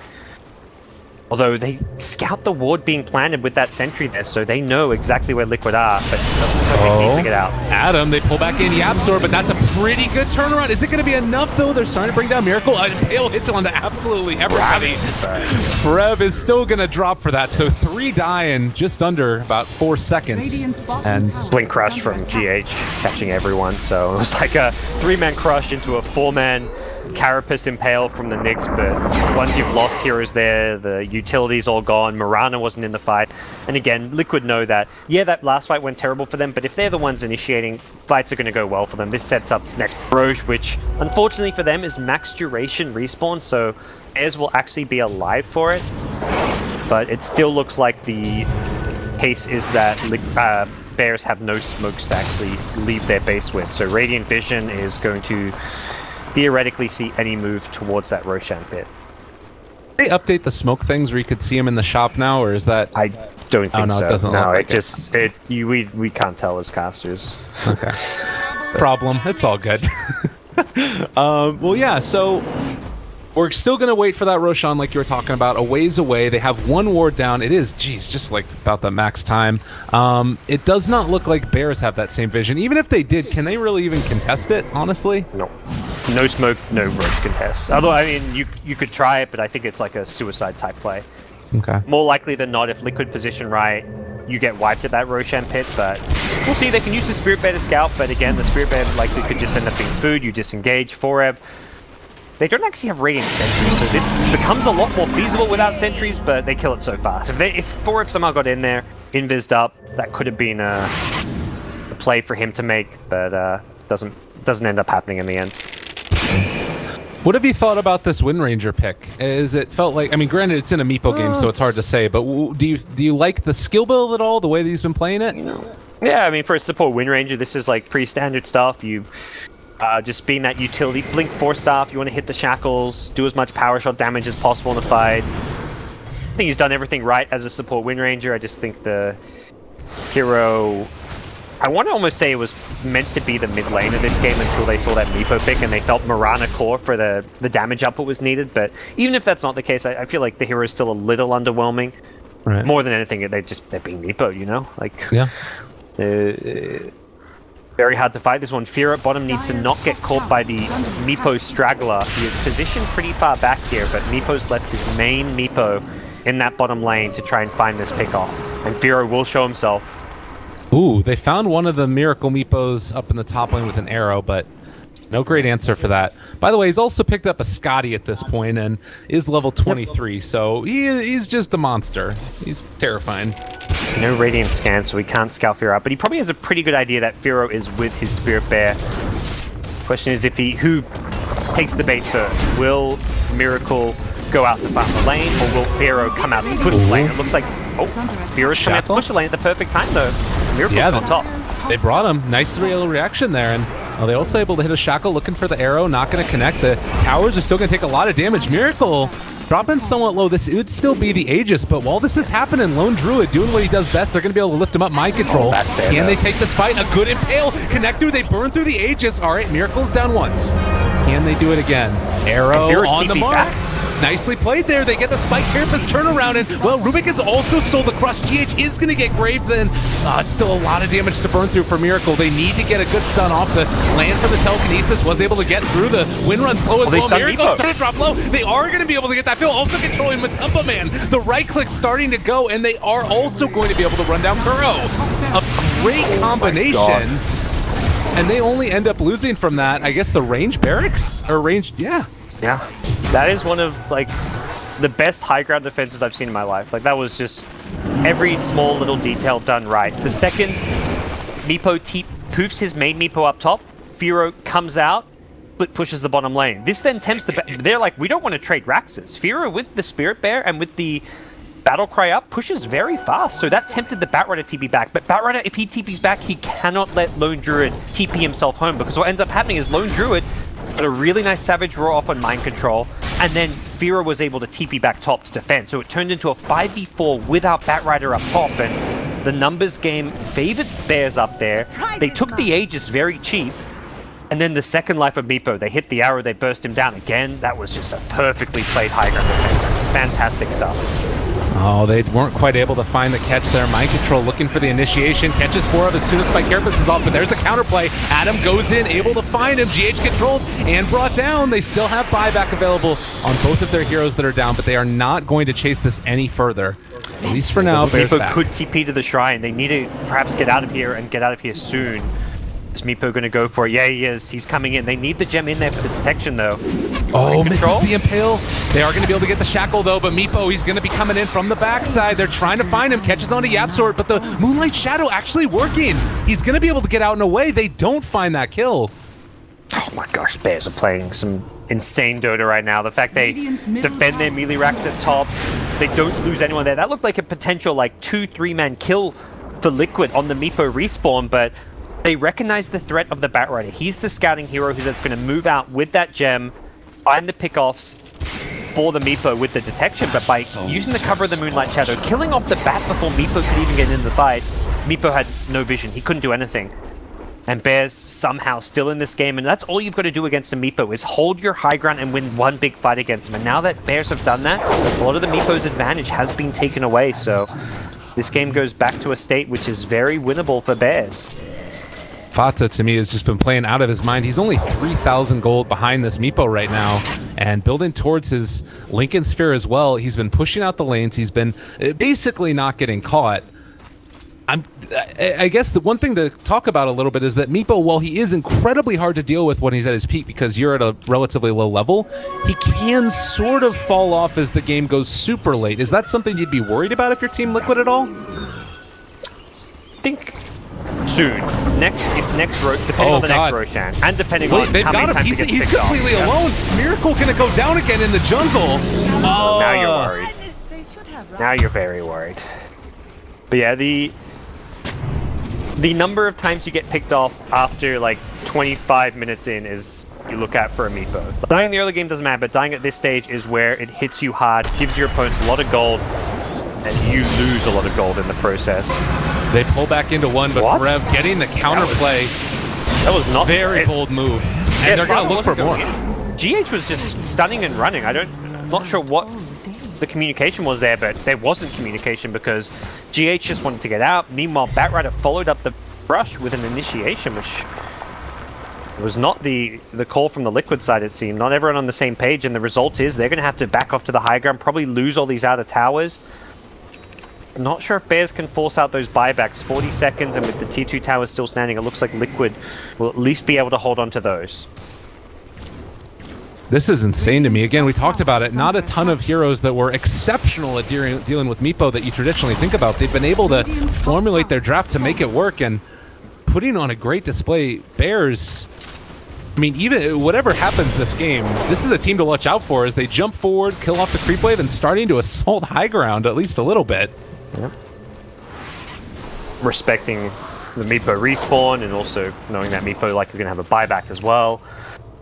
Although they scout the ward being planted with that sentry there, so they know exactly where Liquid are, but it needs to get out. Adam, they pull back in Yapsor, but that's a pretty good turnaround. Is it going to be enough, though? They're starting to bring down Miracle. Impale hits onto absolutely everybody. Frev is still going to drop for that, so 3 die in just under about 4 seconds. And Blink Crush from GH catching everyone, so it was like a 3-man crush into a 4-man Carapace Impale from the Nyx, but once you've lost heroes there, the utility's all gone, Mirana wasn't in the fight, and again, Liquid know that, yeah, that last fight went terrible for them, but if they're the ones initiating, fights are going to go well for them. This sets up next Roche, which, unfortunately for them, is max duration respawn, so Bears will actually be alive for it, but it still looks like the case is that Bears have no smokes to actually leave their base with, so Radiant Vision is going to theoretically see any move towards that Roshan pit. They update the smoke things where you could see them in the shop now, or is that? I don't think no, so. It doesn't look like we can't tell as casters. Okay. Problem. It's all good. Well, yeah. So we're still gonna wait for that Roshan, like you were talking about, a ways away. They have one ward down. It is, geez, just like about the max time. It does not look like Bears have that same vision. Even if they did, can they really even contest it? Honestly, no. No smoke, no Roche contest. Although, I mean, you could try it, but I think it's like a suicide type play. Okay. More likely than not, if Liquid position right, you get wiped at that Roshan pit, but we'll see. They can use the Spirit Bear to scout, but again, the Spirit Bear likely could just end up being food. You disengage, Foreb. They don't actually have Radiant Sentries, so this becomes a lot more feasible without Sentries, but they kill it so fast. If Foreb somehow got in there, invised up, that could have been a play for him to make, but doesn't end up happening in the end. What have you thought about this Wind Ranger pick? Is it felt like, I mean, granted it's in a Meepo game, so it's hard to say, but do you like the skill build at all, the way that he's been playing it? Yeah, I mean, for a support Wind Ranger, this is like pretty standard stuff. You just being that utility, blink 4 staff, you want to hit the shackles, do as much power shot damage as possible in the fight. I think he's done everything right as a support Wind Ranger. I just think the hero, I want to almost say it was meant to be the mid lane of this game until they saw that Meepo pick and they felt Mirana core for the damage output was needed. But even if that's not the case, I feel like the hero is still a little underwhelming. Right. More than anything, they're being Meepo, you know? Like, yeah. Very hard to fight this one. Fear at bottom needs to not get caught by the Meepo straggler. He is positioned pretty far back here, but Meepo's left his main Meepo in that bottom lane to try and find this pick off. And Firo will show himself. Ooh, they found one of the Miracle Meepos up in the top lane with an arrow, but no great answer for that. By the way, he's also picked up a Scotty at this point and is level 23, so he's just a monster. He's terrifying. No Radiant scan, so we can't scout Firo out, but he probably has a pretty good idea that Firo is with his Spirit Bear. Question is who takes the bait first? Will Miracle go out to farm the lane, or will Firo come out to push the lane? It looks like, Firo's coming out to push the lane at the perfect time, though. Miracle's on top. They brought him. Nice reaction there, and they're also able to hit a shackle, looking for the arrow, not going to connect. The towers are still going to take a lot of damage. Miracle dropping somewhat low. This would still be the Aegis, but while this is happening, Lone Druid doing what he does best. They're going to be able to lift him up. Mind control. Can they take this fight? A good impale. Connect through. They burn through the Aegis. All right, Miracle's down once. Can they do it again? Arrow on the mark. Nicely played there. They get the spike Carapace turnaround, and well, Rubik has also stole the crush. GH is going to get grave then. It's still a lot of damage to burn through for Miracle. They need to get a good stun off. The land from the telekinesis was able to get through. The wind run slow as well. Miracle's trying to drop low. They are going to be able to get that fill. Also controlling Matumba Man. The right click starting to go, and they are also going to be able to run down Kuro. A great combination. And they only end up losing from that, I guess, the range barracks? Or range, yeah. Yeah, that is one of, like, the best high ground defenses I've seen in my life. Like, that was just every small little detail done right. The second Meepo poofs his main Meepo up top, Firo comes out, but pushes the bottom lane. This then tempts they're like, we don't want to trade Raxus. Firo with the Spirit Bear and with the Battle Cry up pushes very fast, so that tempted the Batrider TP back. But Batrider, if he TPs back, he cannot let Lone Druid TP himself home, because what ends up happening is Lone Druid got a really nice Savage Roar off on Mind Control, and then Firo was able to TP back top to defend. So it turned into a 5v4 without Batrider up top, and the numbers game favored Bears up there. They took the Aegis very cheap, and then the second life of Meepo, they hit the arrow, they burst him down again. That was just a perfectly played high ground defense. Fantastic stuff. Oh, they weren't quite able to find the catch there. Mind Control looking for the initiation. Catches Foreb as soon as Spike Carapace is off, but there's the counterplay. Adam goes in, able to find him. GH controlled and brought down. They still have buyback available on both of their heroes that are down, but they are not going to chase this any further. At least for now, Bears back. Could TP to the shrine. They need to perhaps get out of here and get out of here soon. Is Meepo going to go for it? Yeah, he is. He's coming in. They need the gem in there for the detection, though. Oh, misses the impale. They are going to be able to get the shackle, though, but Meepo, he's going to be coming in from the backside. They're trying to find him, catches onto YapzOr, but the Moonlight Shadow actually working. He's going to be able to get out and away. They don't find that kill. Oh my gosh, Bears are playing some insane Dota right now. The fact they defend their melee racks at top, they don't lose anyone there. That looked like a potential like 2-3-man kill for Liquid on the Meepo respawn, but they recognize the threat of the Batrider. He's the scouting hero that's going to move out with that gem, find the pickoffs for the Meepo with the detection, but by using the cover of the Moonlight Shadow, killing off the Bat before Meepo could even get in the fight, Meepo had no vision. He couldn't do anything. And Bears somehow still in this game, and that's all you've got to do against a Meepo is hold your high ground and win one big fight against him. And now that Bears have done that, a lot of the Meepo's advantage has been taken away, so this game goes back to a state which is very winnable for Bears. Fata, to me, has just been playing out of his mind. He's only 3,000 gold behind this Meepo right now, and building towards his Lincoln Sphere as well. He's been pushing out the lanes. He's been basically not getting caught. I guess the one thing to talk about a little bit is that Meepo, while he is incredibly hard to deal with when he's at his peak because you're at a relatively low level, he can sort of fall off as the game goes super late. Is that something you'd be worried about if you're Team Liquid at all? I think soon. Next depending on the next Roshan, and depending on how many times he gets picked off. He's completely alone. Miracle gonna go down again in the jungle. Oh. Now you're worried. Now you're very worried. But yeah, the number of times you get picked off after like 25 minutes in is you look at for a Meepo. Dying in the early game doesn't matter, but dying at this stage is where it hits you hard, gives your opponents a lot of gold, and you lose a lot of gold in the process. They pull back into one, but Rev getting the counterplay. That was not very bold move. And they're going to look for more. GH was just stunning and running. I'm not sure what the communication was there, but there wasn't communication because GH just wanted to get out. Meanwhile, Batrider followed up the brush with an initiation, which was not the call from the Liquid side, it seemed. Not everyone on the same page, and the result is they're going to have to back off to the high ground, probably lose all these outer towers. Not sure if Bears can force out those buybacks. 40 seconds, and with the T2 towers still standing, it looks like Liquid will at least be able to hold on to those. This is insane to me. Again, we talked about it. Not a ton of heroes that were exceptional at dealing with Meepo that you traditionally think about. They've been able to formulate their draft to make it work, and putting on a great display. Bears, I mean, even whatever happens this game, this is a team to watch out for as they jump forward, kill off the creep wave, and starting to assault high ground at least a little bit. Yep. Respecting the Meepo respawn, and also knowing that Meepo likely going to have a buyback as well.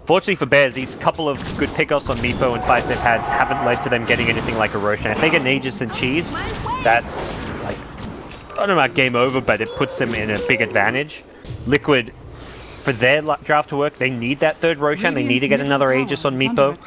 Fortunately for Bears, these couple of good pickoffs on Meepo and fights they've had haven't led to them getting anything like a Roshan. If they get an Aegis and Cheese, that's like, I don't know about game over, but it puts them in a big advantage. Liquid, for their draft to work, they need that third Roshan. They need to get another Aegis on Meepo.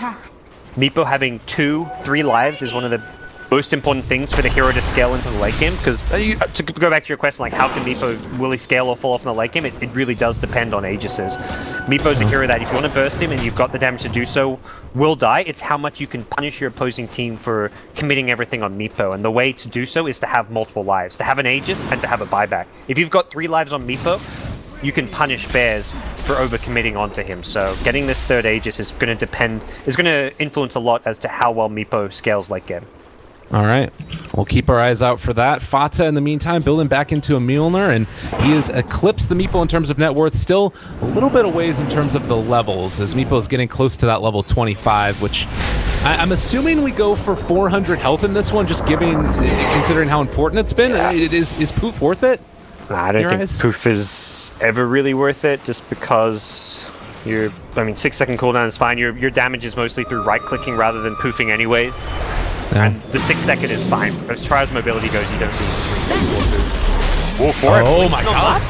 Meepo having 2-3 lives is one of the most important things for the hero to scale into the late game, because to go back to your question, like how can Meepo, will he scale or fall off in the late game? It really does depend on Aegises. Meepo's a hero that if you want to burst him and you've got the damage to do so, will die. It's how much you can punish your opposing team for committing everything on Meepo, and the way to do so is to have multiple lives, to have an Aegis and to have a buyback. If you've got 3 lives on Meepo, you can punish Bears for overcommitting onto him. So getting this third Aegis is going to influence a lot as to how well Meepo scales late game. All right, we'll keep our eyes out for that. Fata, in the meantime, building back into a Mjolnir, and he has eclipsed the Meepo in terms of net worth. Still a little bit of ways in terms of the levels, as Meepo is getting close to that level 25, which I'm assuming we go for 400 health in this one, just considering how important it's been. Yeah. Is Poof worth it? I don't think Poof is ever really worth it, just because 6-second cooldown is fine. Your damage is mostly through right-clicking rather than poofing anyways. Yeah. And the 6-second is fine. As far as mobility goes, you don't need the 3-second move. Go for it. Oh my god.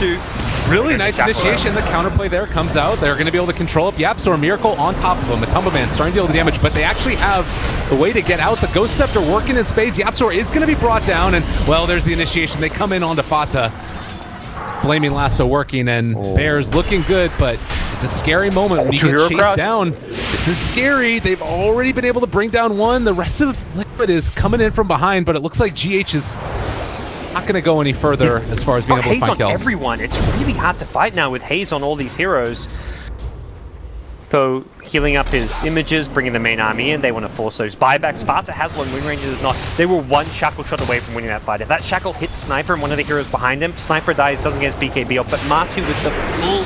Really nice initiation. The counterplay there comes out. They're going to be able to control up YapzOr. Miracle on top of him. Matumba Man starting to deal the damage, but they actually have a way to get out. The Ghost Scepter working in spades. YapzOr is going to be brought down, and well, there's the initiation. They come in onto Fata. Flaming Lasso working, and Bears looking good, but it's a scary moment when you get chased down. This is scary. They've already been able to bring down one. The rest of Liquid is coming in from behind, but it looks like GH is not going to go any further as far as being able to Haze find on kills. everyone. It's really hard to fight now with Haze on all these heroes. So healing up his images, bringing the main army in. They want to force those buybacks. Fata has one, Wing Rangers is not. They were one shackle shot away from winning that fight. If that shackle hits Sniper and one of the heroes behind him, Sniper dies, doesn't get his BKB up. But Matu with the full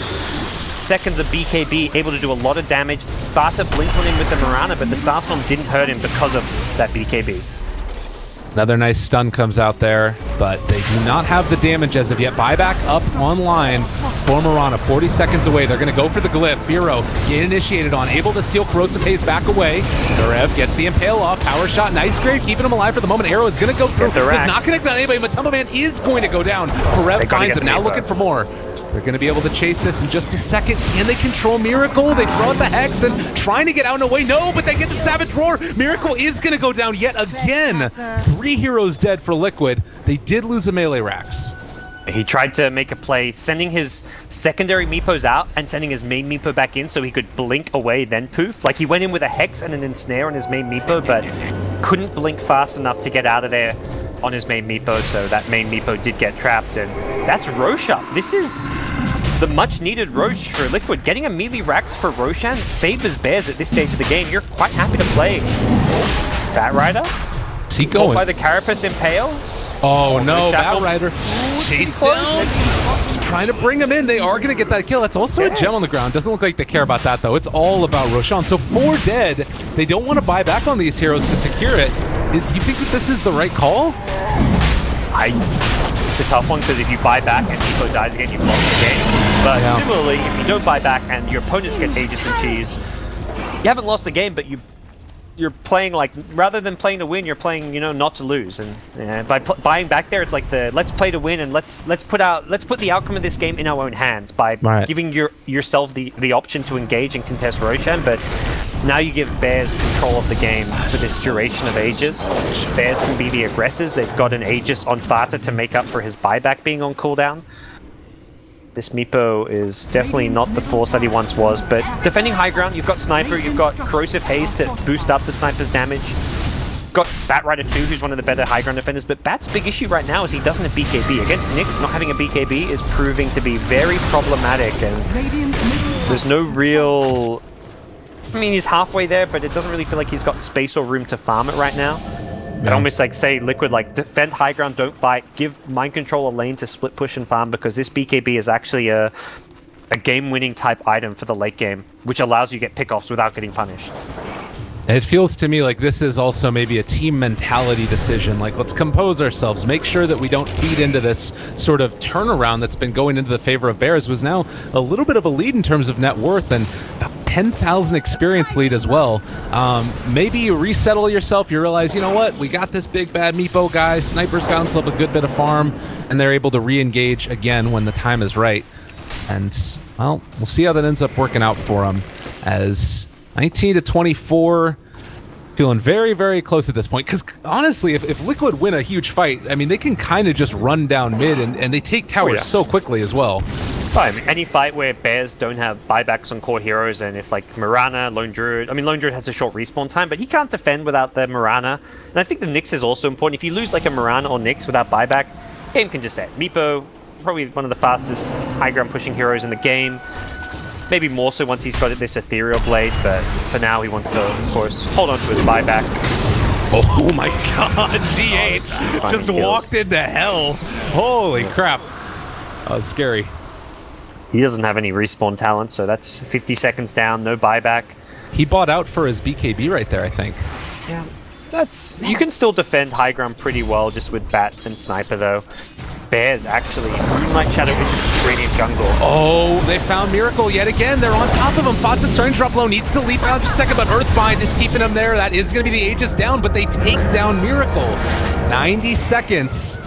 seconds of BKB, able to do a lot of damage. Fata blinks on him with the Mirana, but the Starstorm didn't hurt him because of that BKB. Another nice stun comes out there, but they do not have the damage as of yet. Buyback up online for Mirana, 40 seconds away. They're going to go for the glyph. Firo get initiated on, able to seal Corrosive Haze back away. Narev gets the Impale off, power shot, nice grave, keeping him alive for the moment. Arrow is going to go through, does not connect on anybody, but Tumble Man is going to go down. Karev finds him, now looking for more. They're going to be able to chase this in just a second. Can they control Miracle? They throw out the Hex and trying to get out and away. No, but they get the Savage Roar. Miracle is going to go down yet again. 3 heroes dead for Liquid. They did lose the melee racks. He tried to make a play, sending his secondary Meepos out and sending his main Meepo back in so he could blink away, then poof. Like he went in with a Hex and an Ensnare on his main Meepo, but couldn't blink fast enough to get out of there on his main Meepo, so that main Meepo did get trapped, and that's Roche up. This is the much-needed Roche for Liquid. Getting a melee Rax for Roshan favors Bears at this stage of the game. You're quite happy to play. Batrider? Is he going? By the Carapace Impale? Oh no, Batrider chased down. Trying to bring him in. They are going to get that kill. That's also a gem on the ground. Doesn't look like they care about that, though. It's all about Roshan. So 4 dead. They don't want to buy back on these heroes to secure it. Do you think that this is the right call? It's a tough one, because if you buy back and Meepo dies again, you've lost the game. But similarly, if you don't buy back and your opponents get Aegis and Cheese, you haven't lost the game, but you're playing like, rather than playing to win, you're playing, you know, not to lose. And by buying back there, it's like the let's play to win, and let's put the outcome of this game in our own hands by giving yourself the option to engage and contest Roshan. But now you give Bears control of the game for this duration of Aegis. Bears can be the aggressors. They've got an Aegis on Fata to make up for his buyback being on cooldown. This Meepo is definitely not the force that he once was, but defending high ground, you've got Sniper, you've got Corrosive Haze to boost up the Sniper's damage. Got Batrider 2, who's one of the better high ground defenders, but Bat's big issue right now is he doesn't have BKB. Against Nyx, not having a BKB is proving to be very problematic, and there's no real... I mean, he's halfway there, but it doesn't really feel like he's got space or room to farm it right now. I'd almost like say Liquid, like, defend high ground, don't fight, give Mind Control a lane to split push and farm, because this BKB is actually a game-winning type item for the late game, which allows you to get pickoffs without getting punished. It feels to me like this is also maybe a team mentality decision. Like, let's compose ourselves, make sure that we don't feed into this sort of turnaround that's been going into the favor of Bears. Was now a little bit of a lead in terms of net worth, and about 10,000 experience lead as well. Maybe you resettle yourself, you realize, you know what, we got this big bad Meepo guy, Sniper's got himself a good bit of farm, and they're able to re-engage again when the time is right. And, well, we'll see how that ends up working out for them, as 19-24, feeling very, very close at this point. Because honestly, if Liquid win a huge fight, I mean, they can kind of just run down mid, and they take towers so quickly as well. I mean, any fight where Bears don't have buybacks on core heroes, and if like Mirana, Lone Druid, I mean, Lone Druid has a short respawn time, but he can't defend without the Mirana. And I think the Nyx is also important. If you lose like a Mirana or Nyx without buyback, game can just end. Meepo, probably one of the fastest high ground pushing heroes in the game. Maybe more so once he's got this Ethereal Blade, but for now he wants to, of course, hold on to his buyback. Oh my god, GH just walked into hell. Holy crap. That was scary. He doesn't have any respawn talent, so that's 50 seconds down, no buyback. He bought out for his BKB right there, I think. Yeah, that's... You can still defend high ground pretty well just with Bat and Sniper, though. Bears, actually. Moonlight Shadow into Gradient Jungle. Oh, they found Miracle yet again. They're on top of him. Fata's starting to drop low. Needs to leap out just a second, but Earthbind is keeping him there. That is going to be the Aegis down, but they take down Miracle. 90 seconds.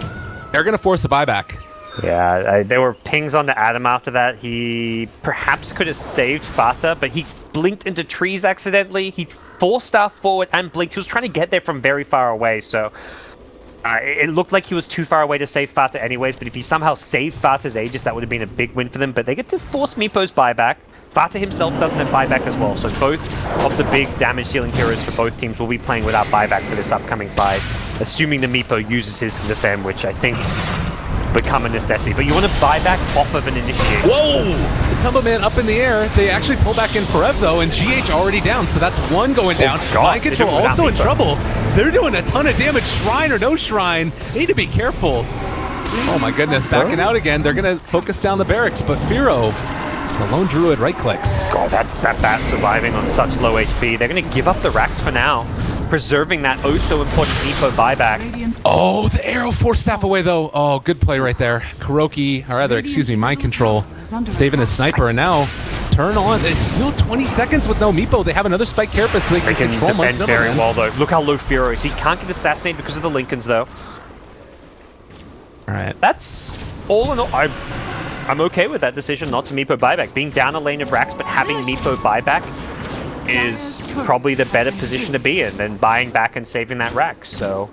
They're going to force a buyback. Yeah, there were pings on the Atom after that. He perhaps could have saved Fata, but he blinked into trees accidentally. He forced forward and blinked. He was trying to get there from very far away, so it looked like he was too far away to save Fata anyways, but if he somehow saved Fata's Aegis, that would have been a big win for them. But they get to force Meepo's buyback. Fata himself doesn't have buyback as well, so both of the big damage-dealing heroes for both teams will be playing without buyback for this upcoming fight. assuming the Meepo uses his to defend, which I think become a necessity. But you want to buy back off of an initiation. Whoa! The Tumble Man up in the air. They actually pull back in for Ev, though, and GH already down, so that's one going down. God, Mind Control also in trouble. They're doing a ton of damage, Shrine or no Shrine. They need to be careful. Oh my goodness, backing out again. They're going to focus down the barracks, but Firo, the lone druid, right-clicks. God, that bat surviving on such low HP. They're going to give up the racks for now, preserving that oh-so-important Meepo buyback. Oh, the arrow forced staff away, though. Oh, good play right there. Kuroki, or rather, excuse me, Mind Control, saving his sniper, and now turn on. It's still 20 seconds with no Meepo. They have another Spike Carapace, so they can control defend very well, though. Look how low Firo is. He can't get assassinated because of the Lincolns, though. All right. That's all in all. I'm okay with that decision not to Meepo buyback. Being down a lane of racks, but having Meepo buyback is probably the better position to be in than buying back and saving that rack. So,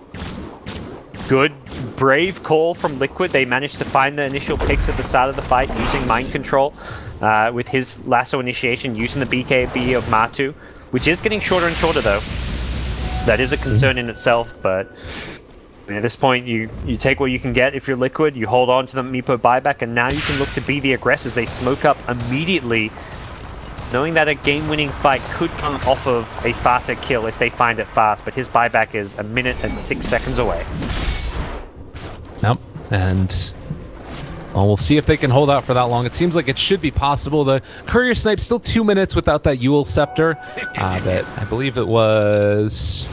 good, brave call from Liquid. They managed to find the initial picks at the start of the fight using Mind Control with his lasso initiation, using the BKB of Matu, which is getting shorter and shorter, though. That is a concern in itself, but at this point, you take what you can get if you're Liquid, you hold on to the Meepo buyback, and now you can look to be the aggressors. They smoke up immediately, knowing that a game-winning fight could come off of a Fata kill if they find it fast, but his buyback is 1 minute and 6 seconds away. Nope, and well, we'll see if they can hold out for that long. It seems like it should be possible. The Courier Snipe still 2 minutes without that Yule Scepter. That I believe it was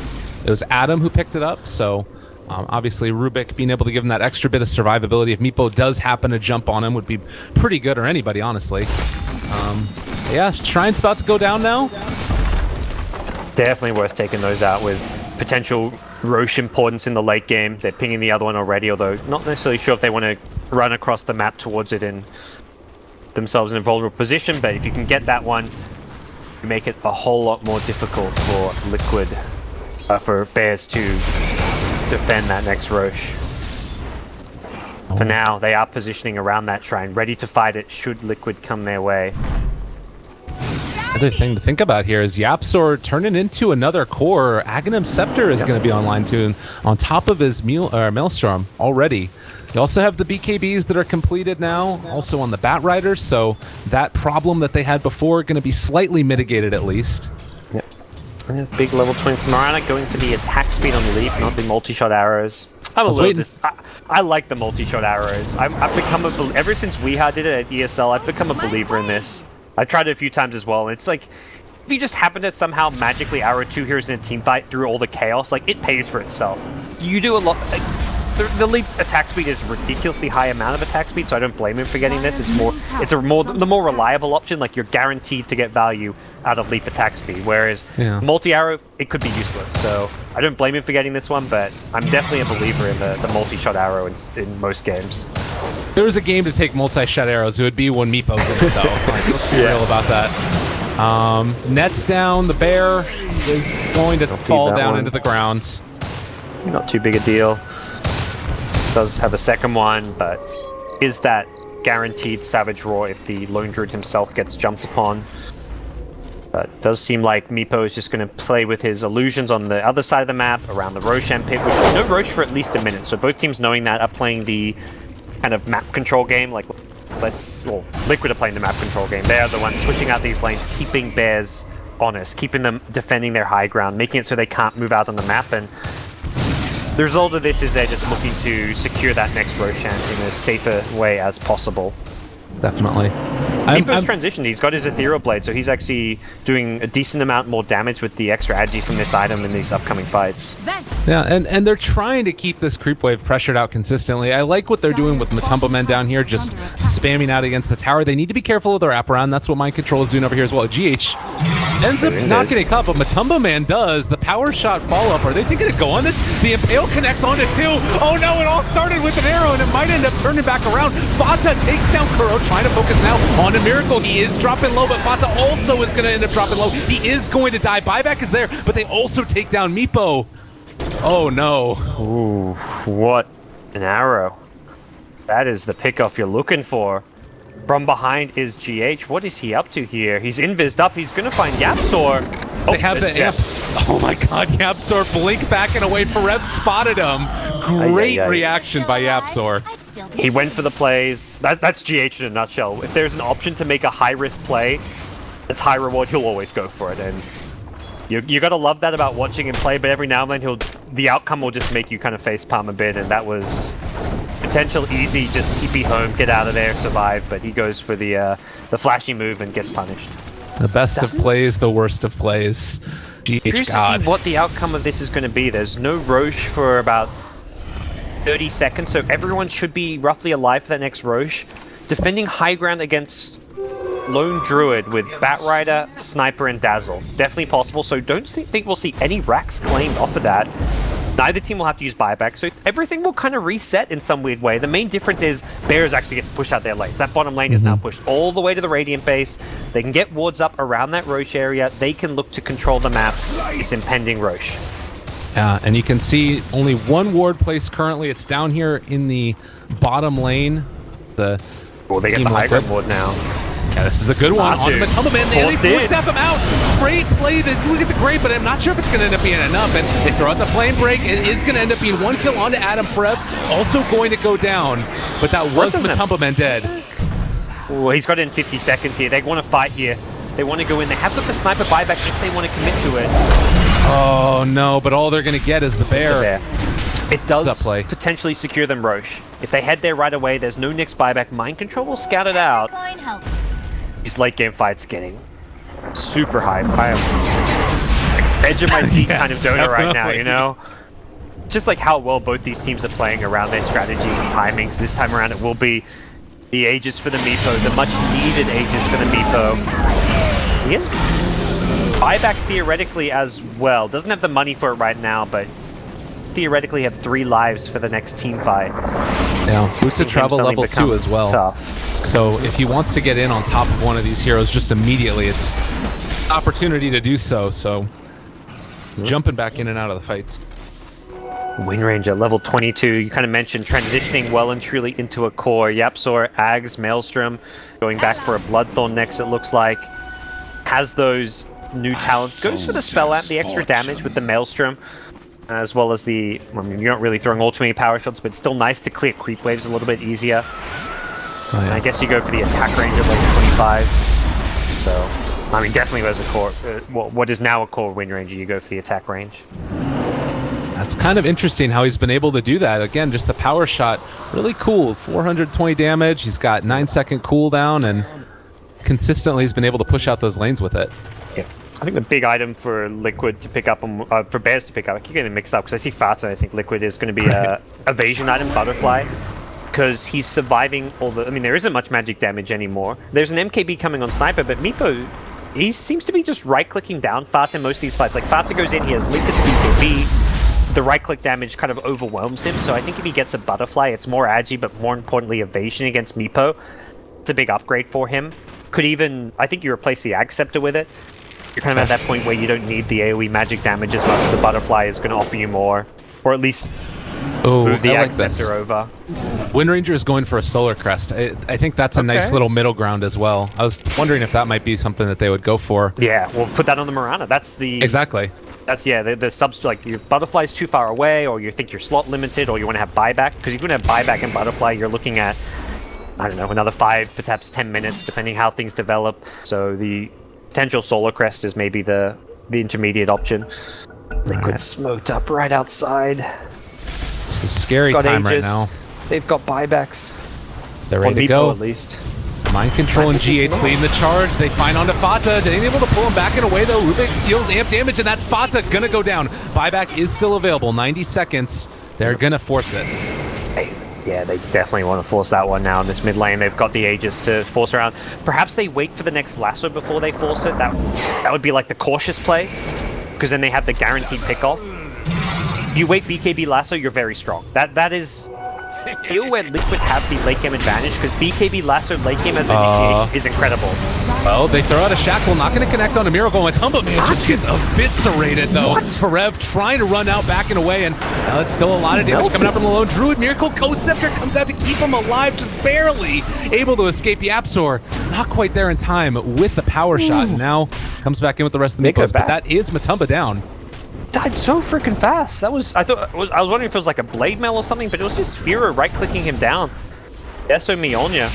Adam who picked it up, so obviously Rubik being able to give him that extra bit of survivability if Meepo does happen to jump on him would be pretty good, or anybody, honestly. Yeah, Shrine's about to go down now. Definitely worth taking those out with potential Roche importance in the late game. They're pinging the other one already, although not necessarily sure if they want to run across the map towards it and themselves in a vulnerable position, but if you can get that one, you make it a whole lot more difficult for Liquid, for Bears to defend that next Roche. For now, they are positioning around that Shrine, ready to fight it should Liquid come their way. Other thing to think about here is Yapsor turning into another core. Aghanim Scepter is going to be online too, on top of his Maelstrom already. You also have the BKBs that are completed now, also on the Bat Riders, so that problem that they had before going to be slightly mitigated at least. Yep. Big level 20 from Marana, going for the attack speed on the leap, not the multi-shot arrows. I like the multi-shot arrows. I've become ever since Weeha did it at ESL, I've become a believer in this. I tried it a few times as well, and it's like, if you just happen to somehow magically arrow 2 heroes in a team fight through all the chaos, like, it pays for itself. You do a lot, like, the leap attack speed is ridiculously high amount of attack speed, so I don't blame him for getting this. It's the more reliable option, like, you're guaranteed to get value out of leap attack speed, whereas multi-arrow, it could be useless, so I don't blame him for getting this one, but I'm definitely a believer in the multi-shot arrow in most games. If there was a game to take multi-shot arrows, it would be when Meepo's in it, though. Like, let's be real about that. Nets down, the bear is going to fall down into the ground. Not too big a deal. Does have a second one, but is that guaranteed Savage Roar if the Lone Druid himself gets jumped upon? But it does seem like Meepo is just going to play with his illusions on the other side of the map, around the Roshan pit, which is no Roche for at least a minute. So both teams knowing that are playing the kind of map control game, like Liquid are playing the map control game. They are the ones pushing out these lanes, keeping Bears honest, keeping them defending their high ground, making it so they can't move out on the map, and the result of this is they're just looking to secure that next Roshan in as safer way as possible. Definitely. Meepo's transitioned, he's got his Ethereal Blade, so he's actually doing a decent amount more damage with the extra agi from this item in these upcoming fights. Yeah, and they're trying to keep this creep wave pressured out consistently. I like what they're doing with Matumbo Men down here, just spamming out against the tower. They need to be careful of their wraparound. That's what Mind Control is doing over here as well. GH ends up not getting caught, but Matumbo Man does. The power shot follow-up. Are they thinking to go on this? The Impale connects on it too. Oh no, it all started with an arrow, and it might end up turning back around. Fata takes down Kuro, trying to focus now on a Miracle. He is dropping low, but Fata also is going to end up dropping low. He is going to die. Buyback is there, but they also take down Meepo. Oh no. Ooh, what an arrow. That is the pickoff you're looking for. From behind is GH. What is he up to here? He's invised up. He's going to find Yapsor. They have the amp. Oh my god, Yapzor blink back and away. Forev spotted him. Great reaction by Yapzor. He went for the plays. That's GH in a nutshell. If there's an option to make a high-risk play that's high reward, he'll always go for it. And you gotta love that about watching him play, but every now and then the outcome will just make you kind of facepalm a bit, and that was potential easy, just TP home, get out of there, survive, but he goes for the flashy move and gets punished. The best of plays, the worst of plays. Curious to see what the outcome of this is going to be. There's no Roche for about 30 seconds, so everyone should be roughly alive for that next Roche. Defending high ground against Lone Druid with Batrider, Sniper, and Dazzle. Definitely possible, so don't think we'll see any racks claimed off of that. Neither team will have to use buyback, so everything will kind of reset in some weird way. The main difference is Bears actually get to push out their lanes. That bottom lane is now pushed all the way to the Radiant base. They can get wards up around that Roche area. They can look to control the map, this impending Roche. And you can see only one ward placed currently. It's down here in the bottom lane. They get the high ground ward now. Yeah, this is a good one on the Matumbaman. They step him out. Great play. Look at the great, but I'm not sure if it's going to end up being enough. And they throw out the flame break. It is going to end up being one kill onto Adam. Forev also going to go down, but that was Matumbaman dead. Well, he's got it in 50 seconds here. They want to fight here. They want to go in. They have got the sniper buyback if they want to commit to it. Oh no, but all they're going to get is the bear. It does potentially secure them Roche. If they head there right away, there's no Nyx buyback. Mind Control will scout it out. These late game fights getting super high. I am edge of my seat kind of Dota right now, you know? Just like how well both these teams are playing around their strategies and timings. This time around it will be the Aegis for the Meepo, the much needed Aegis for the Meepo. He has buyback theoretically as well. Doesn't have the money for it right now, but theoretically have 3 lives for the next team fight. Yeah, boosted travel level 2 as well. Tough. So if he wants to get in on top of one of these heroes just immediately, it's an opportunity to do so. So jumping back in and out of the fights. Wind Ranger, level 22. You kind of mentioned transitioning well and truly into a core. Yapzor, Ags, Maelstrom, going back for a Bloodthorn next, it looks like. Has those new talents. Goes for the spell amp, the extra damage with the Maelstrom. As well as the, I mean, you're not really throwing all too many power shots, but it's still nice to clear creep waves a little bit easier. Oh, yeah. And I guess you go for the attack range of like 25. So, I mean, definitely as a core, what is now a core Wind Ranger, you go for the attack range. That's kind of interesting how he's been able to do that. Again, just the power shot, really cool. 420 damage, he's got 9-second cooldown, and consistently he's been able to push out those lanes with it. Yeah. I think the big item for Liquid to pick up, for Bears to pick up, I keep getting mixed up because I see Fata, I think Liquid is going to be a evasion item, Butterfly, because he's surviving all the, I mean, there isn't much magic damage anymore. There's an MKB coming on Sniper, but Meepo, he seems to be just right-clicking down Fata in most of these fights. Like, Fata goes in, he has Liquid BKB, the right-click damage kind of overwhelms him, so I think if he gets a Butterfly, it's more agi, but more importantly, evasion against Meepo. It's a big upgrade for him. Could even, I think you replace the Ag Scepter with it. You're kind of at that point where you don't need the AoE magic damage as much. The Butterfly is going to offer you more. Or at least move the Ag Scepter over. Wind Ranger is going for a Solar Crest. I think that's a nice little middle ground as well. I was wondering if that might be something that they would go for. Yeah, well, put that on the Mirana. That's the... Exactly. That's, yeah, the subs, like, your Butterfly's too far away, or you think you're slot limited, or you want to have buyback. Because you're going to have buyback and Butterfly, you're looking at, I don't know, another 5, perhaps 10 minutes, depending how things develop. So the potential Solar Crest is maybe the intermediate option. Liquid smoked up right outside. It's a scary time right now. They've got buybacks. They're ready to go. At least. Mind Control and GH leading the charge. They find onto Fata. They ain't able to pull him back and away though. Rubik steals amp damage, and that's Fata gonna go down. Buyback is still available. 90 seconds. They're gonna force it. Yeah, they definitely want to force that one now in this mid lane. They've got the Aegis to force around. Perhaps they wait for the next lasso before they force it. That would be like the cautious play, because then they have the guaranteed pick off. If you wait BKB lasso, you're very strong. That is feel where Liquid have the late game advantage because BKB lasso late game as initiation is incredible. Well, they throw out a shackle, not going to connect on a Miracle. Matumba man just gets eviscerated though. Tarev trying to run out, backing away, and now it's still a lot of damage coming up from the lone Druid. Miracle Ghost Scepter comes out to keep him alive, just barely able to escape. Yapzor not quite there in time with the power shot. Now comes back in with the rest of the Mikos, but that is Matumba down. Died so freaking fast. That was I was wondering if it was like a blade mail or something, but it was just Fira right-clicking him down. Eso Mionya.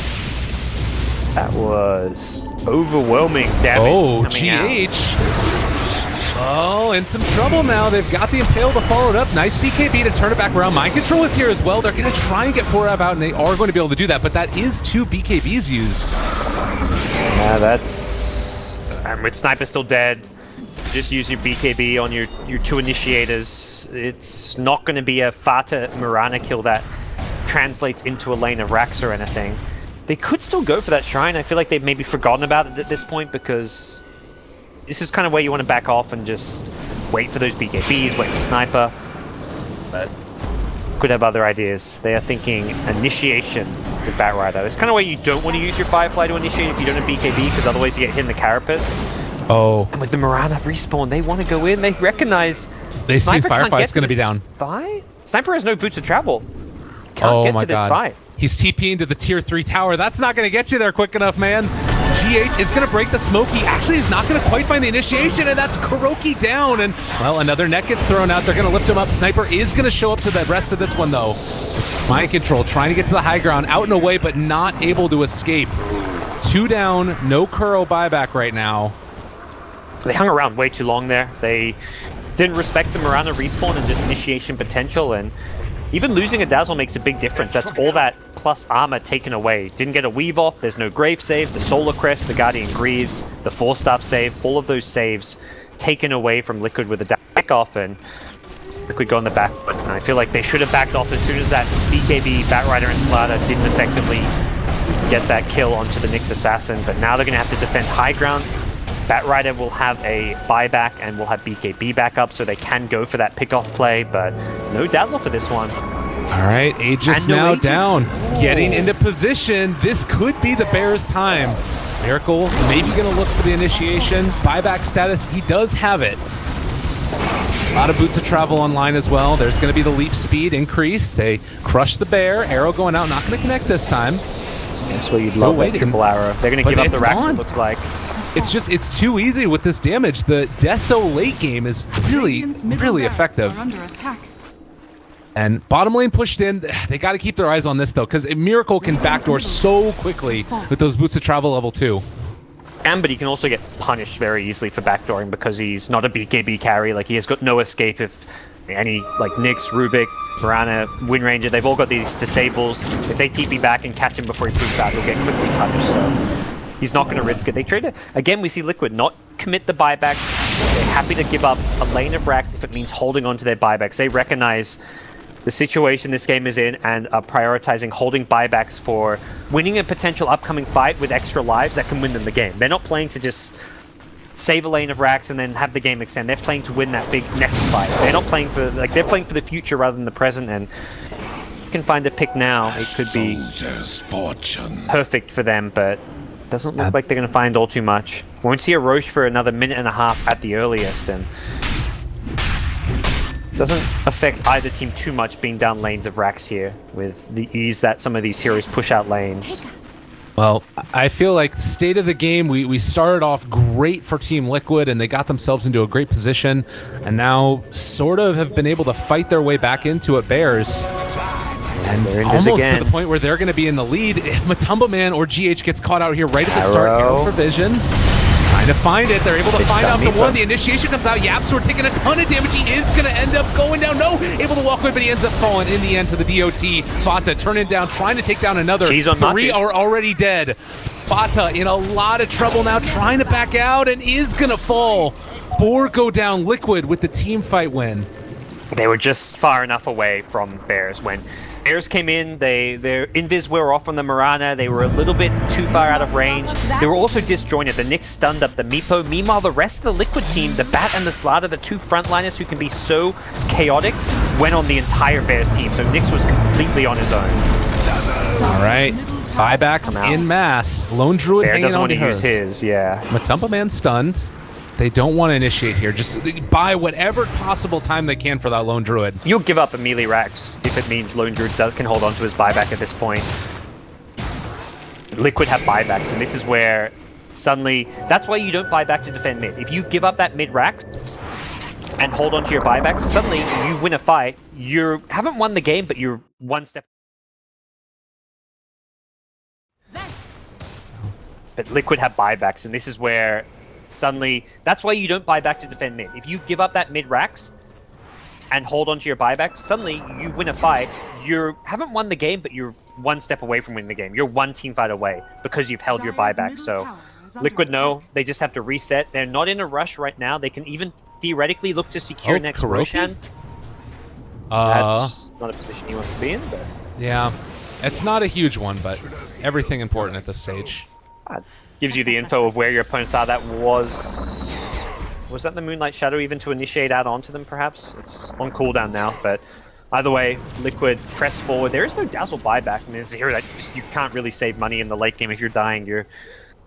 That was overwhelming damage. Oh, GH. Oh, in some trouble now. They've got the Impale to follow it up. Nice BKB to turn it back around. Mind Control is here as well. They're going to try and get 4-Ab out, and they are going to be able to do that, but that is 2 BKBs used. Yeah, that's... And with Sniper still dead, just use your BKB on your 2 initiators. It's not going to be a Fata Mirana kill that translates into a lane of Rax or anything. They could still go for that Shrine. I feel like they've maybe forgotten about it at this point because this is kind of where you want to back off and just wait for those BKBs, wait for Sniper. But could have other ideas. They are thinking initiation with Batrider. It's kind of where you don't want to use your Firefly to initiate if you don't have BKB because otherwise you get hit in the Carapace. Oh. And with the Mirana respawn, they want to go in. They recognize they Sniper see Firefly's going to be down. Fight? Sniper has no boots of travel. Can't get to this fight. He's TPing to the tier 3 tower. That's not going to get you there quick enough, man. GH is going to break the smoke. He actually is not going to quite find the initiation, and that's Kuroki down. And, well, another net gets thrown out. They're going to lift him up. Sniper is going to show up to the rest of this one, though. Mind Control trying to get to the high ground, out and away, but not able to escape. 2 down, no Kuro buyback right now. They hung around way too long there. They didn't respect the Mirana respawn and just initiation potential, and even losing a Dazzle makes a big difference. That's all that plus armor taken away. Didn't get a weave off, there's no grave save, the Solar Crest, the Guardian Greaves, the 4-staff save, all of those saves taken away from Liquid with the back off, and Liquid go on the back foot. And I feel like they should have backed off as soon as that BKB, Batrider, and Slaughter didn't effectively get that kill onto the Nyx Assassin, but now they're going to have to defend high ground. Batrider will have a buyback and will have BKB back up, so they can go for that pick-off play, but no Dazzle for this one. All right, Aegis now down, getting into position. This could be the Bears' time. Miracle maybe going to look for the initiation. Buyback status, he does have it. A lot of boots of travel online as well. There's going to be the leap speed increase. They crush the bear. Arrow going out, not going to connect this time. That's what you'd love, that triple arrow. They're going to give up the racks, it looks like. It's too easy with this damage. The Deso late game is really effective. And bottom lane pushed in. They got to keep their eyes on this though, because Miracle can backdoor so quickly with those boots of travel level 2. But he can also get punished very easily for backdooring because he's not a BKB carry. Like, he has got no escape if any, like, Nyx, Rubik, Mirana, Wind Ranger, they've all got these disables. If they TP back and catch him before he poops out, he'll get quickly punished, so he's not going to risk it. They trade it. Again, we see Liquid not commit the buybacks. They're happy to give up a lane of racks if it means holding on to their buybacks. They recognize the situation this game is in and are prioritizing holding buybacks for winning a potential upcoming fight with extra lives that can win them the game. They're not playing to just save a lane of racks and then have the game extend. They're playing to win that big next fight. They're not playing for, like, they're playing for the future rather than the present, and you can find a pick now. It could be perfect for them, but doesn't look like they're going to find all too much. Won't see a Roche for another minute and a half at the earliest, and doesn't affect either team too much being down lanes of racks here with the ease that some of these heroes push out lanes. Well, I feel like the state of the game, we started off great for Team Liquid and they got themselves into a great position and now sort of have been able to fight their way back into it, Bears. And almost to the point where they're going to be in the lead if Matumba Man or GH gets caught out here right at the start. Arrow for vision. Trying to find it. They're able to find out the one. The initiation comes out. Yapzor taking a ton of damage. He is going to end up going down. No, able to walk away, but he ends up falling in the end to the DOT. Fata turning down, trying to take down another. 3 are already dead. Fata in a lot of trouble now, trying to back out and is going to fall. 4 go down. Liquid with the team fight win. They were just far enough away from Bears when Bears came in, their invis were off on the Mirana, they were a little bit too far out of range. They were also disjointed, the Nyx stunned up the Meepo. Meanwhile, the rest of the Liquid team, the Bat and the Slaughter, the two frontliners who can be so chaotic, went on the entire Bears team, so Nyx was completely on his own. All right, buybacks in mass. Lone Druid Bear hanging doesn't on want to to use his, yeah. Matumba Man stunned. They don't want to initiate here. Just buy whatever possible time they can for that Lone Druid. You'll give up a melee Rax if it means Lone Druid can hold on to his buyback at this point. Liquid have buybacks, and this is where suddenly... That's why you don't buy back to defend mid. If you give up that mid Rax and hold on to your buyback, suddenly you win a fight. You haven't won the game, but you're one step... But Liquid have buybacks, and this is where... Suddenly, that's why you don't buy back to defend mid. If you give up that mid Rax and hold on to your buybacks, suddenly you win a fight. You haven't won the game, but you're one step away from winning the game. You're one team fight away because you've held your buyback. So Liquid know they just have to reset. They're not in a rush right now. They can even theoretically look to secure next Roshan. That's not a position he wants to be in, but... Yeah, it's not a huge one, but everything important at this stage. Gives you the info of where your opponents are. That was that the Moonlight Shadow even to initiate out onto them, perhaps? It's on cooldown now, but either way, Liquid press forward. There is no Dazzle buyback. I mean, it's a hero that you can't really save money in the late game. If you're dying, your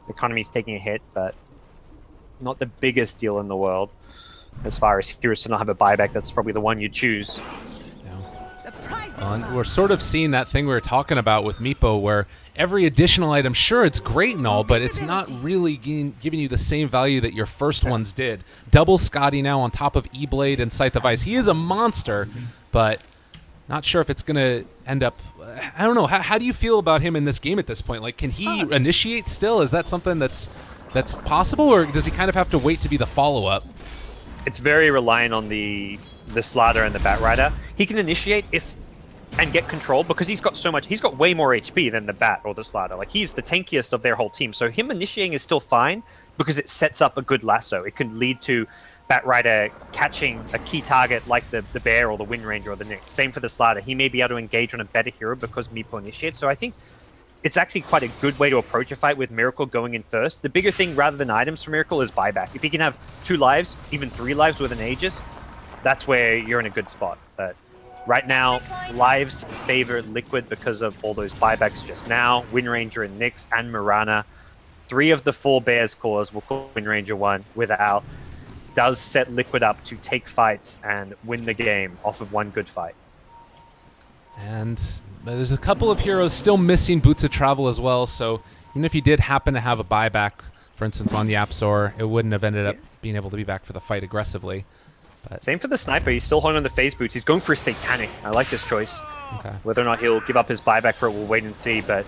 economy's taking a hit, but not the biggest deal in the world. As far as heroes to not have a buyback, that's probably the one you choose. And we're sort of seeing that thing we were talking about with Meepo, where every additional item, sure, it's great and all, but it's not really giving you the same value that your first ones did. Double Scotty now on top of E-Blade and Scythe of Ice. He is a monster, but not sure if it's going to end up... I don't know. How do you feel about him in this game at this point? Like, can he initiate still? Is that something that's possible, or does he kind of have to wait to be the follow-up? It's very reliant on the Slaughter and the Batrider. He can initiate and get control because he's got way more HP than the Bat or the Slaughter. Like, he's the tankiest of their whole team. So him initiating is still fine because it sets up a good lasso. It can lead to Batrider catching a key target like the Bear or the Wind Ranger or the Nyx. Same for the Slaughter. He may be able to engage on a better hero because Meepo initiates. So I think it's actually quite a good way to approach a fight with Miracle going in first. The bigger thing rather than items for Miracle is buyback. If he can have 2 lives, even 3 lives with an Aegis, that's where you're in a good spot. But right now, lives favor Liquid because of all those buybacks just now. Wind Ranger and Nyx and Mirana. 3 of the 4 Bears cores will call Wind Ranger 1 without. Does set Liquid up to take fights and win the game off of one good fight. And there's a couple of heroes still missing Boots of Travel as well, so even if he did happen to have a buyback, for instance, on Yapzor, it wouldn't have ended up being able to be back for the fight aggressively. But same for the Sniper. He's still holding on the phase boots. He's going for a Satanic. I like this choice. Okay. Whether or not he'll give up his buyback for it, we'll wait and see. But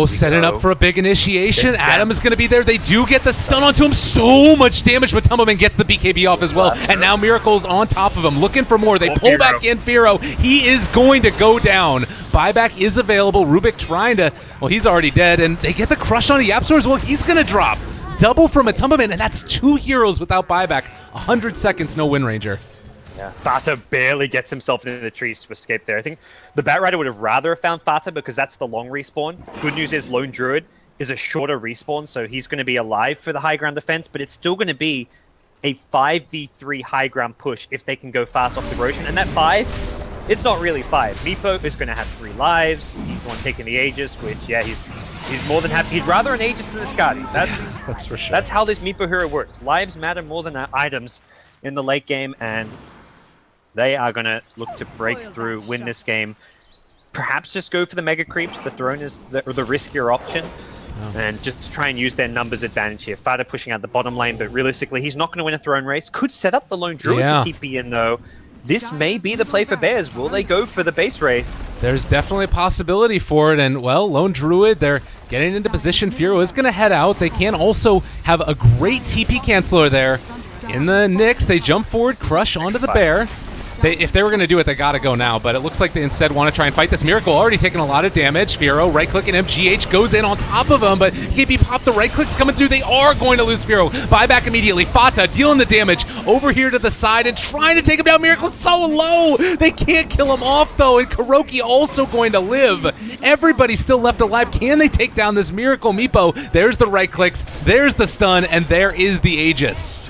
setting up for a big initiation. Adam is going to be there. They do get the stun onto him. So much damage, but Tumbleman gets the BKB off as well. And now Miracle's on top of him, looking for more. They pull back in Firo. He is going to go down. Buyback is available. Rubik trying to... Well, he's already dead. And they get the crush on Yapzor as well. He's going to drop. Double from a Tumbleman, and that's 2 heroes without buyback. 100 seconds, no Wind Ranger. Yeah, Fata barely gets himself into the trees to escape there. I think the Batrider would have rather found Fata because that's the long respawn. Good news is Lone Druid is a shorter respawn, so he's going to be alive for the high ground defense, but it's still going to be a 5v3 high ground push if they can go fast off the Roshan. And that 5, it's not really 5. Meepo is going to have 3 lives. He's the one taking the Aegis, which, yeah, he's more than happy. He'd rather an Aegis than the Scotty. That's for sure. That's how this Meepo hero works. Lives matter more than items in the late game, and they are going to look to break through, win this game. Perhaps just go for the Mega Creeps. The Throne is the riskier option. And just try and use their numbers advantage here. Fata pushing out the bottom lane, but realistically, he's not going to win a Throne race. Could set up the Lone Druid to TP in, though. This may be the play for Bears. Will they go for the base race? There's definitely a possibility for it, and, well, Lone Druid, they're getting into position. Firo is going to head out. They can also have a great TP canceller there. In the Nyx, they jump forward, crush onto the Bear. if they were going to do it, they got to go now. But it looks like they instead want to try and fight this Miracle. Already taking a lot of damage. Firo right-clicking him. GH goes in on top of him, but KB popped the right-clicks coming through. They are going to lose Firo. Buyback immediately. Fata dealing the damage over here to the side and trying to take him down. Miracle's so low. They can't kill him off, though, and Kuroki also going to live. Everybody's still left alive. Can they take down this Miracle? Meepo, there's the right-clicks, there's the stun, and there is the Aegis.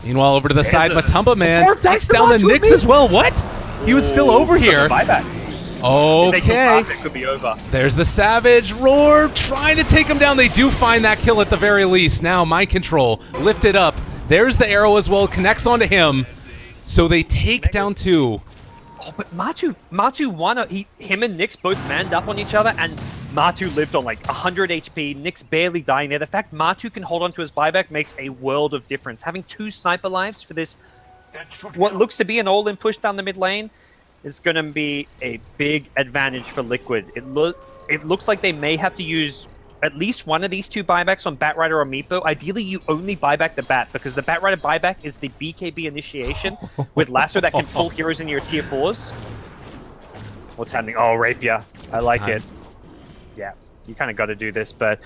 Meanwhile, over to the side, Matumba Man takes down the Nyx as well. What? He was still over here. Buyback. Okay. It could be over. There's the Savage Roar trying to take him down. They do find that kill at the very least. Now, Mind Control lifted up. There's the arrow as well. Connects onto him. So they take down 2. Oh, but Matu won. Him and Nyx both manned up on each other, and Matu lived on like 100 HP. Nyx barely dying there. The fact Matu can hold on to his buyback makes a world of difference. Having 2 sniper lives for this, what looks to be an all-in push down the mid lane, is going to be a big advantage for Liquid. It looks like they may have to use at least one of these 2 buybacks on Batrider or Meepo. Ideally, you only buyback the Bat, because the Batrider buyback is the BKB initiation with Lasso that can pull heroes into your tier 4s. What's happening? Oh, Rapier. I like it. Yeah, you kind of got to do this, but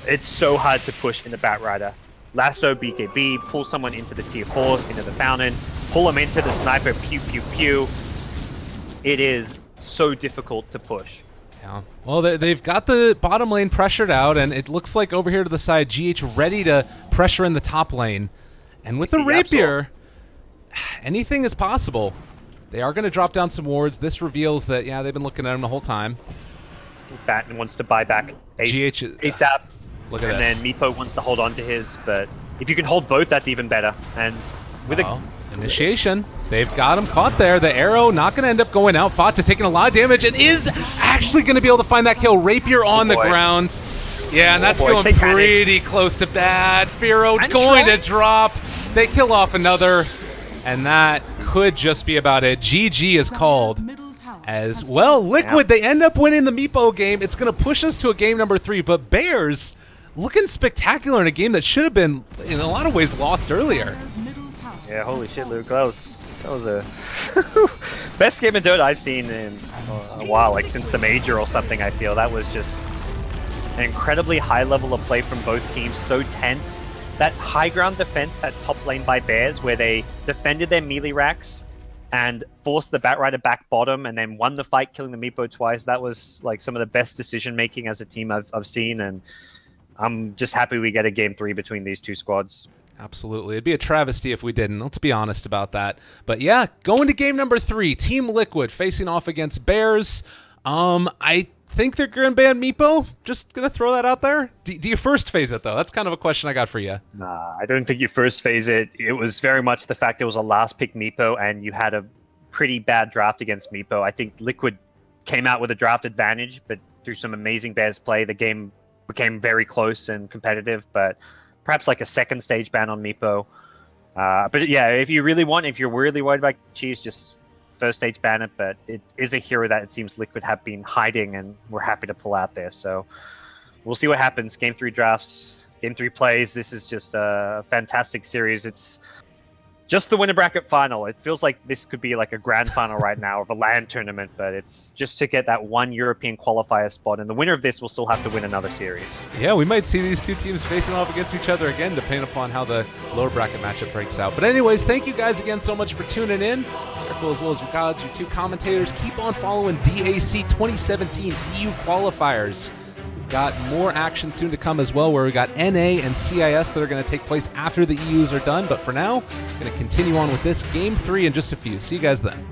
it's so hard to push in the Batrider. Lasso, BKB, pull someone into the tier 4s, into the Fountain, pull them into the Sniper, pew, pew, pew. It is so difficult to push. Yeah. Well, they've got the bottom lane pressured out, and it looks like over here to the side, GH ready to pressure in the top lane. And with the Rapier, anything is possible. They are going to drop down some wards. This reveals that, yeah, they've been looking at him the whole time. I think Batten wants to buy back ASAP. Look at this. And then Meepo wants to hold on to his, but if you can hold both, that's even better. And with initiation, they've got him caught there. The arrow not going to end up going out. Fata taking a lot of damage and is actually going to be able to find that kill. Rapier on the ground. Yeah, and that's feeling pretty close to bad. Firo going to drop. They kill off another, and that could just be about it. GG is called. As well, Liquid, they end up winning the Meepo game. It's going to push us to a game number 3, but Bears looking spectacular in a game that should have been, in a lot of ways, lost earlier. Yeah, holy shit, Luke. That was a best game of Dota I've seen in a while, like since the Major or something, I feel. That was just an incredibly high level of play from both teams, so tense. That high ground defense at top lane by Bears, where they defended their melee racks and forced the Batrider back bottom and then won the fight, killing the Meepo twice. That was like some of the best decision-making as a team I've seen, and I'm just happy we get a game 3 between these 2 squads. Absolutely. It'd be a travesty if we didn't. Let's be honest about that. But yeah, going to game number 3, Team Liquid facing off against Bears. I think they're going to ban Meepo. Just going to throw that out there. Do you first phase it, though? That's kind of a question I got for you. Nah, I don't think you first phase it. It was very much the fact it was a last pick Meepo, and you had a pretty bad draft against Meepo. I think Liquid came out with a draft advantage, but through some amazing Bears play, the game became very close and competitive, but perhaps like a second stage ban on Meepo. But yeah, if you're really worried about Cheese, just first stage ban it, but it is a hero that it seems Liquid have been hiding, and we're happy to pull out there. So we'll see what happens. Game 3 drafts, Game 3 plays. This is just a fantastic series. It's just the winner bracket final. It feels like this could be like a grand final right now of a LAN tournament, but it's just to get that one European qualifier spot, and the winner of this will still have to win another series. Yeah, we might see these 2 teams facing off against each other again, depending upon how the lower bracket matchup breaks out. But anyways, thank you guys again so much for tuning in. Miracle, as well as your gods, your 2 commentators. Keep on following DAC 2017 EU qualifiers. Got more action soon to come as well, where we got NA and CIS that are going to take place after the EUs are done. But for now, going to continue on with this Game 3 in just a few. See you guys then.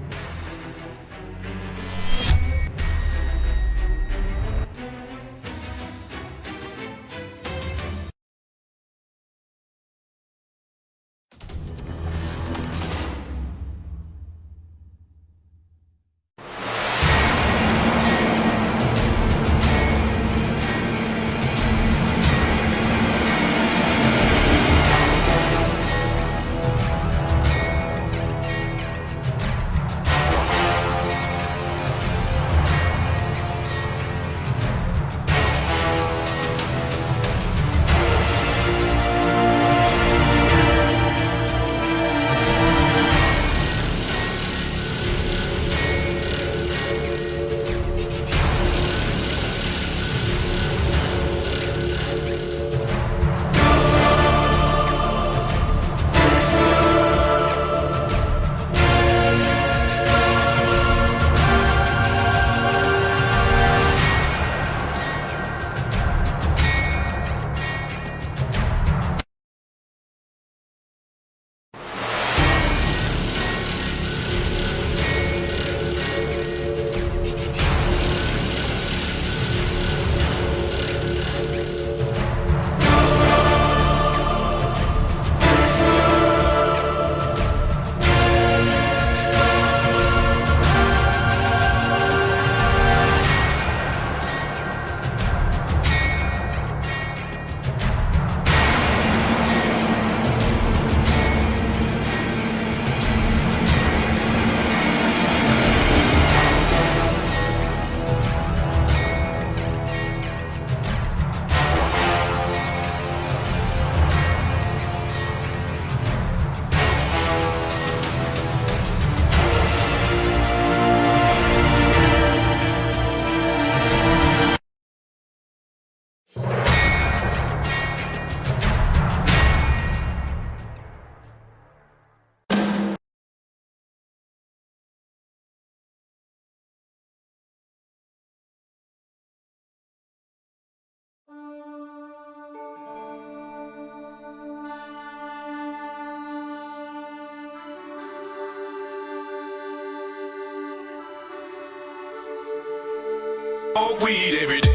Smoke weed every day.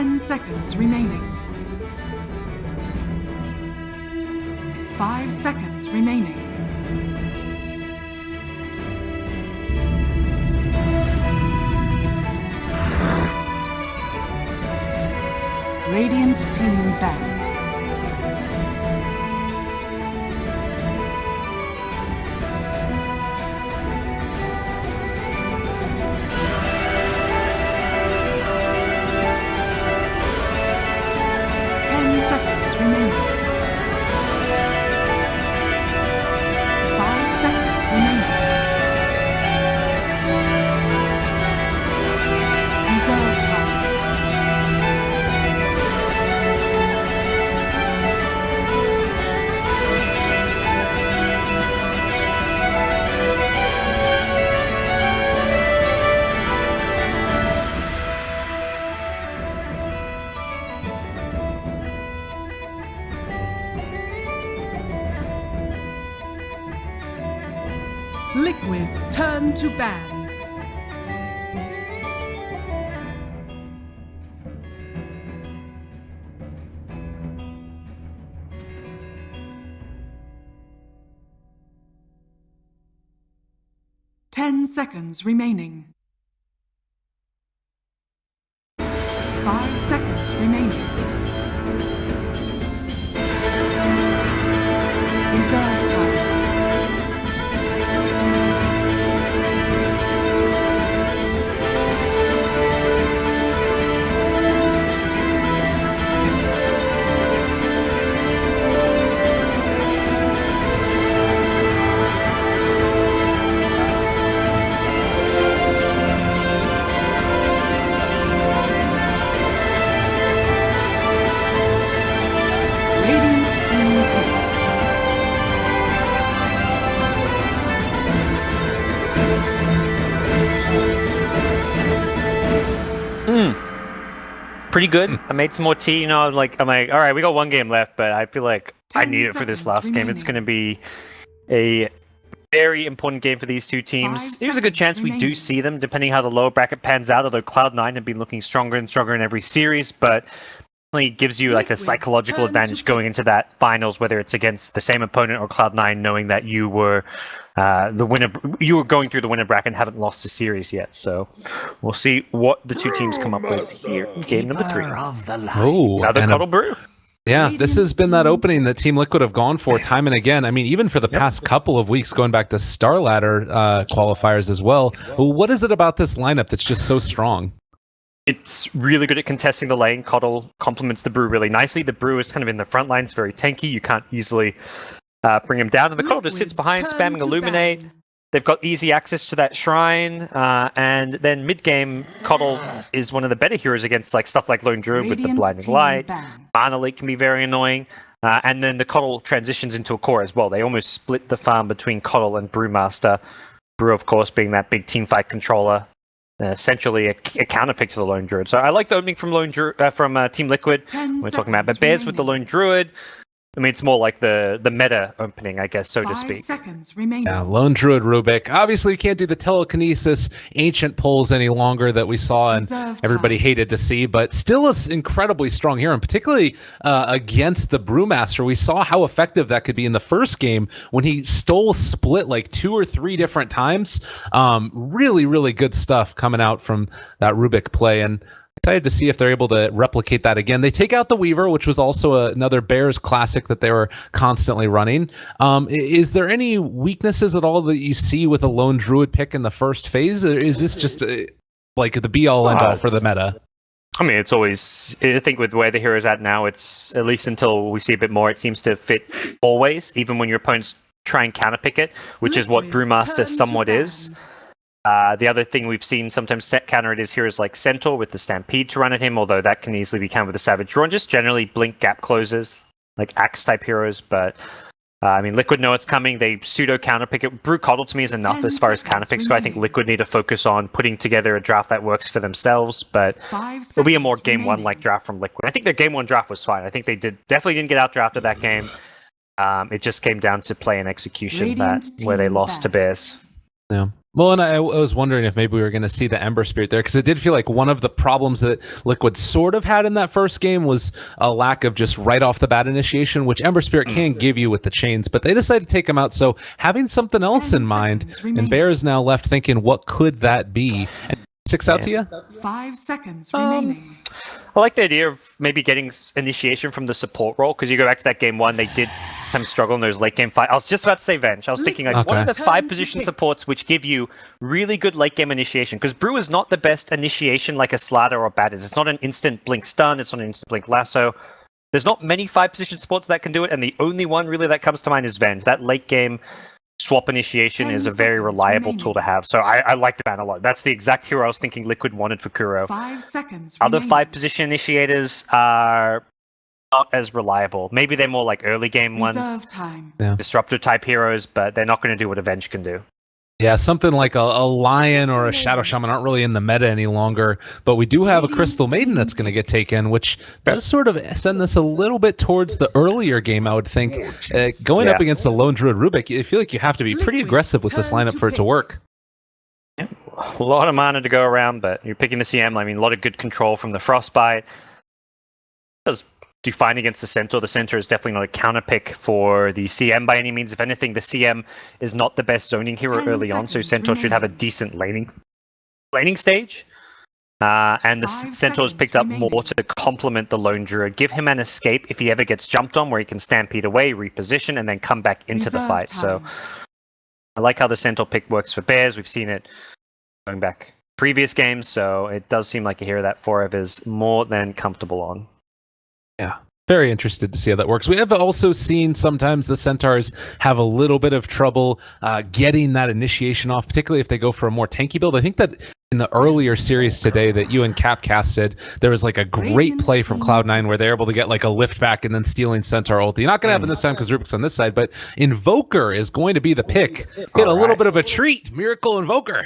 10 seconds remaining. 5 seconds remaining. Radiant team ban. Liquid's turn to ban. Ten seconds remaining. 5 seconds remaining. Reserve time. Pretty good. I made some more tea, you know, I'm like, all right, we got one game left, but I feel like I need it for this last game. It's going to be a very important game for these two teams. There's a good chance we do see them, depending how the lower bracket pans out, although Cloud9 have been looking stronger and stronger in every series, but it gives you like a psychological advantage going into that finals, whether it's against the same opponent or Cloud9, knowing that you were the winner, you were going through the winner bracket and haven't lost a series yet. So we'll see what the two teams come up with here in game number 3. Oh, another Cuddle Brew. Yeah, this has been that opening that Team Liquid have gone for time and again. I mean, even for the past couple of weeks, going back to Star Ladder qualifiers as well. What is it about this lineup that's just so strong? It's really good at contesting the lane. Coddle complements the Brew really nicely. The Brew is kind of in the front lines, very tanky. You can't easily bring him down. And the Coddle just sits behind, spamming Illuminate. They've got easy access to that shrine. And then mid-game, Coddle is one of the better heroes against like stuff like Lone Druid with the Blinding Light. Mana Leak can be very annoying. And then the Coddle transitions into a core as well. They almost split the farm between Coddle and Brewmaster. Brew, of course, being that big teamfight controller. Essentially a counterpick to the Lone Druid. So I like the opening from Team Liquid. We're talking about, but Bears with the Lone Druid. I mean, it's more like the meta opening, I guess, so to speak. 5 seconds remaining. Yeah, Lone Druid Rubik. Obviously, you can't do the telekinesis ancient pulls any longer that we saw and everybody hated to see, but still is incredibly strong here, and particularly against the Brewmaster. We saw how effective that could be in the first game when he stole split like 2 or 3 different times. Really, really good stuff coming out from that Rubik play, and excited to see if they're able to replicate that again. They take out the Weaver, which was also another Bears classic that they were constantly running. Is there any weaknesses at all that you see with a Lone Druid pick in the first phase? Or is this just like the be-all, end-all for the meta? I mean, it's always, I think with where the hero's at now, it's, at least until we see a bit more, it seems to fit always, even when your opponents try and counterpick it, which is what Brewmaster somewhat is. The other thing we've seen sometimes counter it is heroes like Centaur with the Stampede to run at him, although that can easily be countered with the Savage Draw, and just generally blink gap closers, like Axe type heroes. But I mean, Liquid know it's coming. They pseudo counterpick it. Brew Coddle to me is enough as far as counterpicks go. I think Liquid need to focus on putting together a draft that works for themselves, but it'll be a more game 1 like draft from Liquid. I think their game 1 draft was fine. I think they definitely didn't get out drafted that game. It just came down to play and execution where they lost to Bears. Yeah. Well, and I was wondering if maybe we were going to see the Ember Spirit there, because it did feel like one of the problems that Liquid sort of had in that first game was a lack of just right off the bat initiation, which Ember Spirit can give you with the chains, but they decided to take him out. So having something else in mind, and Bear is now left thinking, what could that be? And 6 out to you? 5 seconds remaining. I like the idea of maybe getting initiation from the support role, because you go back to that game 1, they did kind of struggle in those late game fights. I was just about to say Venge. I was thinking like one of the 5 position supports which give you really good late game initiation, because Brew is not the best initiation like a Slatter or Bat is. It's not an instant blink stun, it's not an instant blink lasso. There's not many 5 position supports that can do it, and the only one really that comes to mind is Venge. That late game swap initiation is a very reliable tool to have. So I like the ban a lot. That's the exact hero I was thinking Liquid wanted for Kuro. 5 seconds Other remaining. 5 position initiators are not as reliable. Maybe they're more like early game ones, Reserve time. disruptor type heroes, but they're not going to do what Avenge can do. Yeah, something like a Lion or a Shadow Shaman aren't really in the meta any longer, but we do have a Crystal Maiden that's going to get taken, which does sort of send this a little bit towards the earlier game, I would think. Going up against the Lone Druid Rubik, I feel like you have to be pretty aggressive with this lineup for it to work. Yeah, a lot of mana to go around, but you're picking the CM. I mean, a lot of good control from the Frostbite. Does do fine against the Centaur. The Centaur is definitely not a counter pick for the CM by any means. If anything, the CM is not the best zoning hero early on, so Centaur should have a decent laning stage. And the Centaur is picked up more to complement the Lone Druid. Give him an escape if he ever gets jumped on, where he can stampede away, reposition, and then come back into the fight. So I like how the Centaur pick works for Bears. We've seen it going back previous games, so it does seem like a hero that Forever is more than comfortable on. Yeah, very interested to see how that works. We have also seen sometimes the Centaurs have a little bit of trouble getting that initiation off, particularly if they go for a more tanky build. I think that in the earlier series today that you and Cap casted, there was like a great play from Cloud9 where they're able to get like a lift back and then stealing Centaur ulti. Not going to happen this time because Rubik's on this side, but Invoker is going to be the pick. Get a little bit of a treat. Miracle Invoker.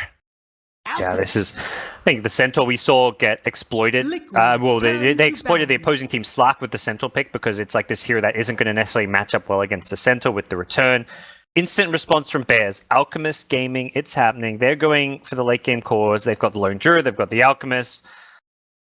Yeah, this is, I think the Centaur we saw get exploited. Well, they exploited the opposing team's slack with the Centaur pick, because it's like this hero that isn't going to necessarily match up well against the Centaur with the return. Instant response from Bears. Alchemist Gaming, it's happening. They're going for the late game cores. They've got the Lone Druid, they've got the Alchemist.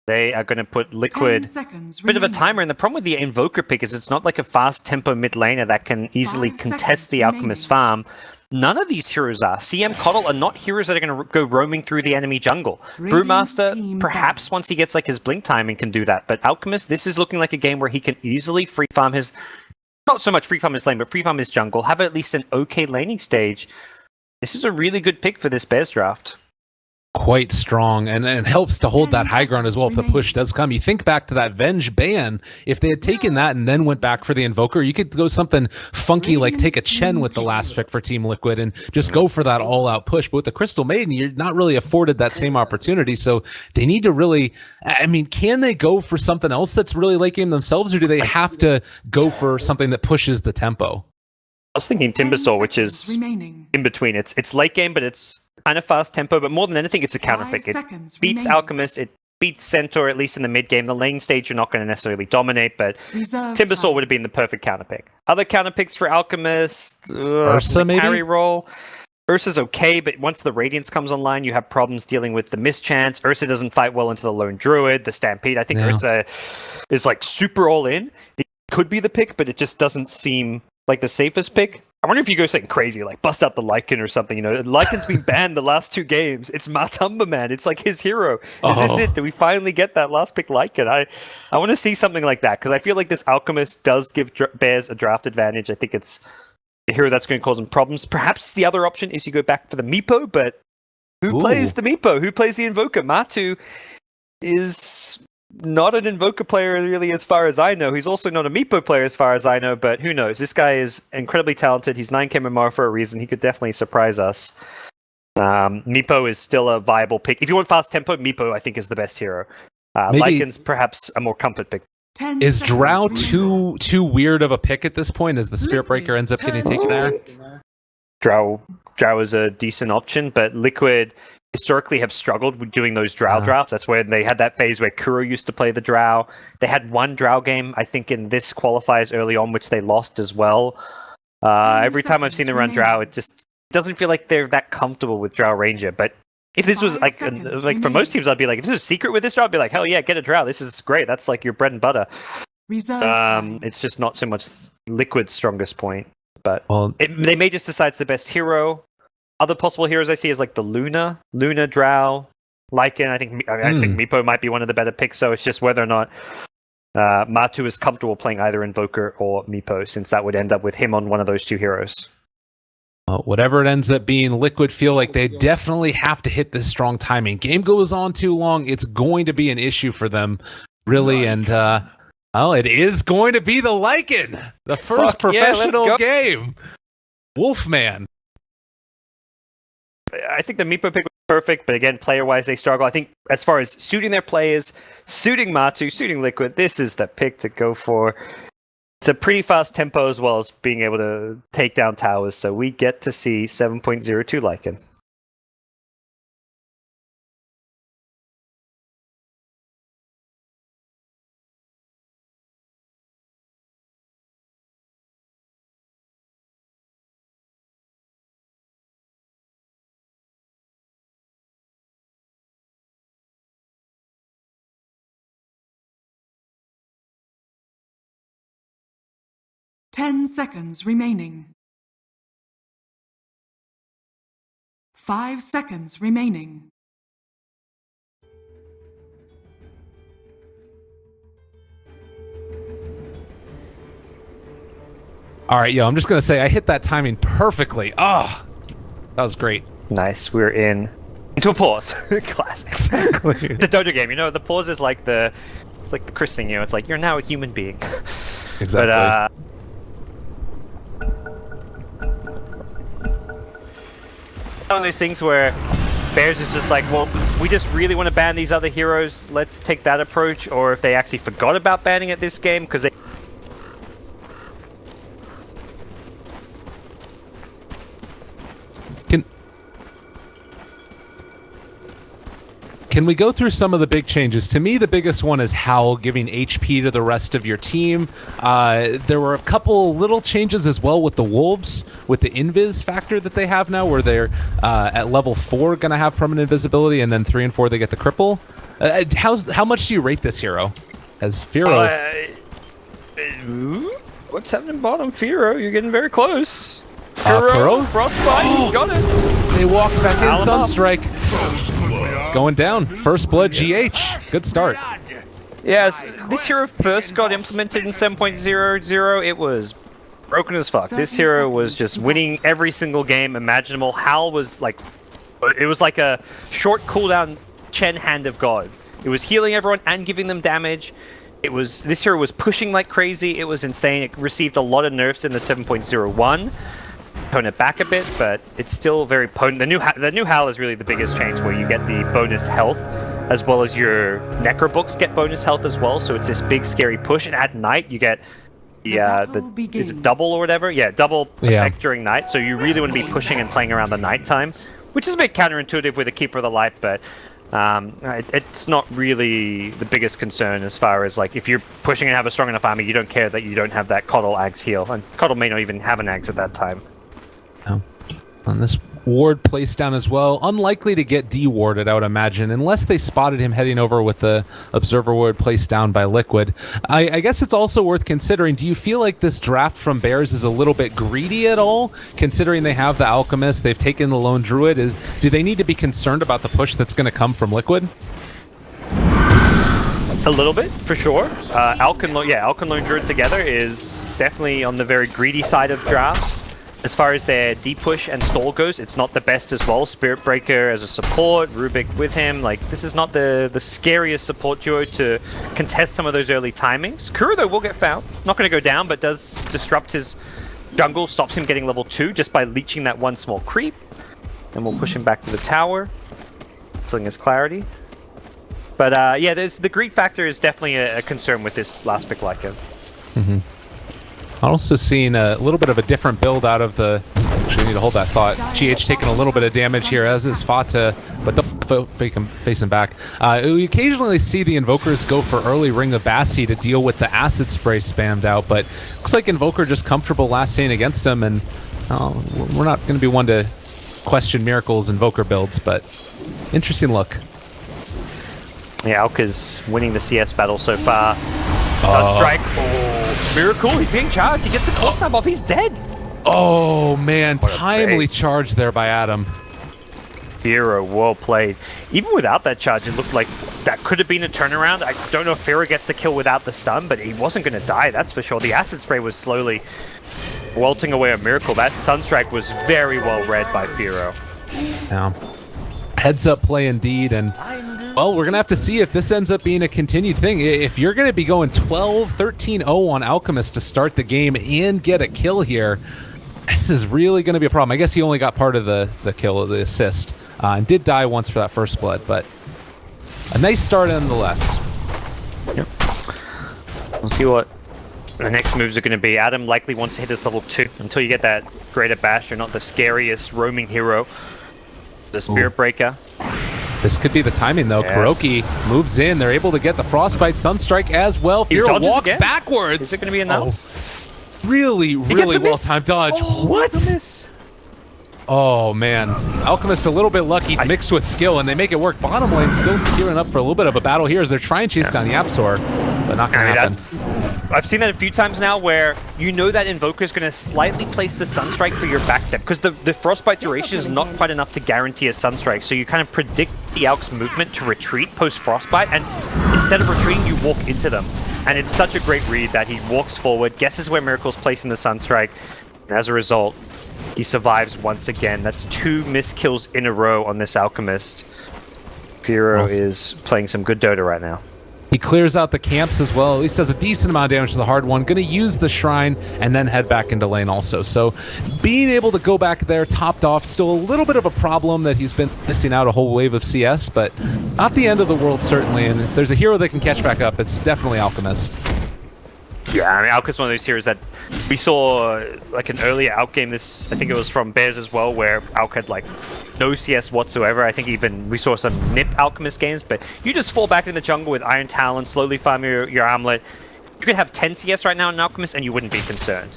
They are going to put Liquid a bit of a timer. And the problem with the Invoker pick is it's not like a fast tempo mid laner that can easily contest the Alchemist farm. None of these heroes are. CM Coddle are not heroes that are going to go roaming through the enemy jungle. Brewmaster, perhaps once he gets like his blink timing, can do that. But Alchemist, this is looking like a game where he can easily free farm his, not so much free farm his lane, but free farm his jungle, have at least an okay laning stage. This is a really good pick for this Bears draft. Quite strong, and helps to hold that high ground as well if the push does come. You think back to that Venge ban, if they had taken that and then went back for the Invoker, you could go something funky like take a Chen with the last pick for Team Liquid and just go for that all-out push. But with the Crystal Maiden, you're not really afforded that same opportunity, so they need to really, I mean, can they go for something else that's really late game themselves, or do they have to go for something that pushes the tempo? I was thinking Timbersaw, which is in between. It's late game, but it's kind of fast tempo, but more than anything, it's a counter pick. It beats Alchemist, it beats Centaur, at least in the mid game. The lane stage you're not going to necessarily dominate, but Timbersaw would have been the perfect counter pick. Other counter picks for Alchemist, Ursa maybe? Carry role. Ursa's okay, but once the Radiance comes online, you have problems dealing with the mischance. Ursa doesn't fight well into the Lone Druid, the Stampede. I think Ursa is like super all in. It could be the pick, but it just doesn't seem like the safest pick. I wonder if you go something crazy, like bust out the Lycan or something. You know, Lycan's been banned the last 2 games. It's Matumba, man. It's like his hero. Is this it? Do we finally get that last pick Lycan? I want to see something like that, because I feel like this Alchemist does give Bears a draft advantage. I think it's a hero that's going to cause them problems. Perhaps the other option is you go back for the Meepo, but who plays the Meepo? Who plays the Invoker? Matu is not an Invoker player really as far as I know. He's also not a Meepo player as far as I know, but who knows? This guy is incredibly talented. He's 9k MMR for a reason. He could definitely surprise us. Meepo is still a viable pick. If you want fast tempo, Meepo I think is the best hero. Lycan's perhaps a more comfort pick. Is Drow too weird of a pick at this point as the Spirit Breaker ends up getting taken there? Drow is a decent option, but Liquid historically have struggled with doing those Drow drafts. That's where they had that phase where Kuro used to play the Drow. They had one Drow game, I think, in this qualifiers early on, which they lost as well. Every time I've seen them run Drow, it just doesn't feel like they're that comfortable with Drow Ranger. But if this was 5 like seconds for most teams, I'd be like, if there's a secret with this Drow, I'd be like, hell yeah, get a Drow. This is great. That's like your bread and butter. Reserve time. It's just not so much Liquid's strongest point. But Well, they may just decide it's the best hero. Other possible heroes I see is like the Luna Drow, Lycan. I think Meepo might be one of the better picks. So it's just whether or not Matu is comfortable playing either Invoker or Meepo, since that would end up with him on one of those two heroes. whatever it ends up being, Liquid feel like they definitely have to hit this strong timing. Game goes on too long, it's going to be an issue for them, really. And it is going to be the Lycan, the first professional game. Wolfman. I think the Meepo pick was perfect, but again, player-wise, they struggle. I think as far as suiting their players, suiting Matu, suiting Liquid, this is the pick to go for. It's a pretty fast tempo as well as being able to take down towers, so we get to see 7.02 Lycan. Ten seconds remaining. 5 seconds remaining. All right, I'm just going to say I hit that timing perfectly. Oh, that was great. Nice, we're into a pause. Classics. The Dota game, the pause is like it's like the christening, it's like you're now a human being. Exactly. But one of those things where Bears is just like, well, we just really want to ban these other heroes, let's take that approach. Or if they actually forgot about banning it this game because they Can we go through some of the big changes? To me, the biggest one is Howl giving HP to the rest of your team. There were a couple little changes as well with the Wolves, with the Invis factor that they have now, where they're at level 4 going to have permanent invisibility, and then 3 and 4 they get the cripple. How much do you rate this hero as Firo? What's happening bottom? Firo, you're getting very close. Firo? Frostbite, he's got it. They walked back in, Sunstrike. It's going down. First blood GH. Good start. Yes, this hero first got implemented in 7.00. It was broken as fuck. This hero was just winning every single game imaginable. Howl was like, it was like a short cooldown Chen Hand of God. It was healing everyone and giving them damage. This hero was pushing like crazy. It was insane. It received a lot of nerfs in the 7.01. Tone it back a bit, but it's still very potent. The new Howl is really the biggest change, where you get the bonus health, as well as your Necrobooks get bonus health as well. So it's this big scary push, and at night you get is it double or whatever? Yeah, double effect during night. So you really want to be pushing and playing around the nighttime, which is a bit counterintuitive with the Keeper of the Light, but it's not really the biggest concern as far as like if you're pushing and have a strong enough army, you don't care that you don't have that Coddle Ags heal, and Coddle may not even have an Ags at that time. On this ward placed down as well, unlikely to get de-warded, I would imagine, unless they spotted him heading over with the observer ward placed down by Liquid. I guess it's also worth considering, do you feel like this draft from Bears is a little bit greedy at all, considering they have the Alchemist, they've taken the Lone Druid? Do they need to be concerned about the push that's going to come from Liquid? A little bit, for sure. Alkan Lone Druid together is definitely on the very greedy side of drafts. As far as their deep push and stall goes, it's not the best as well. Spirit Breaker as a support, Rubik with him. Like, this is not the scariest support duo to contest some of those early timings. Kuro, though, will get found. Not going to go down, but does disrupt his jungle, stops him getting level 2 just by leeching that one small creep. And we'll push him back to the tower, killing his clarity. But the greed factor is definitely a concern with this last pick Lycan. Mm-hmm. I'm also seeing a little bit of a different build out of the... Actually, I need to hold that thought. GH taking a little bit of damage here, as is Fata, but don't face him back. We occasionally see the Invokers go for early Ring of Bassi to deal with the Acid Spray spammed out, but looks like Invoker just comfortable last hitting against him, and we're not going to be one to question Miracle's Invoker builds, but interesting look. Yeah, Alka's winning the CS battle so far. Sunstrike. Oh, Miracle, he's getting charged. He gets the close up off. He's dead. Oh, man. What a Timely fake. charge there by Adam. Firo, well played. Even without that charge, it looked like that could have been a turnaround. I don't know if Firo gets the kill without the stun, but he wasn't going to die, that's for sure. The acid spray was slowly welting away a Miracle. That Sunstrike was very well read by Firo. Yeah. Heads up play indeed, and well, we're going to have to see if this ends up being a continued thing. If you're going to be going 12-13-0 on Alchemist to start the game and get a kill here, this is really going to be a problem. I guess he only got part of the kill, the assist, and did die once for that first blood, but a nice start nonetheless. Yep. We'll see what the next moves are going to be. Adam likely wants to hit this level 2 until you get that Greater Bash. You're not the scariest roaming hero. The Spirit Breaker. This could be the timing, though. Yeah. Kuroki moves in. They're able to get the Frostbite Sunstrike as well. He Firo dodges walks again. backwards. Is it going to be enough? Really, really well-timed dodge. Oh, What? the miss. Oh, man. Alchemist a little bit lucky, mixed with skill, and they make it work. Bottom lane still gearing up for a little bit of a battle here as they're trying to chase down Yapsor, but not going to happen. I've seen that a few times now where you know that Invoker is going to slightly place the Sunstrike for your backstep because the Frostbite duration is not quite enough to guarantee a Sunstrike, so you kind of predict the Alk's movement to retreat post-Frostbite, and instead of retreating, you walk into them. And it's such a great read that he walks forward, guesses where Miracle's placing the Sunstrike, and as a result, he survives once again. That's 2 missed kills in a row on this Alchemist. Firo is playing some good Dota right now. He clears out the camps as well. At least does a decent amount of damage to the hard one. Going to use the shrine and then head back into lane also. So being able to go back there topped off, still a little bit of a problem that he's been missing out a whole wave of CS, but not the end of the world certainly. And if there's a hero that can catch back up, it's definitely Alchemist. Yeah, I mean, Alka's one of those heroes that we saw like an earlier Alk game. This, I think it was from Bears as well, where Alk had like no CS whatsoever. I think even we saw some Nip Alchemist games, but you just fall back in the jungle with Iron Talon, slowly farm your armlet. You could have 10 CS right now in Alchemist and you wouldn't be concerned.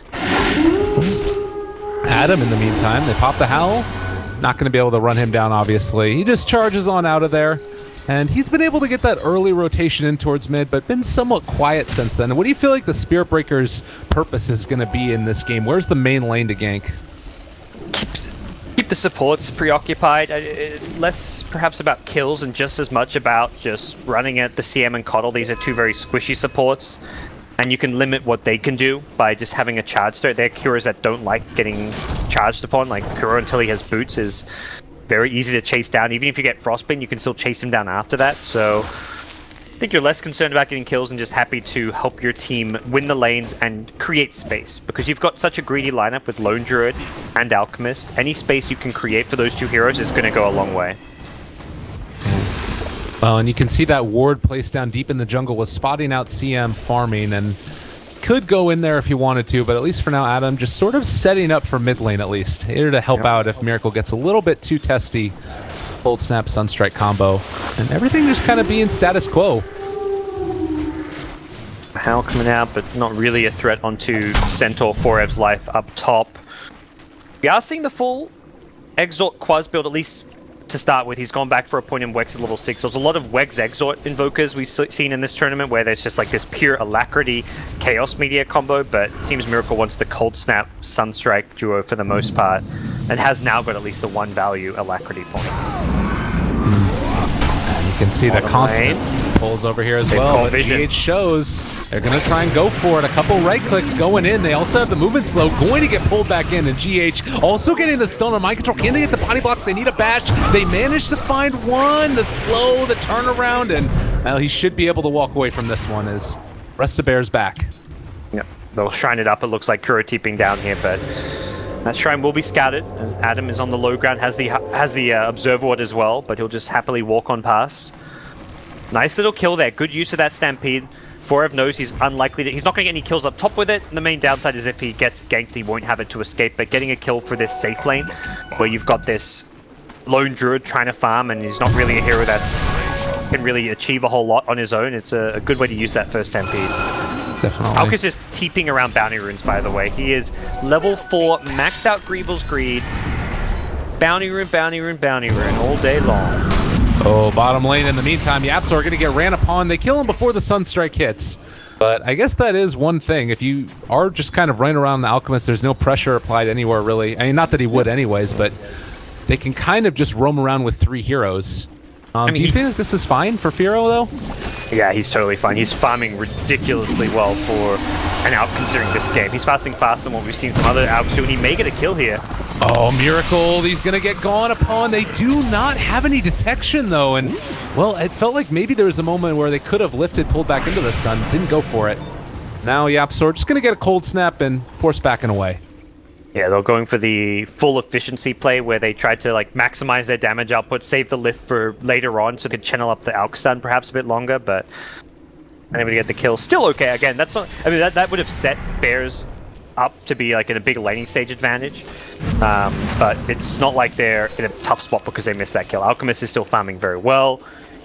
Adam, in the meantime, they pop the Howl. Not going to be able to run him down, obviously. He just charges on out of there. And he's been able to get that early rotation in towards mid, but been somewhat quiet since then. What do you feel like the Spirit Breaker's purpose is going to be in this game? Where's the main lane to gank? Keep the supports preoccupied. Less perhaps about kills and just as much about just running at the CM and Coddle. These are 2 very squishy supports. And you can limit what they can do by just having a charge threat. They're Kuros that don't like getting charged upon. Like Kuro, until he has boots, is very easy to chase down. Even if you get Frostbane, you can still chase him down after that. So I think you're less concerned about getting kills and just happy to help your team win the lanes and create space. Because you've got such a greedy lineup with Lone Druid and Alchemist. Any space you can create for those 2 heroes is going to go a long way. Well, and you can see that ward placed down deep in the jungle was spotting out CM farming, and could go in there if he wanted to, but at least for now, Adam just sort of setting up for mid lane at least. Here to help out if Miracle gets a little bit too testy. Cold Snap, Sunstrike combo, and everything just kind of being status quo. Howl coming out, but not really a threat onto Centaur 4Ev's life up top. We are seeing the full Exort Quaz build, at least to start with. He's gone back for a point in Wex at level 6. There's a lot of Wex Exort invokers we've seen in this tournament where there's just like this pure Alacrity Chaos Meteor combo, but it seems Miracle wants the Cold Snap Sunstrike duo for the most part, and has now got at least the 1 value Alacrity point. And you can see the constant pulls over here as well, but GH shows they're going to try and go for it. A couple right clicks going in. They also have the movement slow, going to get pulled back in, and GH also getting the stun on mind control. Can they get the body blocks? They need a bash. They managed to find one, the slow, the turnaround, and well, he should be able to walk away from this one as rest of Bear's back. Yep, they'll shrine it up. It looks like Kuro tipping down here, but that shrine will be scouted as Adam is on the low ground, has the observer ward as well, but he'll just happily walk on past. Nice little kill there. Good use of that Stampede. 4Ev knows he's unlikely to... He's not going to get any kills up top with it. The main downside is if he gets ganked, he won't have it to escape. But getting a kill for this safe lane, where you've got this Lone Druid trying to farm, and he's not really a hero that's can really achieve a whole lot on his own. It's a good way to use that first Stampede. Definitely. Alk is just teeping around bounty runes, by the way. He is level 4, maxed out Greevil's Greed. bounty rune, bounty rune, bounty rune all day long. Oh, bottom lane in the meantime, Yapso are going to get ran upon. They kill him before the Sunstrike hits. But I guess that is one thing. If you are just kind of running around the Alchemist, there's no pressure applied anywhere, really. I mean, not that he would anyways, but they can kind of just roam around with 3 heroes. I mean, do you think this is fine for Firo, though? Yeah, he's totally fine. He's farming ridiculously well for an Alp considering this game. He's fasting faster than what we've seen some other Alps do, and he may get a kill here. Oh, Miracle, he's going to get gone upon. They do not have any detection, though, and, well, it felt like maybe there was a moment where they could have lifted, pulled back into the stun, didn't go for it. Now Yapsor just going to get a cold snap and force backing away. Yeah, they're going for the full efficiency play where they tried to like maximize their damage output, save the lift for later on so they could channel up the Alk stun perhaps a bit longer, but unable to get the kill. Still okay, again, that's not, I mean, that would have set Bears up to be like in a big laning stage advantage, but it's not like they're in a tough spot because they missed that kill. Alchemist is still farming very well,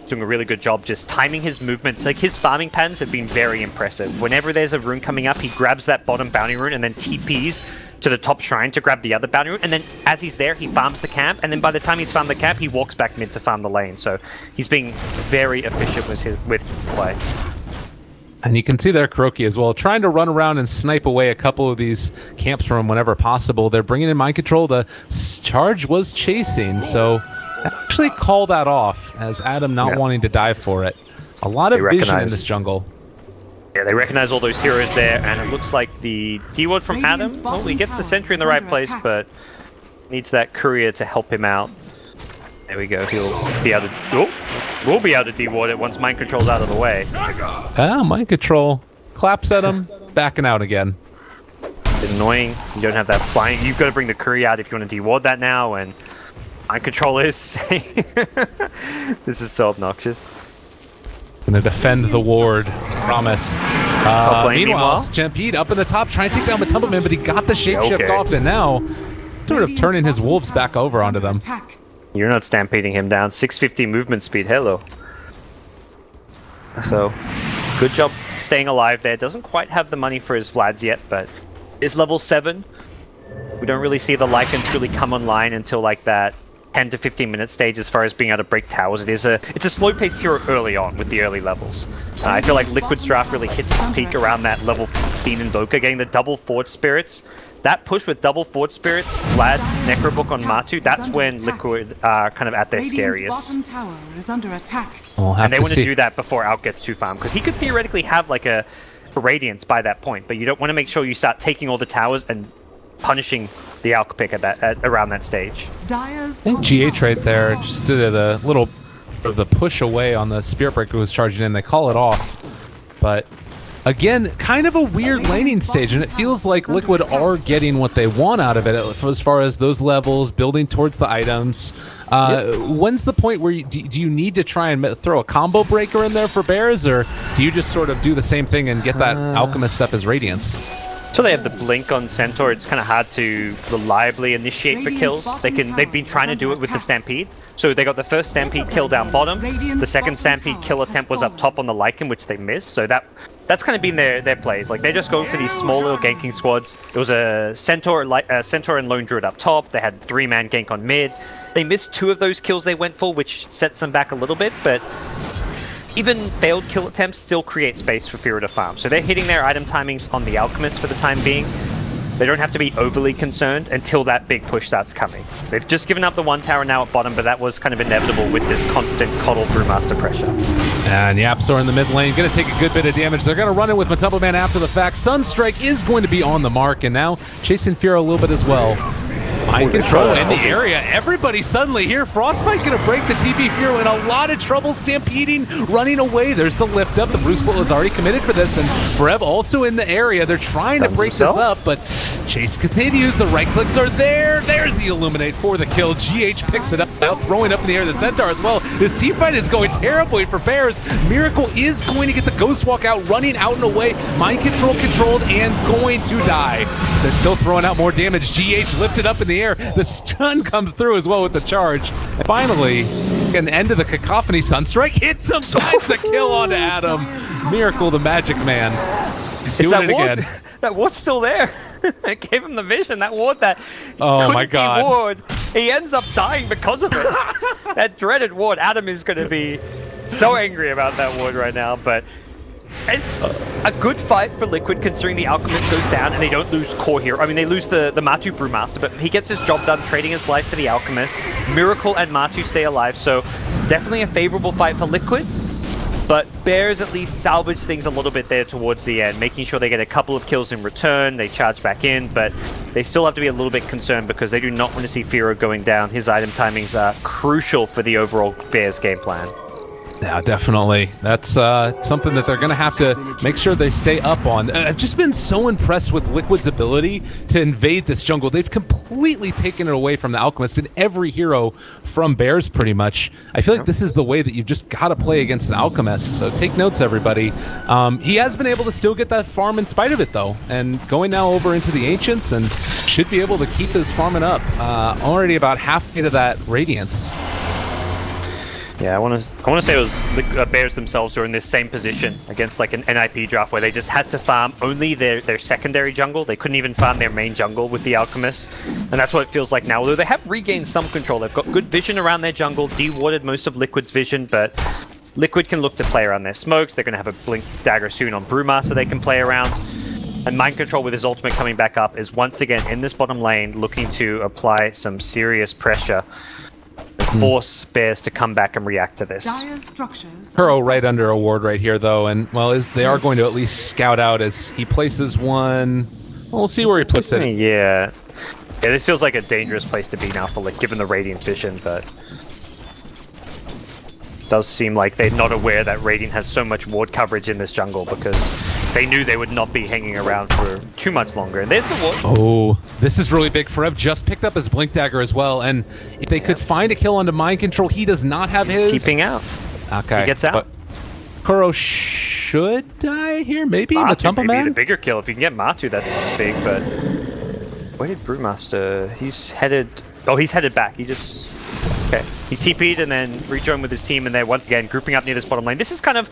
doing a really good job just timing his movements. Like his farming patterns have been very impressive. Whenever there's a rune coming up, he grabs that bottom bounty rune and then TPs to the top shrine to grab the other bounty rune, and then as he's there, he farms the camp, and then by the time he's farmed the camp, he walks back mid to farm the lane. So he's being very efficient with his play. And you can see there Kuroki as well, trying to run around and snipe away a couple of these camps from him whenever possible. They're bringing in mind control. The charge was chasing, so actually call that off as Adam not wanting to dive for it. A lot of vision in this jungle. Yeah, they recognize all those heroes there, and it looks like the D-ward from Adam, well, he gets the sentry in the right place, but needs that courier to help him out. There we go, he'll be able to, we'll be able to D-ward it once mind control's out of the way. Ah, mind control. Claps at him, backing out again. It's annoying, you don't have that flying, you've got to bring the courier out if you want to D-ward that now, and mind control is, this is so obnoxious. Gonna defend the ward, promise. Meanwhile, Stampede up in the top, trying to take down Matumbaman, but he got the shapeshift off, and now sort of turning his wolves back over onto them. You're not stampeding him down. 650 movement speed, hello. So, good job staying alive there. Doesn't quite have the money for his Vlads yet, but is level 7. We don't really see the Lycan truly come online until like that 10 to 15 minute stage as far as being able to break towers. It's a slow paced hero early on with the early levels. I feel like Liquid's draft really hits its peak around that level 15 Invoker, getting the double Forge Spirits. That push with double Forge Spirits, Vlad's Necrobook on Matu, that's when Liquid are kind of at their scariest. Bottom tower is under attack. And they want to do that before Out gets too farmed, because he could theoretically have like a Radiance by that point, but you don't want to make sure you start taking all the towers and punishing the Alk pick at around that stage. I think GH right there just did the little of the push away on the Spirit Breaker who was charging in. They call it off, but again, kind of a weird laning stage, and it feels like Liquid are getting what they want out of it as far as those levels, building towards the items. When's the point where do you need to try and throw a combo breaker in there for Bears, or do you just sort of do the same thing and get that Alchemist up as Radiance? So they have the blink on Centaur. It's kind of hard to reliably initiate for kills. They've been trying to do it with the Stampede. So they got the first Stampede kill down bottom. The second Stampede kill attempt was up top on the Lycan, which they missed. So that's kind of been their plays. Like they're just going for these small little ganking squads. It was a Centaur and Lone Druid up top. They had 3-man gank on mid. They missed 2 of those kills they went for, which sets them back a little bit, but even failed kill attempts still create space for Firo to farm. So they're hitting their item timings on the Alchemist for the time being. They don't have to be overly concerned until that big push starts coming. They've just given up the 1 tower now at bottom, but that was kind of inevitable with this constant Coddle Brewmaster pressure. And Yapsor in the mid lane, going to take a good bit of damage. They're going to run in with Matumbaman after the fact. Sunstrike is going to be on the mark, and now chasing Firo a little bit as well. Mind control in the area. Everybody suddenly here. Frostbite going to break the TP. Firo in a lot of trouble, stampeding, running away. There's the lift up. The Bruce Bull is already committed for this, and Brev also in the area. They're trying to break this up, but chase continues. The right clicks are there. There's the Illuminate for the kill. GH picks it up, now throwing up in the air the Centaur as well. This team fight is going terribly for Bears. Miracle is going to get the Ghost Walk out, running out and away. Mind control controlled and going to die. They're still throwing out more damage. GH lifted up in the air. The stun comes through as well with the charge. And finally, an end to the cacophony. Sunstrike hits him, finds the kill onto Adam. Miracle, the Magic Man. He's It's doing that it ward. again. That ward's still there. It gave him the vision. That ward that Oh my couldn't be God. ward. He ends up dying because of it. That dreaded ward. Adam is going to be so angry about that ward right now, but it's a good fight for Liquid considering the Alchemist goes down and they don't lose core hero. I mean, they lose the Matu Brewmaster, but he gets his job done trading his life for the Alchemist. Miracle and Matu stay alive, so definitely a favorable fight for Liquid. But Bears at least salvage things a little bit there towards the end, making sure they get a couple of kills in return, they charge back in, but they still have to be a little bit concerned because they do not want to see Firo going down. His item timings are crucial for the overall Bears game plan. Yeah, definitely. That's something that they're going to have to make sure they stay up on. I've just been so impressed with Liquid's ability to invade this jungle. They've completely taken it away from the Alchemist and every hero from Bears, pretty much. I feel like this is the way that you've just got to play against an Alchemist. So take notes, everybody. He has been able to still get that farm in spite of it, though. And going now over into the Ancients and should be able to keep his farming up. Already about halfway to that Radiance. Yeah, I want to say it was Bears themselves who are in this same position against like an NIP draft where they just had to farm only their secondary jungle. They couldn't even farm their main jungle with the Alchemist, and that's what it feels like now. Although they have regained some control, they've got good vision around their jungle, de-warded most of Liquid's vision, but Liquid can look to play around their smokes. They're going to have a Blink Dagger soon on Brewmaster they can play around. And Mind Control with his ultimate coming back up is once again in this bottom lane looking to apply some serious pressure. Force Bears to come back and react to this. Kuro right under a ward right here, though, and well, they are going to at least scout out as he places one. We'll see where he puts it. Yeah, this feels like a dangerous place to be now for like given the Radiant vision, but it does seem like they're not aware that Radiant has so much ward coverage in this jungle because they knew they would not be hanging around for too much longer. And there's the ward. Oh, this is really big. Forev just picked up his Blink Dagger as well, and if they could find a kill onto Mind Control, he does not have his. He's keeping out. Okay. He gets out. But Kuro should die here, maybe? Matu may be the bigger kill. If you can get Matu, that's big, but where did Brewmaster? He's headed... Oh, he's headed back. He just... Okay. He TP'd and then rejoined with his team, and they're once again grouping up near this bottom lane. This is kind of...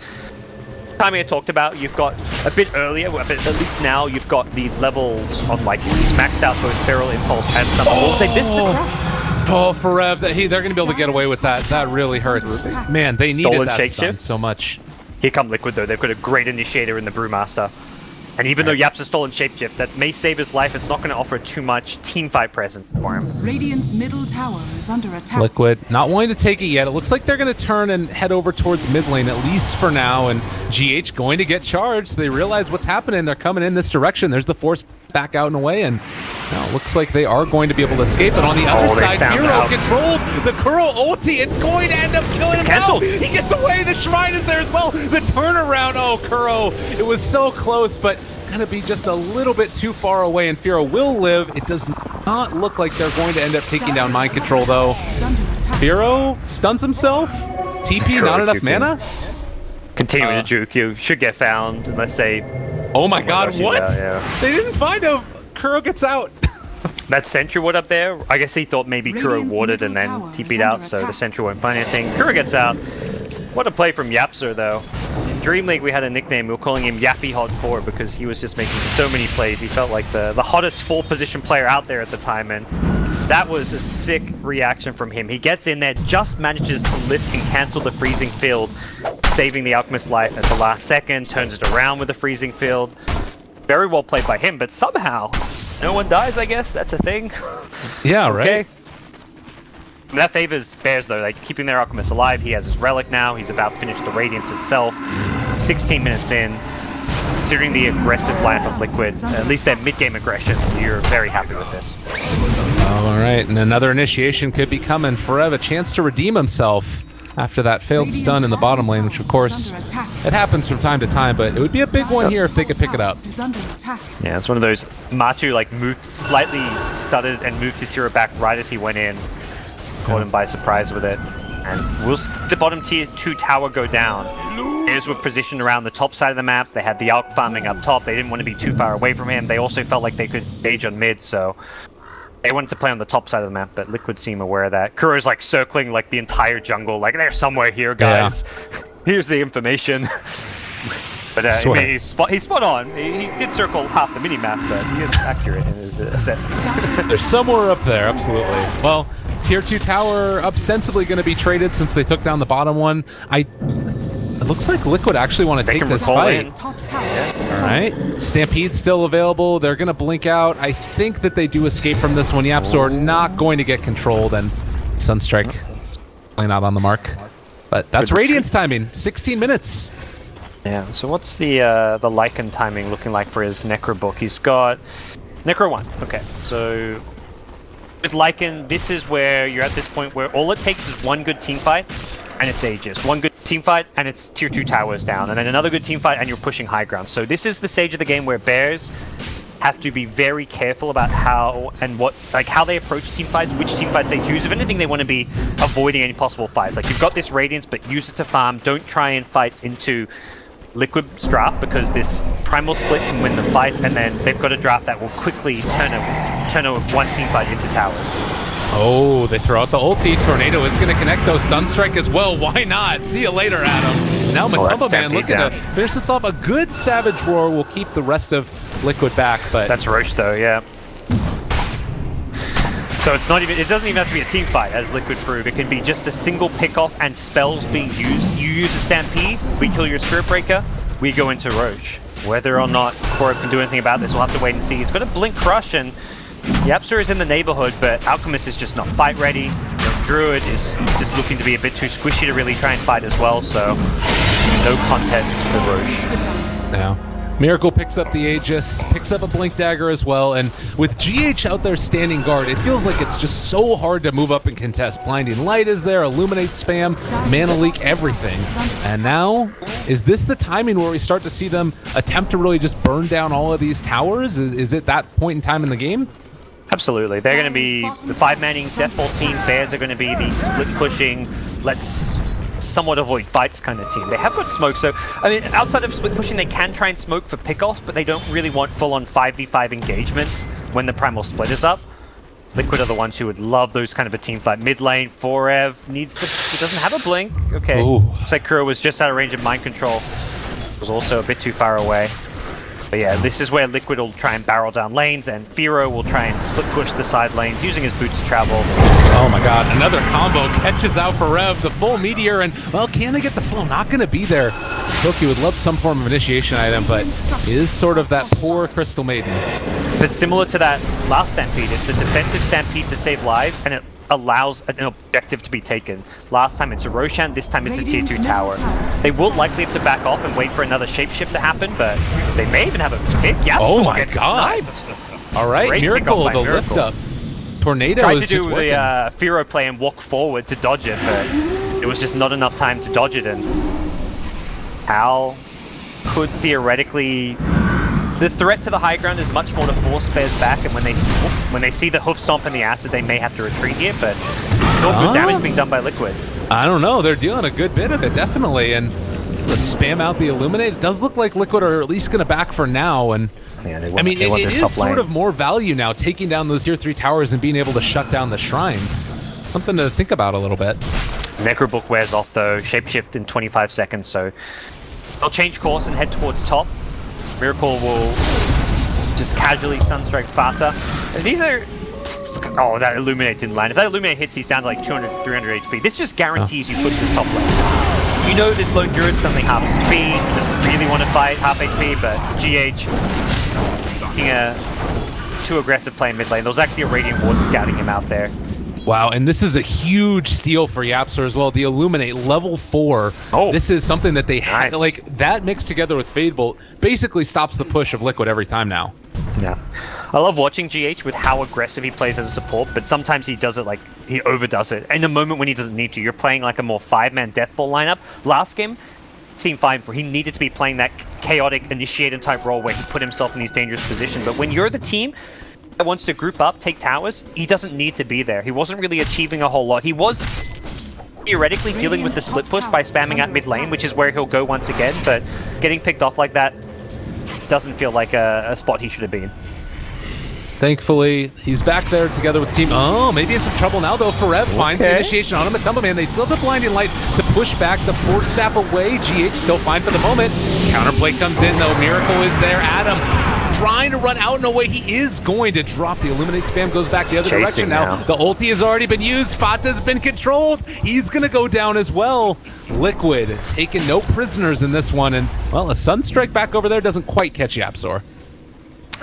timing I talked about. You've got a bit earlier, but at least now you've got the levels on like he's maxed out both Feral Impulse and Summer Wolves. They missed the crash. Oh, Forev, they're going to be able to get away with that. That really hurts. Man, they needed that stun so much. Here come Liquid though. They've got a great initiator in the Brewmaster. And even though Yap's a stolen shapeshift, that may save his life, it's not going to offer too much teamfight present for him. Radiant's middle tower is under attack. Liquid not wanting to take it yet. It looks like they're going to turn and head over towards mid lane, at least for now. And GH going to get charged. They realize what's happening. They're coming in this direction. There's the Force back out and away. And now it looks like they are going to be able to escape. And on the other side, Hero controlled the Kuro ulti. It's going to end up killing him. Canceled. He gets away. The Shrine is there as well. The turnaround. Oh, Kuro. It was so close, but going to be just a little bit too far away, and Firo will live. It does not look like they're going to end up taking down Mind Control, though. Firo stuns himself. TP, not enough mana? Continuing to juke, you should get found unless they... Oh my god, what? Out, yeah. They didn't find him. Kuro gets out. That Sentry ward up there, I guess he thought maybe Kuro warded and then TP'd out, so the Sentry won't find anything. Kuro gets out. What a play from Yapster, though. In Dream League, we had a nickname. We were calling him Yappy Hot 4 because he was just making so many plays. He felt like the hottest 4-position player out there at the time, and that was a sick reaction from him. He gets in there, just manages to lift and cancel the freezing field, saving the Alchemist's life at the last second, turns it around with the freezing field. Very well played by him, but somehow no one dies, I guess. That's a thing. Yeah, right. Okay. That favors Bears, though, like keeping their Alchemist alive. He has his Relic now. He's about to finish the Radiance itself. 16 minutes in. Considering the aggressive lineup of Liquid, at least their mid-game aggression, you're very happy with this. All right, and another initiation could be coming. Forev, a chance to redeem himself after that failed stun in the bottom lane, which, of course, it happens from time to time, but it would be a big one here if they could pick it up. Yeah, it's one of those... Matu, like, slightly stuttered and moved his hero back right as he went in. Caught him by surprise with it. And we'll see the bottom tier 2 tower go down. Bears were positioned around the top side of the map. They had the Alch farming up top. They didn't want to be too far away from him. They also felt like they could engage on mid, so they wanted to play on the top side of the map, but Liquid seem aware of that. Kuro's like circling like the entire jungle, like they're somewhere here, guys. Yeah. Here's the information. But I mean, he's spot on. He did circle half the minimap, but he is accurate in his assessment. They're somewhere up there, absolutely. Well, tier 2 tower ostensibly going to be traded since they took down the bottom one. It looks like Liquid actually want to take this fight. All right, Stampede's still available. They're going to blink out. I think that they do escape from this one. Yaps are not going to get controlled, and Sunstrike playing out on the mark. But that's Radiant's timing, 16 minutes. Yeah, so what's the Lycan timing looking like for his Necro book? He's got Necro 1. Okay, so with Lycan, this is where you're at this point where all it takes is one good team fight, and it's Aegis. One good team fight, and it's tier 2 towers down, and then another good team fight, and you're pushing high ground. So this is the stage of the game where Bears have to be very careful about how they approach team fights, which team fights they choose. If anything, they want to be avoiding any possible fights. Like, you've got this Radiance, but use it to farm. Don't try and fight into Liquid's draft, because this Primal Split can win the fights, and then they've got a draft that will quickly turn a one team fight into towers. Oh, they throw out the ulti. Tornado is going to connect those. Sunstrike as well. Why not? See you later, Adam. Now Matumba Man looking to finish this off. A good Savage Roar will keep the rest of Liquid back, but that's Roche though, yeah. So it's not even. It doesn't even have to be a team fight, as Liquid prove. It can be just a single pick-off and spells being used. You use a Stampede, we kill your Spirit Breaker, we go into Roche. Whether or not Korab can do anything about this, we'll have to wait and see. He's got a Blink Crush, and Yapster is in the neighborhood, but Alchemist is just not fight ready. Druid is just looking to be a bit too squishy to really try and fight as well, so no contest for Roche. Now, Miracle picks up the Aegis, picks up a Blink Dagger as well, and with GH out there standing guard, it feels like it's just so hard to move up and contest. Blinding Light is there, Illuminate spam, Mana Leak, everything. And now, is this the timing where we start to see them attempt to really just burn down all of these towers? Is it that point in time in the game? Absolutely. They're going to be the 5-manning Deathball team. Bears are going to be the split-pushing, let's somewhat avoid fights kind of team. They have got smoke, so, I mean, outside of split-pushing, they can try and smoke for pickoffs, but they don't really want full-on 5v5 engagements when the Primal Split is up. Liquid are the ones who would love those kind of a team fight. Mid lane, Forev needs to... He doesn't have a blink. Okay. Ooh. Looks like Kuro was just out of range of mind control. Was also a bit too far away. But yeah, this is where Liquid will try and barrel down lanes, and Firo will try and split push the side lanes using his boots to travel. Oh my god, another combo catches out for Rev, the full meteor, and well, can they get the slow? Not going to be there. Toki would love some form of initiation item, but is sort of that poor Crystal Maiden. But similar to that last Stampede, it's a defensive Stampede to save lives, and it allows an objective to be taken. Last time it's a Roshan, this time it's a tier 2 tower. They will likely have to back off and wait for another shapeshift to happen, but they may even have a pick. Yeah, oh my god! All right, great Miracle, the lift up. Tornado tried is to do just the Firo play and walk forward to dodge it, but it was just not enough time to dodge it, and Hal could theoretically... The threat to the high ground is much more to force Bears back, and when they see the hoof stomp and the acid, they may have to retreat here, but no good damage being done by Liquid. I don't know, they're dealing a good bit of it, definitely, and let's spam out the Illuminate. It does look like Liquid are at least going to back for now, and yeah, I mean, it is sort of more value now, taking down those tier 3 towers and being able to shut down the shrines. Something to think about a little bit. Necrobook wears off though, shapeshift in 25 seconds, so they'll change course and head towards top. Miracle will just casually Sunstrike Fata. These are... Oh, that Illuminate didn't land. If that Illuminate hits, he's down to like 200, 300 HP. This just guarantees you push this top lane. You know this lone Druid something half HP, doesn't really want to fight half HP, but GH taking a too aggressive play in mid lane. There was actually a Radiant Ward scouting him out there. Wow, and this is a huge steal for Yapster as well. The Illuminate, level 4. Oh, this is something that they had, nice. like, that mixed together with Fadebolt basically stops the push of Liquid every time now. Yeah. I love watching GH with how aggressive he plays as a support, but sometimes he does it like, he overdoes it. In a moment when he doesn't need to, you're playing like a more 5-man Deathball lineup. Last game, seemed fine for. He needed to be playing that chaotic initiator type role where he put himself in these dangerous positions. But when you're the team that wants to group up, take towers, he doesn't need to be there. He wasn't really achieving a whole lot. He was theoretically dealing with the split push by spamming at mid lane, which is where he'll go once again, but getting picked off like that doesn't feel like a spot he should have been. Thankfully, he's back there together with the team. Oh, maybe in some trouble now, though. Forev finds the initiation on him. Matumba Man, they still have the Blinding Light to push back the force staff away. GH still fine for the moment. Counterplay comes in though. Miracle is there. Adam trying to run out and away. He is going to drop the Illuminate spam, goes back the other direction now. The ulti has already been used. Fata's been controlled. He's going to go down as well. Liquid taking no prisoners in this one, and well, a Sunstrike back over there doesn't quite catch Yapzor.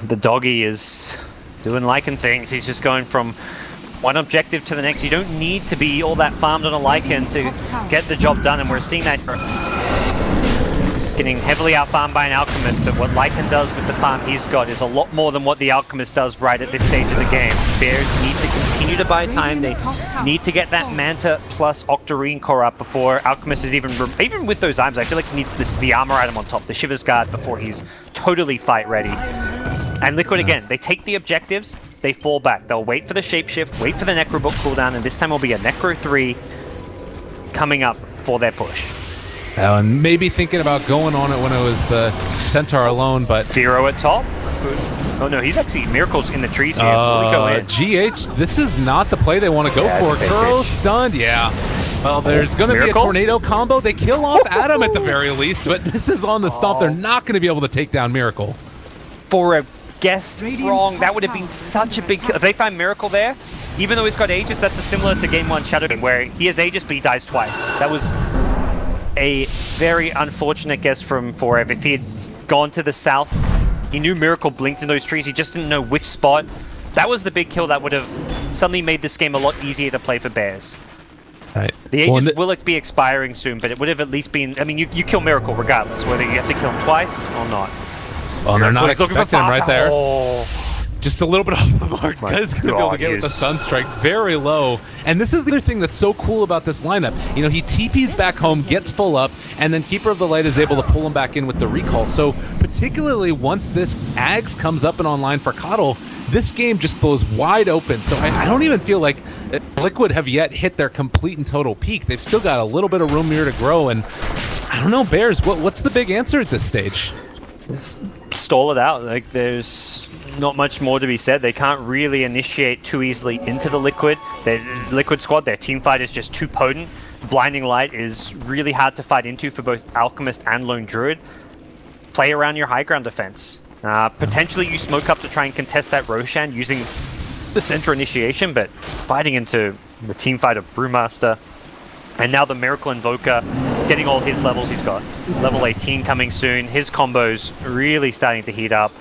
The doggy is doing Lycan things. He's just going from one objective to the next. You don't need to be all that farmed on a Lycan to get the job done, and we're seeing that. He's getting heavily out-farmed by an Alchemist, but what Lycan does with the farm he's got is a lot more than what the Alchemist does right at this stage of the game. Bears need to continue to buy time. They need to get that Manta plus Octarine core up before Alchemist is even with those items, I feel like he needs the armor item on top, the Shiver's Guard, before he's totally fight ready. And Liquid again, they take the objectives, they fall back. They'll wait for the Shapeshift, wait for the Necro Book cooldown, and this time will be a Necro 3 coming up for their push. And maybe thinking about going on it when it was the Centaur alone, but... Zero at top. Oh no, he's actually Miracle's in the trees here. Will we go in? GH, this is not the play they want to go for. Kuro stunned, yeah. Well, there's going to be a tornado combo. They kill off Adam at the very least, but this is on the stomp. They're not going to be able to take down Miracle. For a guessed wrong, that would have been such a big kill. If they find Miracle there, even though he's got Aegis, that's similar to Game 1 Shadow, where he has Aegis but he dies twice. That was a very unfortunate guess from Forev. If he had gone to the south, he knew Miracle blinked in those trees, he just didn't know which spot. That was the big kill that would have suddenly made this game a lot easier to play for Bears. Right. The Aegis will be expiring soon, but it would have at least been... I mean, you kill Miracle regardless, whether you have to kill him twice or not. Well, they're not expecting him right there. Oh. Just a little bit off the mark. Guys gonna be able to get with the Sunstrike very low. And this is the other thing that's so cool about this lineup. You know, he TPs back home, gets full up, and then Keeper of the Light is able to pull him back in with the recall. So particularly once this Ags comes up and online for Coddle, this game just blows wide open. So I don't even feel like Liquid have yet hit their complete and total peak. They've still got a little bit of room here to grow. And I don't know, Bears, what's the big answer at this stage? Just stall it out. Like, there's not much more to be said. They can't really initiate too easily into the Liquid. Their Liquid squad, their team fight is just too potent. Blinding Light is really hard to fight into for both Alchemist and Lone Druid. Play around your high ground defense. Potentially you smoke up to try and contest that Roshan using the center initiation, but fighting into the team fight of Brewmaster. And now the Miracle Invoker, getting all his levels. He's got level 18 coming soon. His combo's really starting to heat up.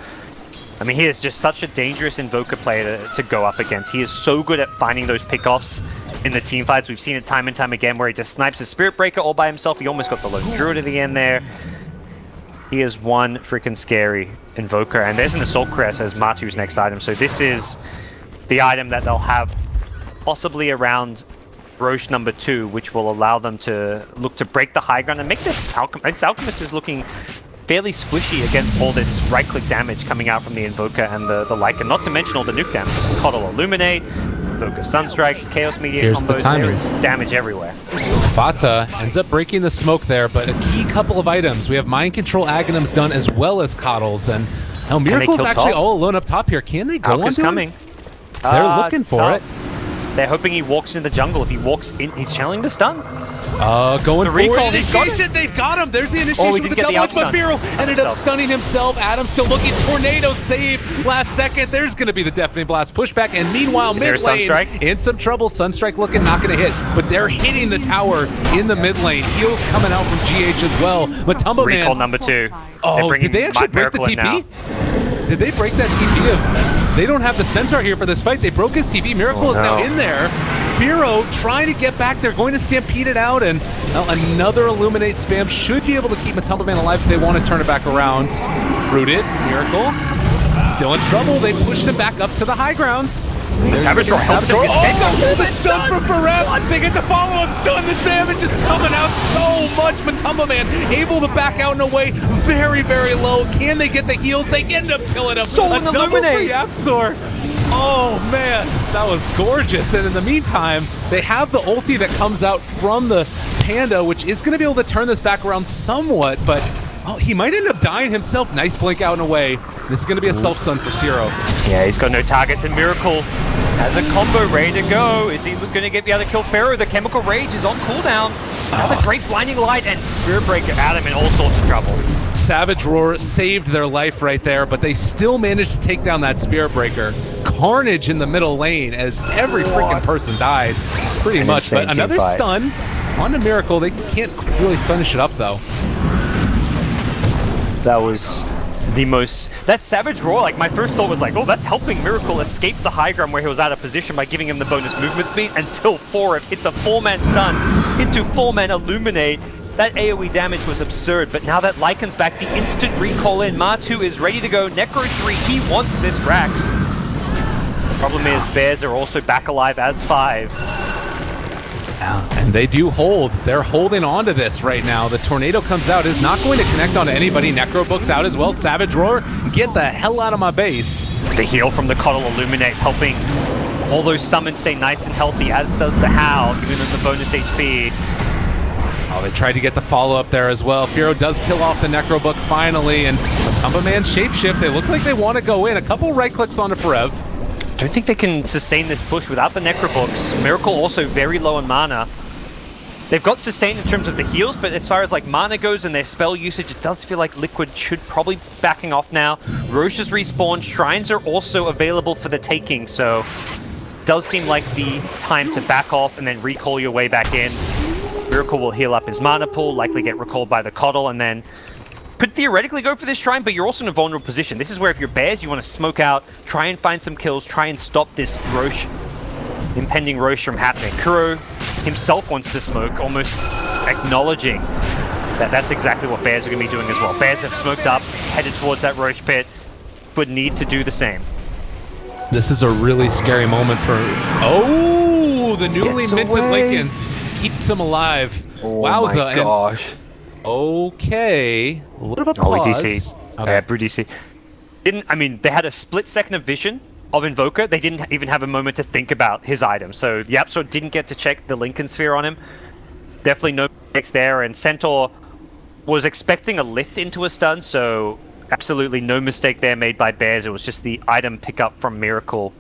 I mean, he is just such a dangerous Invoker player to go up against. He is so good at finding those pickoffs in the team fights. We've seen it time and time again where he just snipes his Spirit Breaker all by himself. He almost got the Lone Druid at the end there. He is one freaking scary Invoker. And there's an Assault Crest as Matu's next item. So this is the item that they'll have possibly around Roche number 2, which will allow them to look to break the high ground and make this Alchemist is looking fairly squishy against all this right-click damage coming out from the Invoker and the Lycan, not to mention all the nuke damage. Coddle Illuminate, Invoker Sunstrikes, Chaos Mediate combos, there is damage everywhere. Fata ends up breaking the smoke there, but a key couple of items. We have Mind Control Aghanims done as well as Coddles, and Miracle's actually all alone up top here. Can they go on to coming. They're looking for it. They're hoping he walks in the jungle. If he walks in, he's channeling the stun. Going the recall, for initiation. They've got him. There's the initiation with the double edge, but Vero ended up stunning himself. Adam still looking. Tornado save last second. There's going to be the Deafening Blast pushback. And meanwhile, mid lane in some trouble. Sunstrike looking not going to hit, but they're hitting the tower in the mid lane. Heals coming out from GH as well. Matumbo Man. Recall number 2. Oh, did they actually break the TP? Did they break that TP? They don't have the Centaur here for this fight. They broke his TP. Miracle is now in there. Firo trying to get back. They're going to stampede it out, and another Illuminate spam should be able to keep Matumbo Man alive if they want to turn it back around. Rooted. Miracle still in trouble. They pushed him back up to the high grounds. Savage Roar helps him. It's stun from Forev. They get the follow-up stun. The damage is coming out so much. Matumbo Man able to back out and away very, very low. Can they get the heals? They end up killing him. Stolen Illuminate. Yapzor. Oh man, that was gorgeous. And in the meantime, they have the ulti that comes out from the Panda, which is going to be able to turn this back around somewhat, but he might end up dying himself. Nice blink out and away. This is going to be a self-stun for Zero. Yeah, he's got no targets, and Miracle has a combo ready to go. Is he going to get the other kill? Pharaoh, the Chemical Rage is on cooldown. Another great blinding light, and Spirit Breaker Adam in all sorts of trouble. Savage Roar saved their life right there, but they still managed to take down that Spirit Breaker. Carnage in the middle lane as every freaking person died, pretty much. But another stun on a Miracle. They can't really finish it up, though. That was the most... That Savage Roar, like, my first thought was like, oh, that's helping Miracle escape the high ground where he was out of position by giving him the bonus movement speed until 4. It's a 4-man stun into 4-man Illuminate. That AoE damage was absurd, but now that Lycan's back, the instant recall in. Ma2 is ready to go. Necro 3, he wants this Rax. The problem is Bears are also back alive as 5. And they do hold. They're holding on to this right now. The Tornado comes out, is not going to connect onto anybody. Necro Book's out as well. Savage Roar, get the hell out of my base. The heal from the Coddle Illuminate helping all those summons stay nice and healthy, as does the Howl, giving them the bonus HP. Oh, they tried to get the follow-up there as well. Firo does kill off the Necro Book finally, and Tumba Man shapeshift. They look like they want to go in. A couple right clicks onto Forev. Don't think they can sustain this push without the Necro Books. Miracle also very low on mana. They've got sustain in terms of the heals, but as far as like mana goes and their spell usage, it does feel like Liquid should probably be backing off now. Roche has respawned. Shrines are also available for the taking, so it does seem like the time to back off and then recall your way back in. Miracle will heal up his mana pool, likely get recalled by the Coddle, and then could theoretically go for this Shrine, but you're also in a vulnerable position. This is where if you're Bears, you want to smoke out, try and find some kills, try and stop this Roche, impending Roche from happening. Kuro himself wants to smoke, almost acknowledging that that's exactly what Bears are going to be doing as well. Bears have smoked up, headed towards that Roche pit, but need to do the same. This is a really scary moment for... Oh, the newly minted Lincolns keeps him alive. Oh Wowza. my gosh. Okay. A little bit of pause. DC. Okay. Yeah, Brew DC. I mean, they had a split second of vision of Invoker. They didn't even have a moment to think about his item. So the Absol didn't get to check the Lincoln Sphere on him. Definitely no mistakes there. And Centaur was expecting a lift into a stun, so absolutely no mistake there made by Bears. It was just the item pickup from Miracle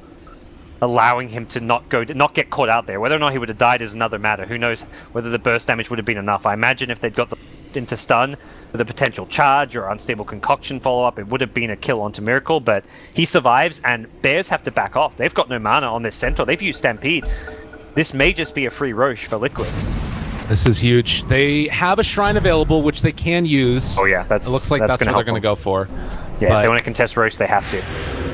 allowing him to not get caught out there. Whether or not he would have died is another matter. Who knows whether the burst damage would have been enough. I imagine if they'd got the into stun with a potential charge or unstable concoction follow-up, it would have been a kill onto Miracle, but he survives and Bears have to back off. They've got no mana on this Centaur. They've used Stampede. This may just be a free Roche for Liquid. This is huge. They have a Shrine available, which they can use. Oh yeah, it looks like that's what they're going to go for. Yeah, but if they want to contest Roche, they have to.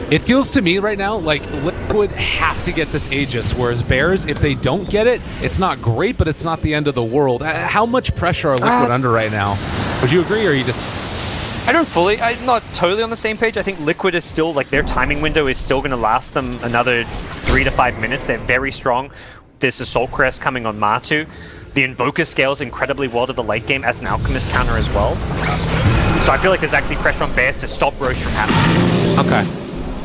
It feels to me right now like Liquid have to get this Aegis, whereas Bears, if they don't get it, it's not great, but it's not the end of the world. How much pressure are Liquid under right now? Would you agree, or are you just... I'm not totally on the same page. I think Liquid is still, like, their timing window is still going to last them another 3 to 5 minutes. They're very strong. There's Assault Crest coming on Ma2. The Invoker scales incredibly well to the late game as an Alchemist counter as well. So I feel like there's actually pressure on Bears to stop Roche from happening. Okay.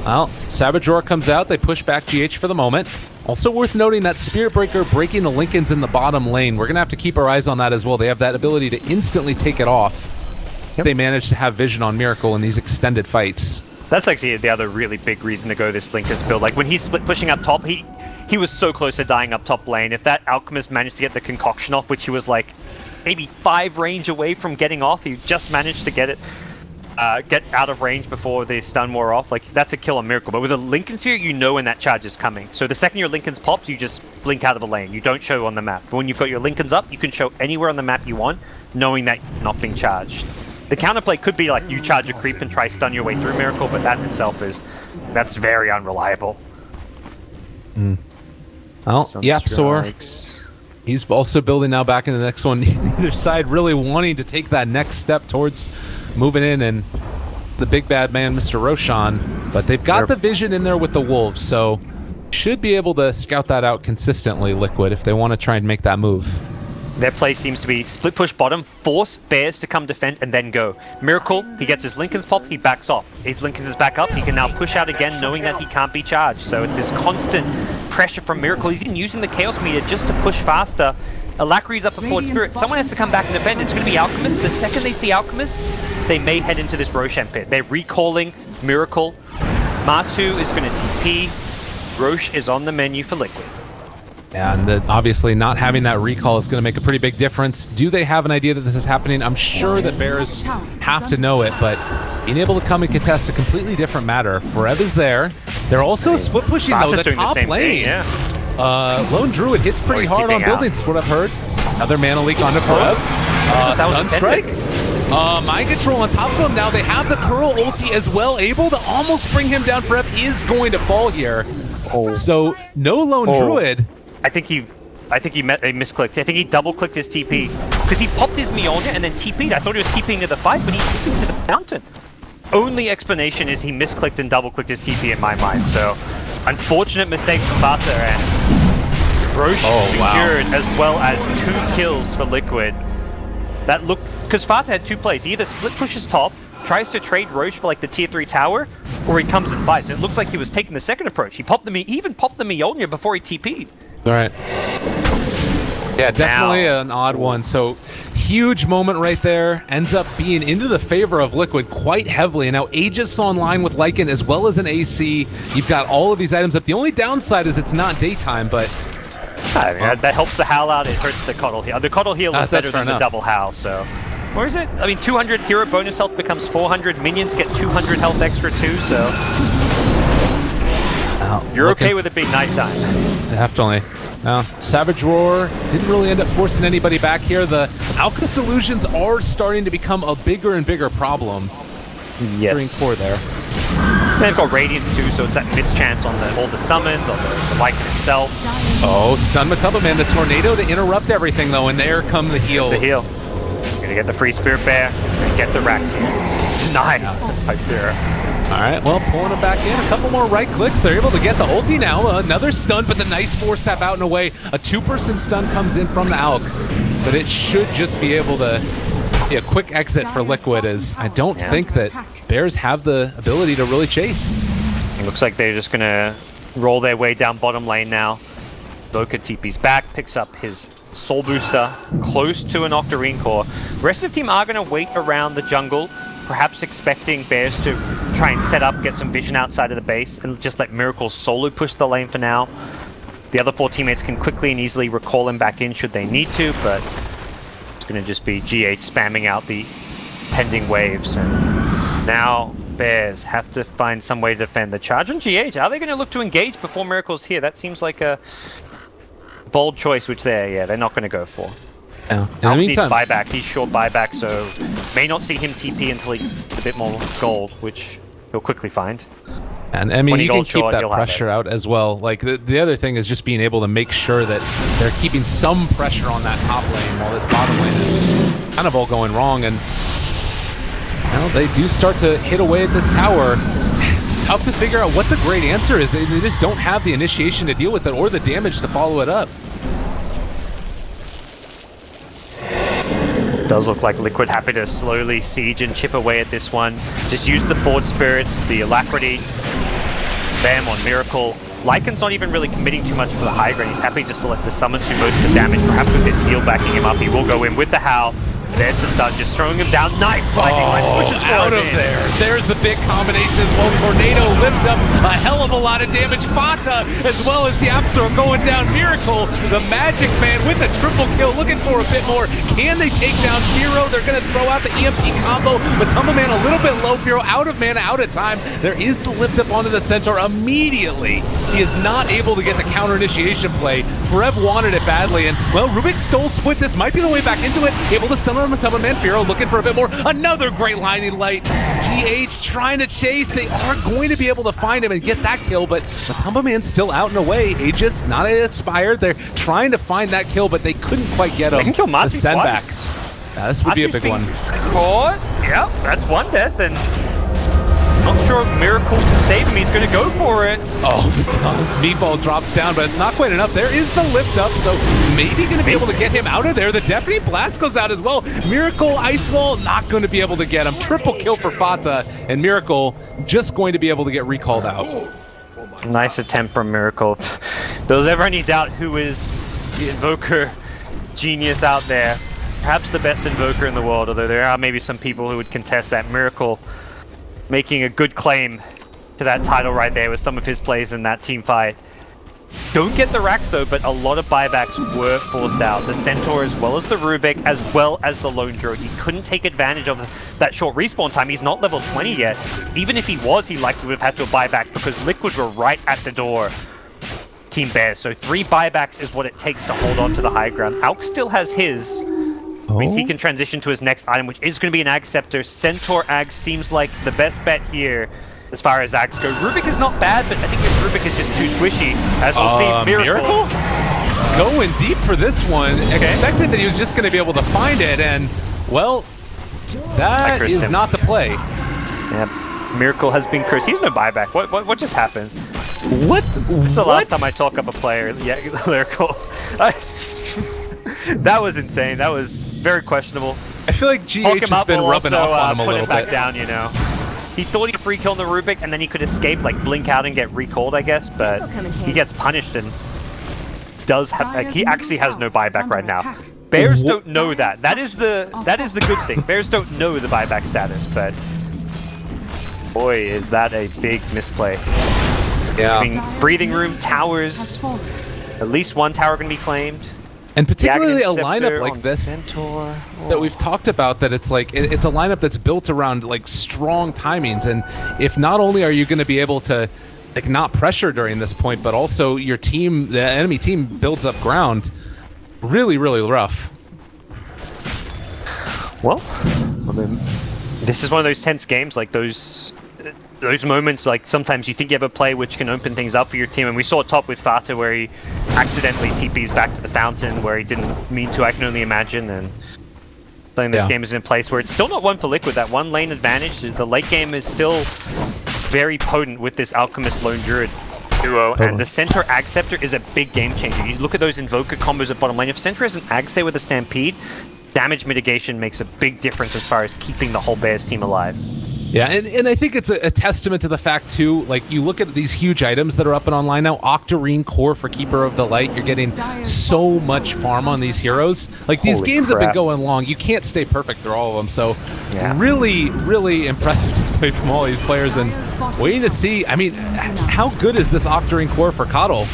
Well, Savage Roar comes out. They push back GH for the moment. Also worth noting that Spirit Breaker breaking the Lincolns in the bottom lane. We're going to have to keep our eyes on that as well. They have that ability to instantly take it off. Yep. They manage to have vision on Miracle in these extended fights. That's actually the other really big reason to go this Lincoln's build. Like when he's split pushing up top, he was so close to dying up top lane. If that Alchemist managed to get the concoction off, which he was like maybe 5 range away from getting off, he just managed to get it. Get out of range before the stun wore off. Like, that's a kill on Miracle. But with a Lincoln Sphere, you know when that charge is coming. So the second your Lincolns pops, you just blink out of the lane. You don't show on the map. But when you've got your Lincolns up, you can show anywhere on the map you want, knowing that you're not being charged. The counterplay could be like you charge a creep and try stun your way through Miracle, but that in itself that's very unreliable. Well, Yapzor, he's also building now back into the next one. Either side really wanting to take that next step towards moving in, and the big bad man, Mr. Roshan. But they've got the vision in there with the Wolves, so should be able to scout that out consistently, Liquid, if they want to try and make that move. Their play seems to be split push bottom, force Bears to come defend, and then go. Miracle, he gets his Lincoln's pop, he backs off. If Lincoln's is back up, he can now push out again, knowing that he can't be charged. So it's this constant pressure from Miracle. He's even using the Chaos Meter just to push faster. Alacri's up for Forward Spirit. Someone has to come back and defend. It's going to be Alchemist. The second they see Alchemist, they may head into this Roshan pit. They're recalling Miracle. Ma2 is going to TP. Roche is on the menu for Liquid. And obviously not having that recall is going to make a pretty big difference. Do they have an idea that this is happening? I'm sure that Bears have to know it, but being able to come and contest a completely different matter. Forev is there. They're also split pushing though, the top lane. Lone Druid hits pretty hard on buildings, is what I've heard. Another mana leak onto Forev. Sunstrike. Mind control on top of him. Now they have the Pearl ulti as well, able to almost bring him down. Forev is going to fall here. So no Lone Druid. I think he misclicked. I think he double-clicked his TP. Because he popped his Mjolnir and then TP'd. I thought he was TPing to the fight, but he TP'd to the fountain. Only explanation is he misclicked and double-clicked his TP in my mind. So, unfortunate mistake for Fata, and Roche secured as well as 2 kills for Liquid. That looked... Because Fata had 2 plays. He either split pushes top, tries to trade Roche for like the tier 3 tower, or he comes and fights. It looks like he was taking the second approach. He even popped the Mjolnir before he TP'd. All right. Yeah, definitely an odd one. So huge moment right there. Ends up being into the favor of Liquid quite heavily. And now Aegis online with Lycan as well as an AC. You've got all of these items up. The only downside is it's not daytime, but... I mean, that helps the Howl out. It hurts the Coddle Heal. The Coddle Heal is better than the double Howl, so... Where is it? I mean, 200 hero bonus health becomes 400. Minions get 200 health extra too, so... You're okay with it being nighttime. Definitely. Savage Roar didn't really end up forcing anybody back here. The Alchemist Illusions are starting to become a bigger and bigger problem. Yes. During core there. And they've got Radiance too, so it's that mischance on all the summons, on the Lycan himself. Oh, stun Matubba, man. The Tornado to interrupt everything though, and there come the heals. There's the heal. Gonna get the free Spirit Bear, and get the Rax here. Nice. Alright, well, pulling it back in. A couple more right clicks. They're able to get the ulti now. Another stun, but the nice 4-step out and away. A 2-person stun comes in from the Alk, but it should just be able to be a quick exit for Liquid, as I don't think that Bears have the ability to really chase. It looks like they're just gonna roll their way down bottom lane now. Voka TP's back, picks up his Soul Booster, close to an Octarine Core. The rest of the team are gonna wait around the jungle, perhaps expecting Bears to try and set up, get some vision outside of the base, and just let Miracle solo push the lane for now. The other 4 teammates can quickly and easily recall him back in should they need to, but it's going to just be GH spamming out the pending waves. And now Bears have to find some way to defend the charge on GH. Are they going to look to engage before Miracle's here? That seems like a bold choice, which they're not going to go for. Yeah. Alk needs buyback. He's short buyback, so may not see him TP until he gets a bit more gold, which he'll quickly find. And I mean, you can keep that pressure out as well. Like the other thing is just being able to make sure that they're keeping some pressure on that top lane while this bottom lane is kind of all going wrong. And well, they do start to hit away at this tower. It's tough to figure out what the great answer is. They just don't have the initiation to deal with it or the damage to follow it up. Does look like Liquid happy to slowly siege and chip away at this one. Just use the Forward Spirits, the Alacrity, Bam on Miracle. Lycan's not even really committing too much for the high ground. He's happy to select the summons to most of the damage. Perhaps with this heal backing him up, he will go in with the Howl. There's the stun, just throwing him down. Nice blinding light pushes out of there. There's the big combination as well. Tornado lift up a hell of a lot of damage. Fata as well as Yapsor going down. Miracle, the Magic Man with a triple kill, looking for a bit more. Can they take down Firo? They're going to throw out the EMP combo, but Tumble Man a little bit low. Firo out of mana, out of time. There is the lift up onto the Centaur immediately. He is not able to get the counter initiation play. Forev wanted it badly, and well, Rubik stole split. This might be the way back into it. Able to stun on Matubba Man. Firo looking for a bit more. Another great lining light. GH trying to chase. They are going to be able to find him and get that kill, but Matubba Man's still out and away. Aegis not expired. They're trying to find that kill, but they couldn't quite get him. They can kill Mati send twice. back. This would be a big one. Caught. Yep, that's one death, and not sure if Miracle can save him. He's going to go for it. Oh, Meatball drops down, but it's not quite enough. There is the lift up, so maybe going to be able to get him out of there. The Deputy Blast goes out as well. Miracle, Ice Wall, not going to be able to get him. Triple kill for Fata, and Miracle just going to be able to get recalled out. Nice attempt from Miracle. If there was ever any doubt who is the Invoker genius out there, perhaps the best Invoker in the world, although there are maybe some people who would contest that. Miracle making a good claim to that title right there with some of his plays in that team fight. Don't get the racks though, but a lot of buybacks were forced out. The Centaur as well as the Rubik, as well as the Lone Druid. He couldn't take advantage of that short respawn time. He's not level 20 yet. Even if he was, he likely would have had to buy back because Liquid were right at the door. Team Bears. So 3 buybacks is what it takes to hold on to the high ground. Alk still has his. Means he can transition to his next item, which is going to be an Ag Scepter. Centaur Ag seems like the best bet here as far as Ags go. Rubik is not bad, but I think his Rubik is just too squishy. As we'll see, Miracle going deep for this one. Expected that he was just going to be able to find it, and well, that is not the play. Yeah, Miracle has been cursed. He's no buyback. What just happened? What? It's the last time I talk up a player. Yeah, Lyrical. That was insane. That was very questionable. I feel like GH has been rubbing off on him a little bit. Put him back down, you know. He thought he'd free kill the Rubik and then he could escape, like blink out and get recalled, I guess, but he gets punished and does have, like, he actually has no buyback right now. Bears don't know that. That is the good thing. Bears don't know the buyback status, but boy, is that a big misplay. Yeah. I mean, breathing room, towers, at least one tower going to be claimed. And particularly a lineup like this that we've talked about, that it's like it's a lineup that's built around like strong timings, and if not only are you going to be able to like not pressure during this point, but also your team, the enemy team, builds up ground. Really, really rough. Well, I mean, this is one of those tense games, like those moments, like sometimes you think you have a play which can open things up for your team, and we saw it top with Fata where he accidentally TPs back to the fountain where he didn't mean to, I can only imagine, and playing this game is in a place where it's still not one for Liquid. That one lane advantage, the late game is still very potent with this Alchemist Lone Druid duo, and the Centaur Ag Scepter is a big game changer. You look at those Invoker combos at bottom lane, if Centaur has an Ag Stay with a Stampede, damage mitigation makes a big difference as far as keeping the whole Bears team alive. Yeah, and I think it's a testament to the fact, too, like, you look at these huge items that are up and online now, Octarine Core for Keeper of the Light, you're getting so much farm on these heroes. Like, these games have been going long, you can't stay perfect through all of them, so really, really impressive display from all these players, and waiting to see, I mean, how good is this Octarine Core for Coddle?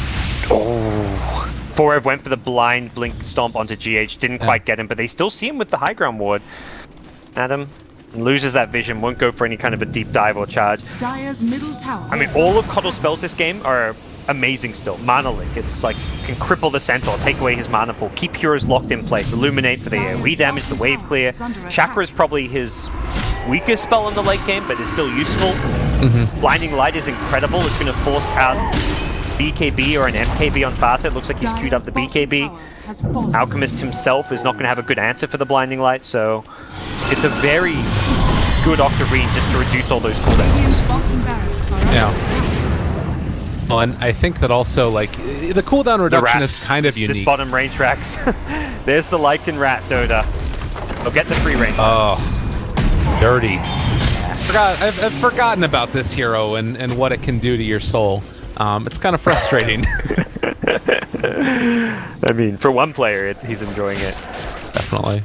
Oh, Forev went for the blind blink stomp onto GH, didn't quite get him, but they still see him with the high ground ward. Adam loses that vision, won't go for any kind of a deep dive or charge. Dire's middle tower. I mean, all of Coddle's spells this game are amazing still. Mana Link, it's like, can cripple the Centaur, take away his mana pool, keep heroes locked in place, Illuminate for the AoE damage, the wave clear. Chakra is probably his weakest spell in the late game, but is still useful. Blinding Light is incredible, it's going to force out BKB or an MKB on Fata. It looks like he's queued up the BKB. Alchemist himself is not going to have a good answer for the Blinding Light, so it's a very good Octarine just to reduce all those cooldowns. Yeah. Well, and I think that also, like, the cooldown reduction is kind of unique. This bottom range racks. There's the Lycan Rat, Dota. I'll get the free range. Oh, dirty. I've forgotten about this hero and what it can do to your soul. It's kind of frustrating. I mean, for one player, he's enjoying it. Definitely.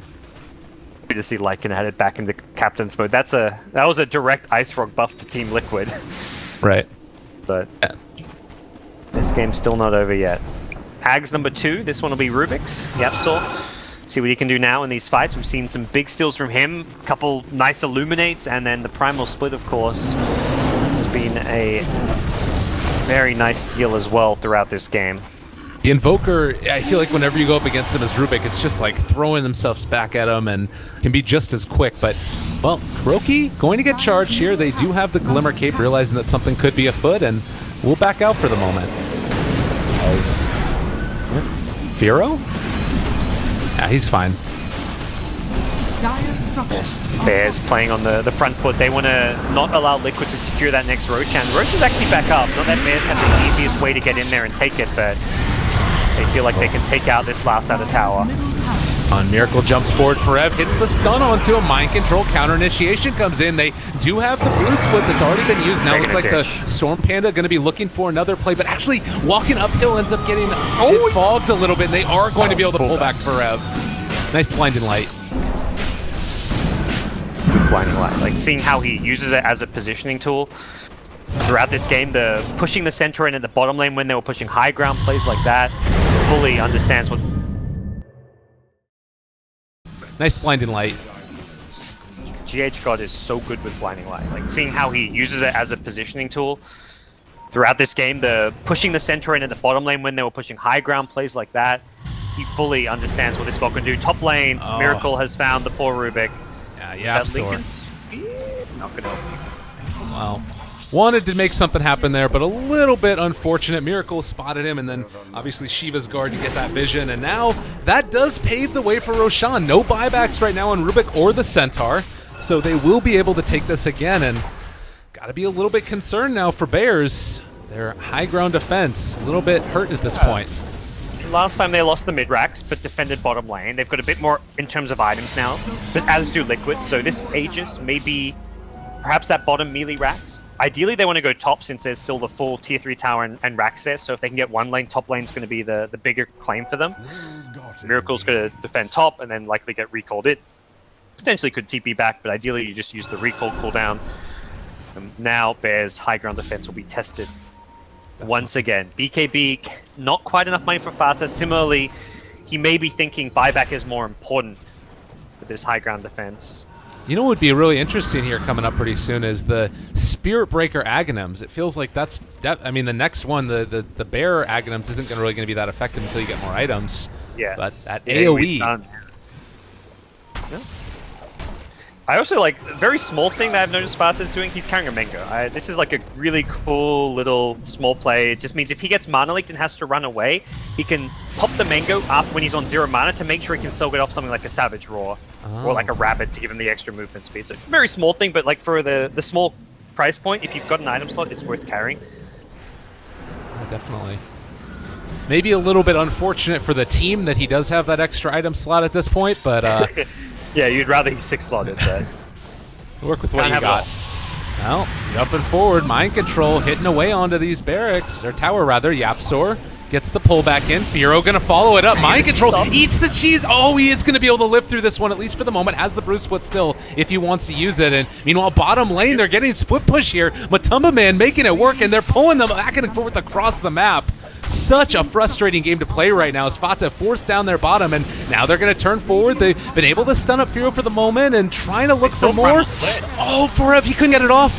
To see Lycan had it back into captain's mode. That was a direct Ice Frog buff to Team Liquid. Right. But this game's still not over yet. Ag's number 2. This one will be Rubik's. Yapsor. See what he can do now in these fights. We've seen some big steals from him. A couple nice Illuminates, and then the Primal Split, of course, has been a very nice steal as well throughout this game. The Invoker, I feel like whenever you go up against him as Rubik, it's just like throwing themselves back at him and can be just as quick. But, well, Kuroki going to get charged here. They do have the Glimmer Cape, realizing that something could be afoot, and we'll back out for the moment. As Firo? Yeah, he's fine. Bears playing on the front foot. They want to not allow Liquid to secure that next Roshan. Rosh is actually back up. Not that Bears have the easiest way to get in there and take it, but they feel like they can take out this last out of tower. On Miracle jumps forward, Forev hits the stun onto a mind control, counter initiation comes in. They do have the blue split that's already been used. Now looks like the Storm Panda going to be looking for another play, but actually walking uphill ends up getting fogged a little bit, and they are going to be able to pull back Forev. Nice blinding light. Blinding Light, like seeing how he uses it as a positioning tool. throughout this game. The pushing the center in at the bottom lane when they were pushing high ground plays like that. Fully understands what... Nice blinding light. GH God is so good with blinding light. Like seeing how he uses it as a positioning tool throughout this game. The pushing the center in at the bottom lane when they were pushing high ground plays like that. He fully understands what this spell can do. Top lane, Miracle has found the poor Rubik. Yeah, Not gonna help you. Well, wanted to make something happen there, but a little bit unfortunate. Miracle spotted him, and then obviously Shiva's guard to get that vision. And now that does pave the way for Roshan. No buybacks right now on Rubik or the Centaur, so they will be able to take this again. And got to be a little bit concerned now for Bears. Their high ground defense a little bit hurt at this point. Last time they lost the mid racks, but defended bottom lane. They've got a bit more in terms of items now, but as do Liquid. So this Aegis may be perhaps that bottom melee racks. Ideally, they want to go top since there's still the full tier 3 tower and racks there. So if they can get one lane, top lane's going to be the bigger claim for them. Miracle's going to defend top and then likely get recalled it. Potentially could TP back, but ideally you just use the recall cooldown. Now Bears' high ground defense will be tested once again. BKB, not quite enough money for Fata. Similarly, he may be thinking buyback is more important for this high ground defense. You know what would be really interesting here coming up pretty soon is the Spirit Breaker Aghanims. It feels like that's, I mean, the next one, the Bear Aghanims isn't really going to be that effective until you get more items. Yes. But at AoE. Yeah. I also like a very small thing that I've noticed Fata's doing. He's carrying a mango. This is like a really cool little small play. It just means if he gets mana leaked and has to run away, he can pop the mango up when he's on 0 mana to make sure he can still get off something like a Savage Roar or like a Rabbit to give him the extra movement speed. So very small thing, but like for the small price point, if you've got an item slot, it's worth carrying. Oh, definitely. Maybe a little bit unfortunate for the team that he does have that extra item slot at this point, but yeah, you'd rather he's 6-slotted, but work with what you got. Well, jumping forward, mind control, hitting away onto these barracks, or tower rather. Yapsor gets the pullback in. Firo gonna follow it up. Mind control eats the cheese. Oh, he is gonna be able to live through this one, at least for the moment. Has the Bruce split still if he wants to use it. And meanwhile, bottom lane, they're getting split push here. Matumba Man making it work, and they're pulling them back and forth across the map. Such a frustrating game to play right now as Fata forced down their bottom, and now they're going to turn forward. They've been able to stun up Firo for the moment and trying to look for more. Oh, Forev, he couldn't get it off.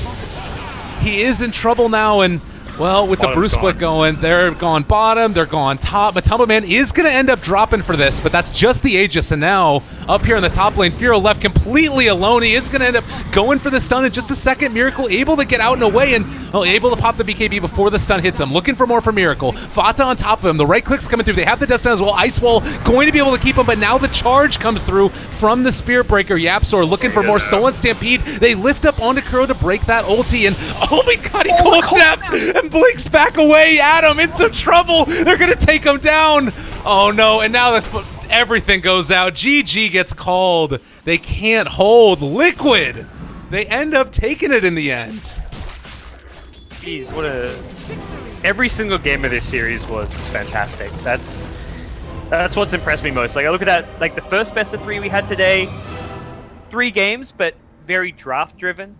He is in trouble now, and well, with the Bruce split going, they're gone bottom, they're gone top. Matumba Man is going to end up dropping for this, but that's just the Aegis, and now up here in the top lane, Firo left completely alone. He is going to end up going for the stun in just a second. Miracle able to get out and away, and able to pop the BKB before the stun hits him. Looking for more from Miracle. Fata on top of him. The right click's coming through. They have the death stun as well. Ice Wall going to be able to keep him, but now the charge comes through from the Spirit Breaker. Yapsor looking for more. Stolen Stampede. They lift up onto Kuro to break that ulti, and oh my god, he cold snaps and blinks back away. Adam in some trouble. They're going to take him down. Oh no, and now everything goes out. GG gets called. They can't hold. Liquid. They end up taking it in the end. Jeez, what a... Every single game of this series was fantastic. That's what's impressed me most. Like, I look at that, like the first best of 3 we had today, 3 games, but very draft-driven.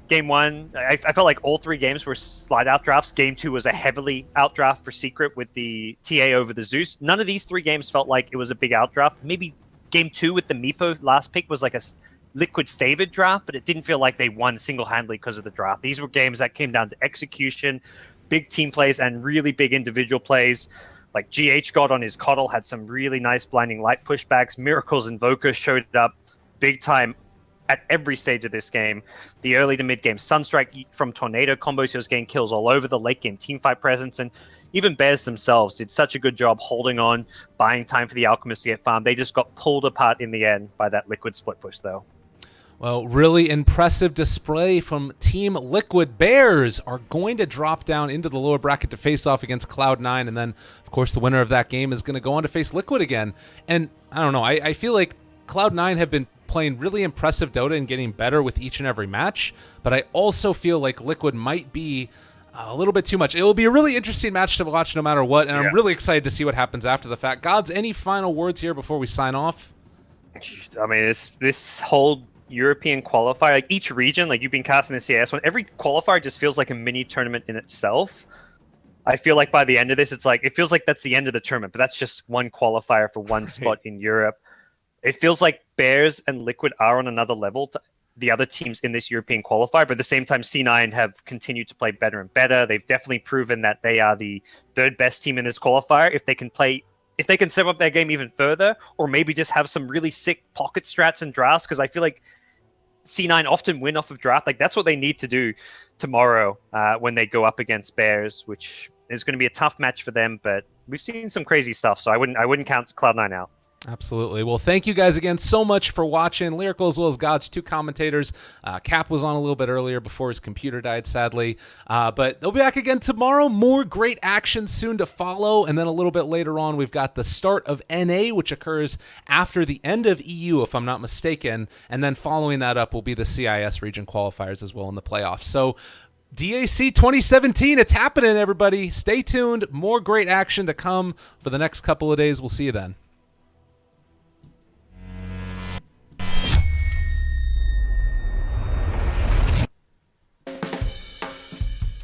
Game 1, I felt like all 3 games were slide-out drafts. Game 2 was a heavily out-draft for Secret with the TA over the Zeus. None of these 3 games felt like it was a big out-draft. Maybe Game 2 with the Meepo last pick was like a Liquid favored draft, but it didn't feel like they won single-handedly because of the draft. These were games that came down to execution, big team plays, and really big individual plays. Like GH God on his Coddle had some really nice blinding light pushbacks. Miracles Invoker showed up big time at every stage of this game. The early to mid game Sunstrike from Tornado combos, he was getting kills all over. The late game teamfight presence, and even Bears themselves did such a good job holding on, buying time for the Alchemist to get farmed. They just got pulled apart in the end by that Liquid split push though. Well, really impressive display from Team Liquid. Bears are going to drop down into the lower bracket to face off against Cloud9, and then, of course, the winner of that game is going to go on to face Liquid again. And I don't know, I feel like Cloud9 have been playing really impressive Dota and getting better with each and every match, but I also feel like Liquid might be a little bit too much. It will be a really interesting match to watch no matter what, and I'm really excited to see what happens after the fact. Gods, any final words here before we sign off? I mean, this whole European qualifier, like each region, like you've been casting the CIS one, every qualifier just feels like a mini tournament in itself. I feel like by the end of this, it's like, it feels like that's the end of the tournament, but that's just one qualifier for one spot in Europe. It feels like Bears and Liquid are on another level to the other teams in this European qualifier, but at the same time, C9 have continued to play better and better. They've definitely proven that they are the third best team in this qualifier. If they can step up their game even further, or maybe just have some really sick pocket strats and drafts, because I feel like C9 often win off of draft. Like that's what they need to do tomorrow when they go up against Bears, which is going to be a tough match for them, but we've seen some crazy stuff, so I wouldn't count Cloud9 out. Absolutely. Well, thank you guys again so much for watching. Lyrical as well as God's 2 commentators. Cap was on a little bit earlier before his computer died, sadly. But they'll be back again tomorrow. More great action soon to follow. And then a little bit later on, we've got the start of NA, which occurs after the end of EU, if I'm not mistaken. And then following that up will be the CIS region qualifiers as well in the playoffs. So DAC 2017, it's happening, everybody. Stay tuned. More great action to come for the next couple of days. We'll see you then.